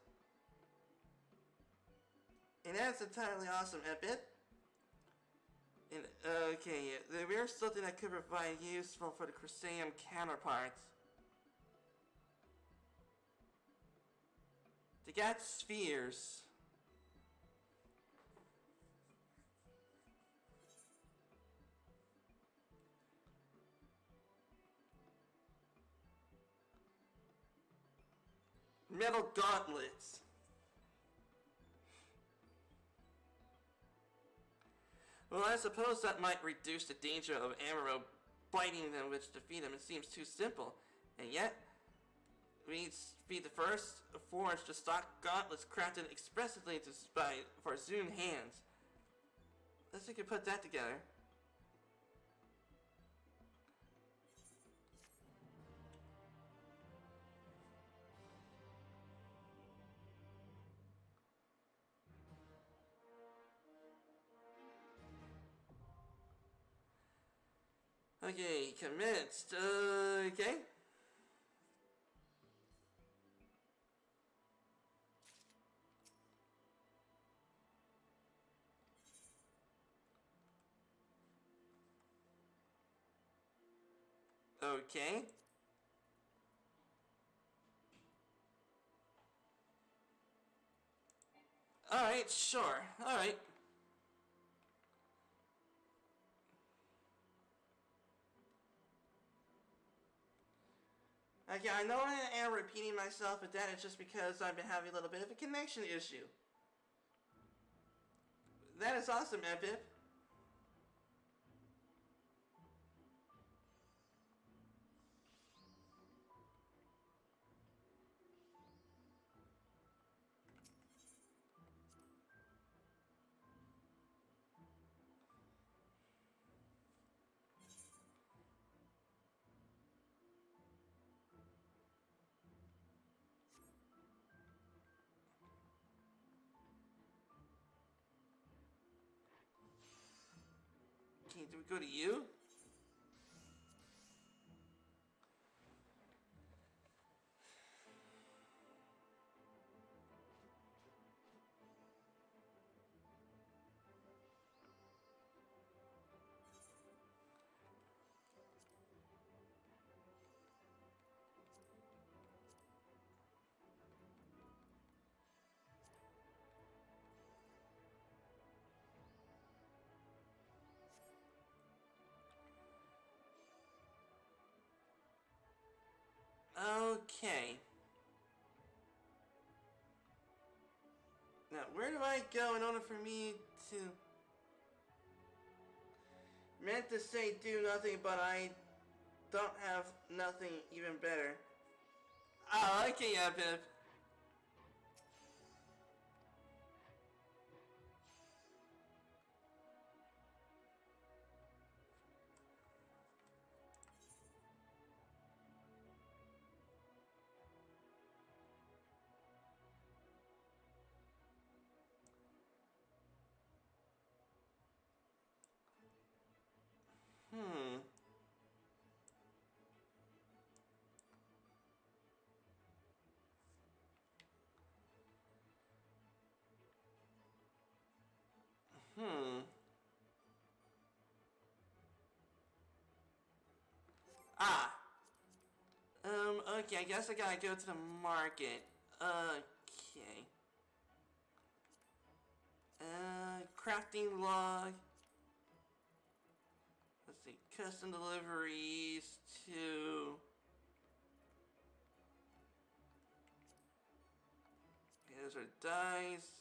And that's entirely awesome, Epit. And, okay, there's something that could provide useful for the Crusaeum counterparts. They got spheres. Metal gauntlets. Well, I suppose that might reduce the danger of Amaro biting them, which defeat them. It seems too simple. And yet, Be the first forged to stock gauntlets crafted expressly for Zune hands. Let's see if we can put that together. Okay, commenced. Okay. Okay. Alright, sure. Alright. Okay, I know I am repeating myself, but that is just because I've been having a little bit of a connection issue. That is awesome, Epip. Okay, do we go to you? Okay. Now, where do I go in order for me to... Meant to say do nothing, but I don't have nothing even better. Oh, okay, Epip. Hmm. Ah. Okay, I guess I gotta go to the market. Okay. Crafting log. Let's see, custom deliveries to... Okay, those are dice.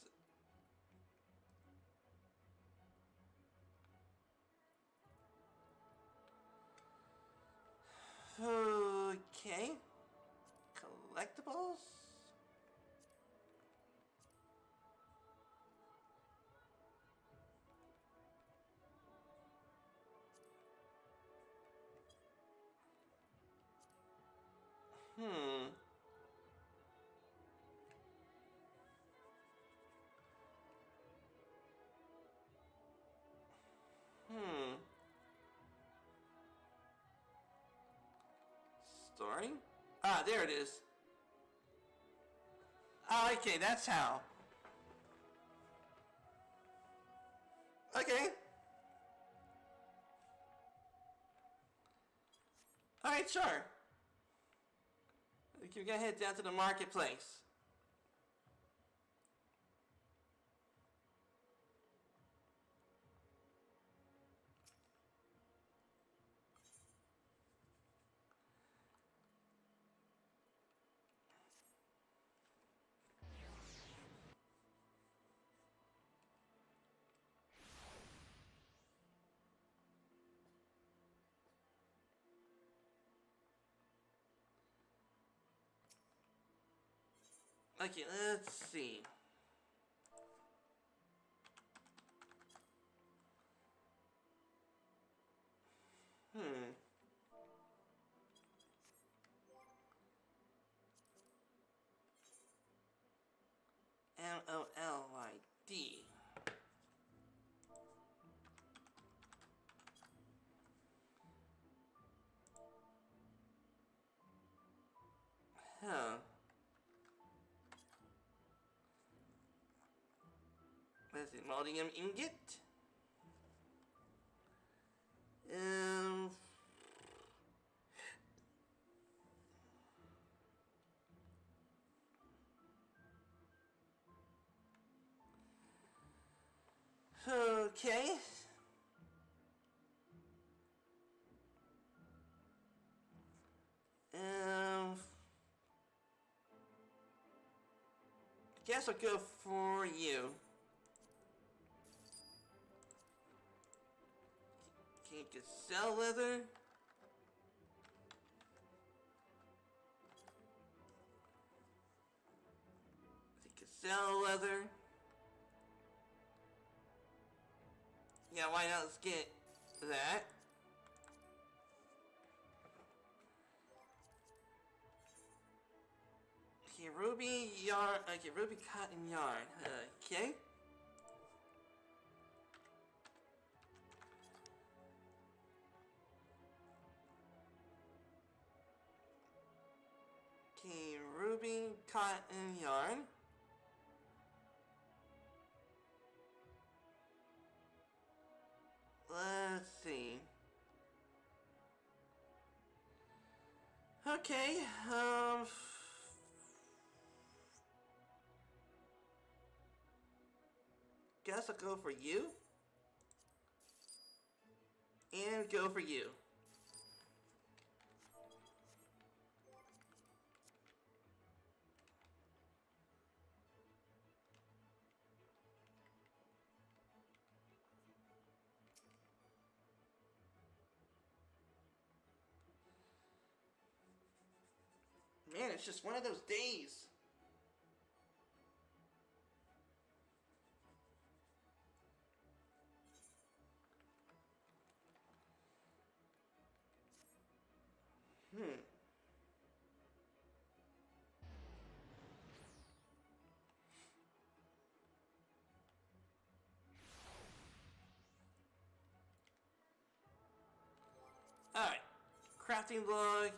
Okay. Collectibles? Hmm. Story? Ah, there it is. Oh, okay, that's how. Okay. Alright, sure. We can go head down to the marketplace. Okay, let's see. MOLYD. Huh. What is it? Moldium ingot? Okay. I guess I'll go for you. Can you sell leather? Sell leather. Yeah, why not? Let's get that. Okay, ruby yarn. Okay, ruby cotton yarn. Okay. Okay, ruby cotton yarn. Let's see. Okay, guess I'll go for you. And go for you. Man, it's just one of those days. Alright. Crafting log.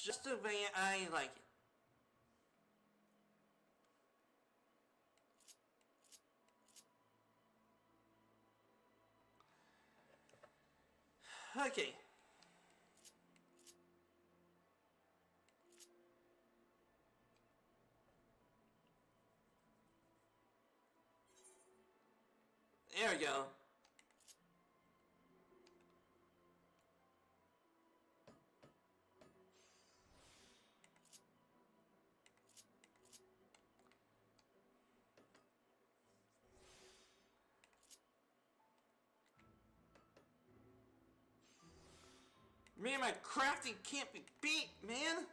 Just the way I like it. Okay. There we go. Me and my crafting can't be beat, man!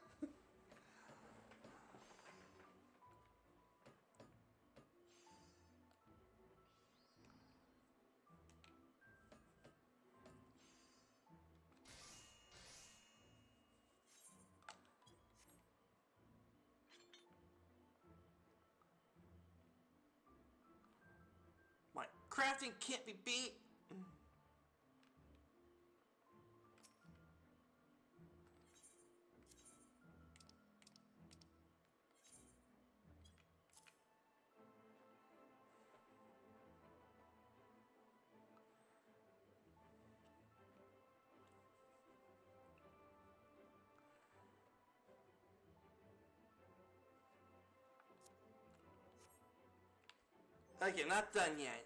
Crafting can't be beat. Okay, not done yet.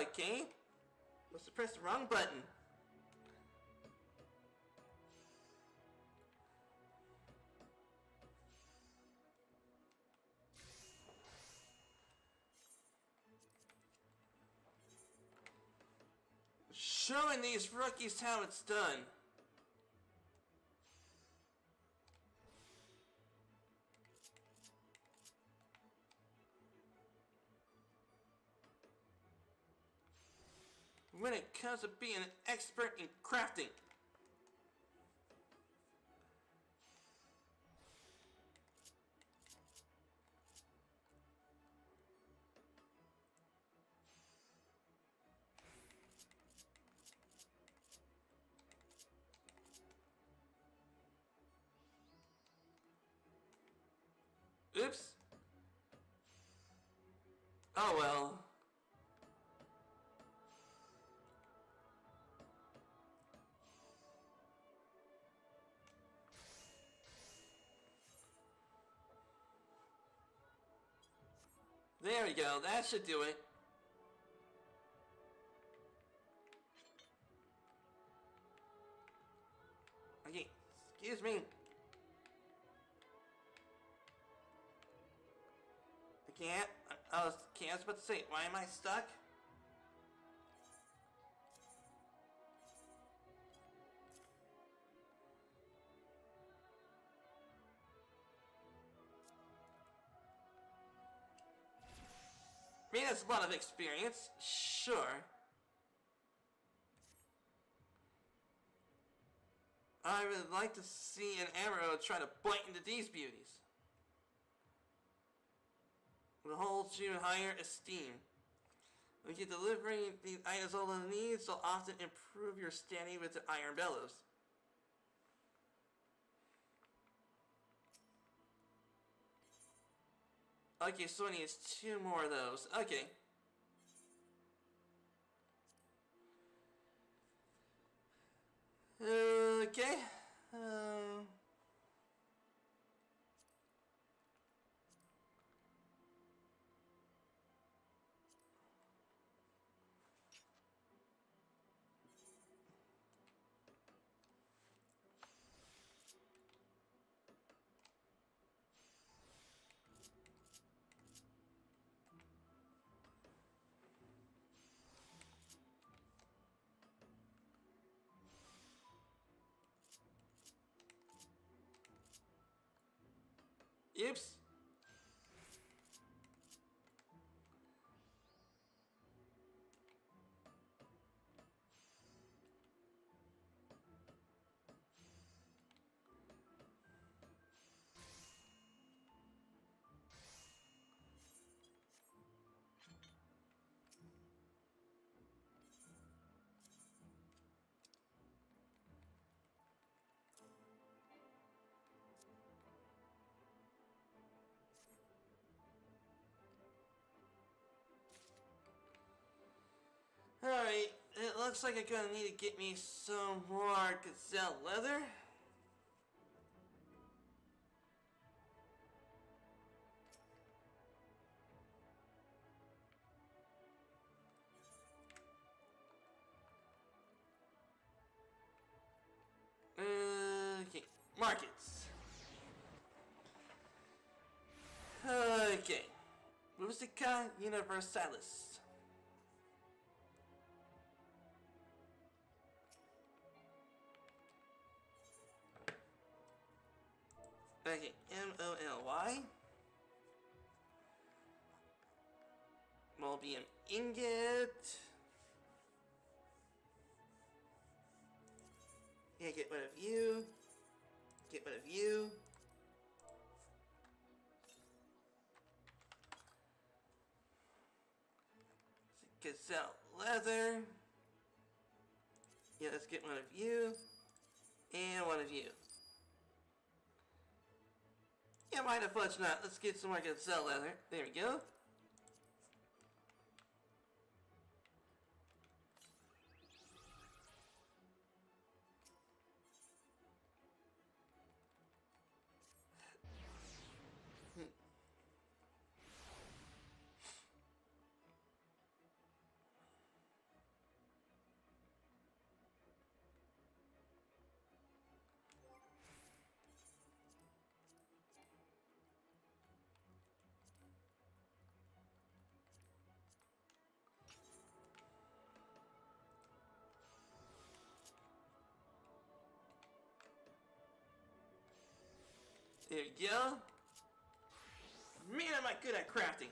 Okay. Must have pressed the wrong button. Showing these rookies how it's done. When it comes to being an expert in crafting. Oops. Oh well. There we go, that should do it. Okay, excuse me. I was about to say, why am I stuck? I mean, that's a lot of experience, sure. I would like to see an arrow try to bite into these beauties. It holds you in higher esteem. When you delivering these items all the needs will often improve your standing with the Iron Bellows. Okay, so it needs 2 more of those. Okay. Okay. Oops. Alright, it looks like I'm gonna need to get me some more gazelle leather. Okay, markets. Okay. Musica Universalis. Okay, MOLY. Molybdenum ingot. Yeah, get rid of you. Get rid of you. Gazelle leather. Yeah, let's get one of you. And one of you. Yeah, why the fudge not? Let's get some more gazelle leather. There we go. There you go. Man, am I good at crafting.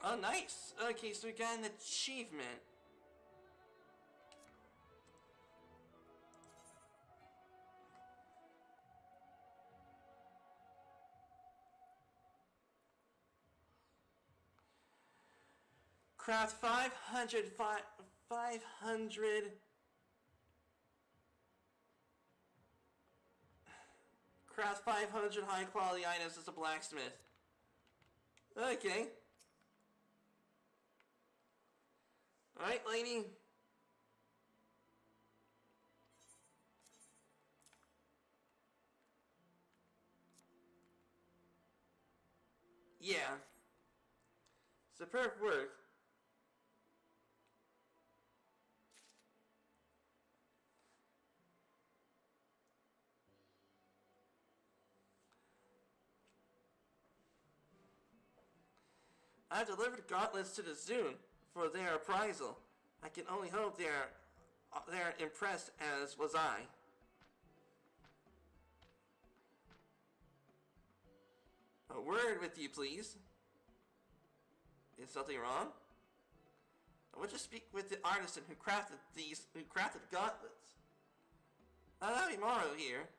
Oh, nice. Okay, so we got an achievement. Craft 500 Craft 500 high quality items as a blacksmith. Okay. Alright, lady. Yeah. Superb work. I've delivered gauntlets to the Zune for their appraisal. I can only hope they're impressed as was I. A word with you, please. Is something wrong? I want to speak with the artisan who crafted gauntlets. That'll be Maru here.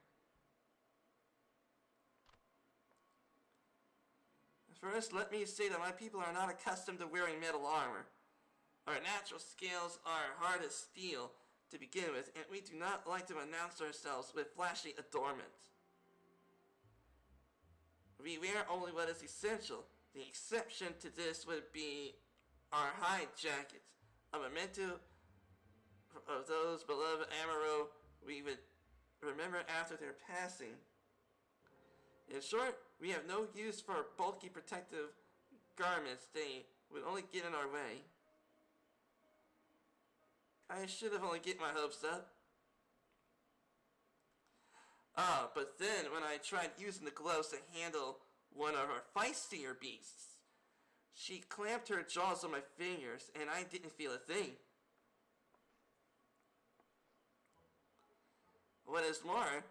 First, let me say that my people are not accustomed to wearing metal armor. Our natural scales are hard as steel to begin with, and we do not like to announce ourselves with flashy adornments. We wear only what is essential. The exception to this would be our hide jackets, a memento of those beloved Amaro we would remember after their passing. In short, we have no use for bulky protective garments. They would only get in our way. I should have only get my hopes up. But then when I tried using the gloves to handle one of our feistier beasts, she clamped her jaws on my fingers and I didn't feel a thing. What is more,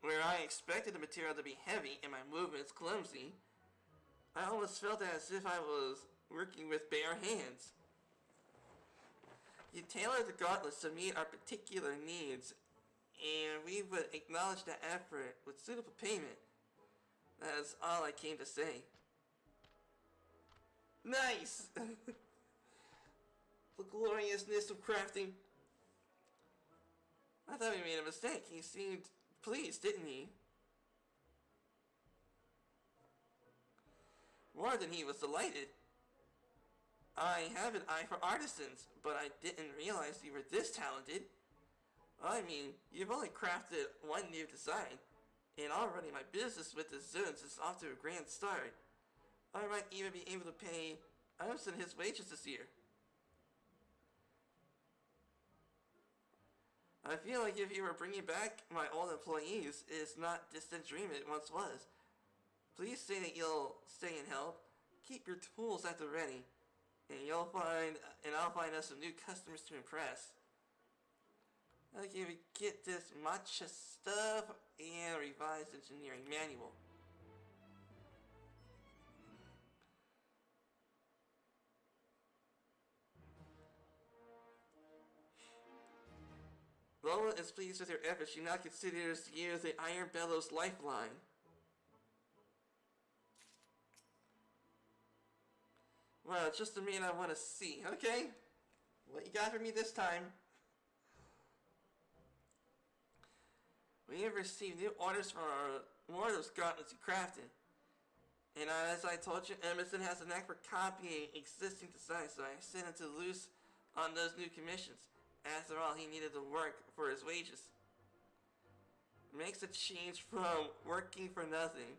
where I expected the material to be heavy and my movements clumsy, I almost felt as if I was working with bare hands. You tailored the gauntlets to meet our particular needs, and we would acknowledge that effort with suitable payment. That is all I came to say. Nice! The gloriousness of crafting. I thought we made a mistake. He seemed pleased, didn't he? More than he was delighted. I have an eye for artisans, but I didn't realize you were this talented. I mean, you've only crafted one new design, and already my business with the Zones is off to a grand start. I might even be able to pay Emerson his wages this year. I feel like if you were bringing back my old employees, it's not distant dream it once was. Please say that you'll stay and help. Keep your tools at the ready, and I'll find us some new customers to impress. Okay, we get this matcha stuff and revised engineering manual. Lola is pleased with your efforts. She now considers you the Iron Bellows lifeline. Well, just the man I want to see. Okay, what you got for me this time? We have received new orders for more of those gauntlets you crafted. And as I told you, Emerson has a knack for copying existing designs, so I sent him to loose on those new commissions. After all, he needed to work for his wages. It makes a change from working for nothing.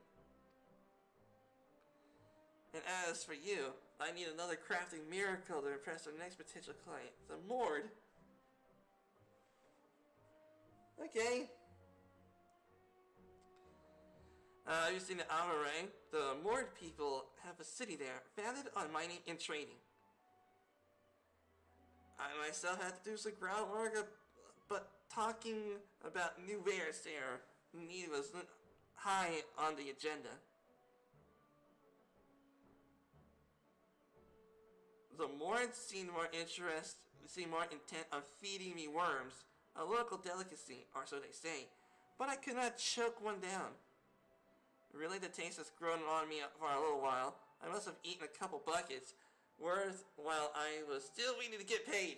And as for you, I need another crafting miracle to impress our next potential client, the Mord. Okay. You've seen the Amaray. The Mord people have a city there, founded on mining and trading. I myself had to do some groundwork, but talking about new wares there was high on the agenda. The Mords seemed more intent on feeding me worms, a local delicacy, or so they say, but I could not choke one down. Really, the taste has grown on me for a little while. I must have eaten a couple buckets worth while I was still waiting to get paid.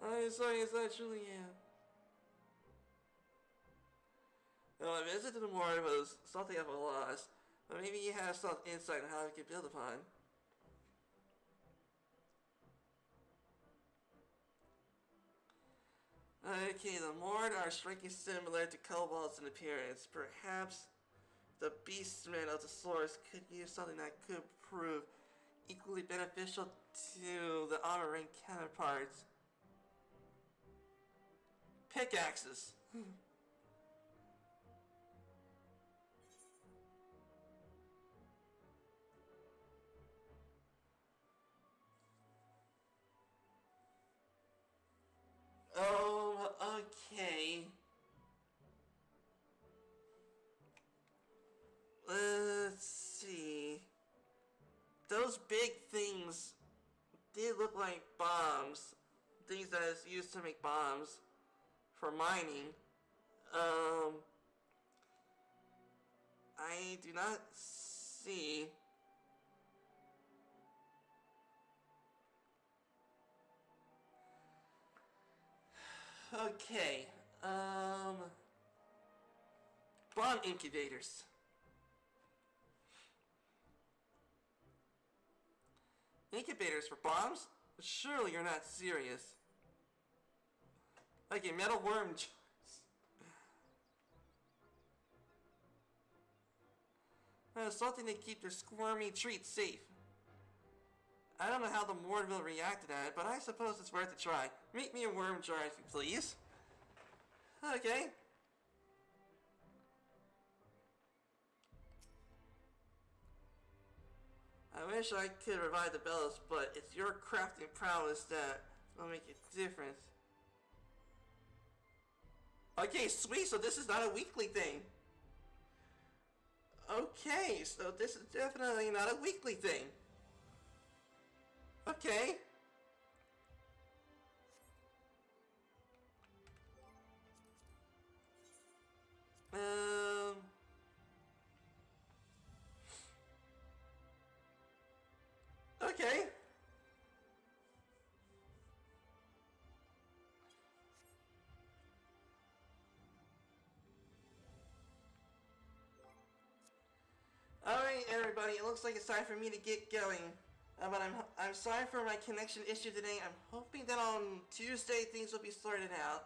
I'm sorry, it's not truly am. Well, my visit to the Mord was something of a loss, but maybe you have some insight on how we can build upon. Okay, the Mord are strikingly similar to kobolds in appearance. Perhaps the beastmen of the source could use something that could prove equally beneficial to the Amaranth counterparts. Pickaxes. Oh, okay. Let's see. Those big things did look like bombs. Things that is used to make bombs for mining. I do not see. Okay, bomb incubators. Incubators for bombs? Surely you're not serious. Okay, metal worm jars. Something to keep their squirmy treats safe. I don't know how the Mord will react to that, but I suppose it's worth a try. Make me a worm jar, if you please. Okay. I wish I could revive the bellows, but it's your crafting prowess that will make a difference. Okay, sweet, so this is not a weekly thing. Okay, so this is definitely not a weekly thing. Okay. Okay. Alright, everybody, it looks like it's time for me to get going. But I'm sorry for my connection issue today. I'm hoping that on Tuesday things will be sorted out.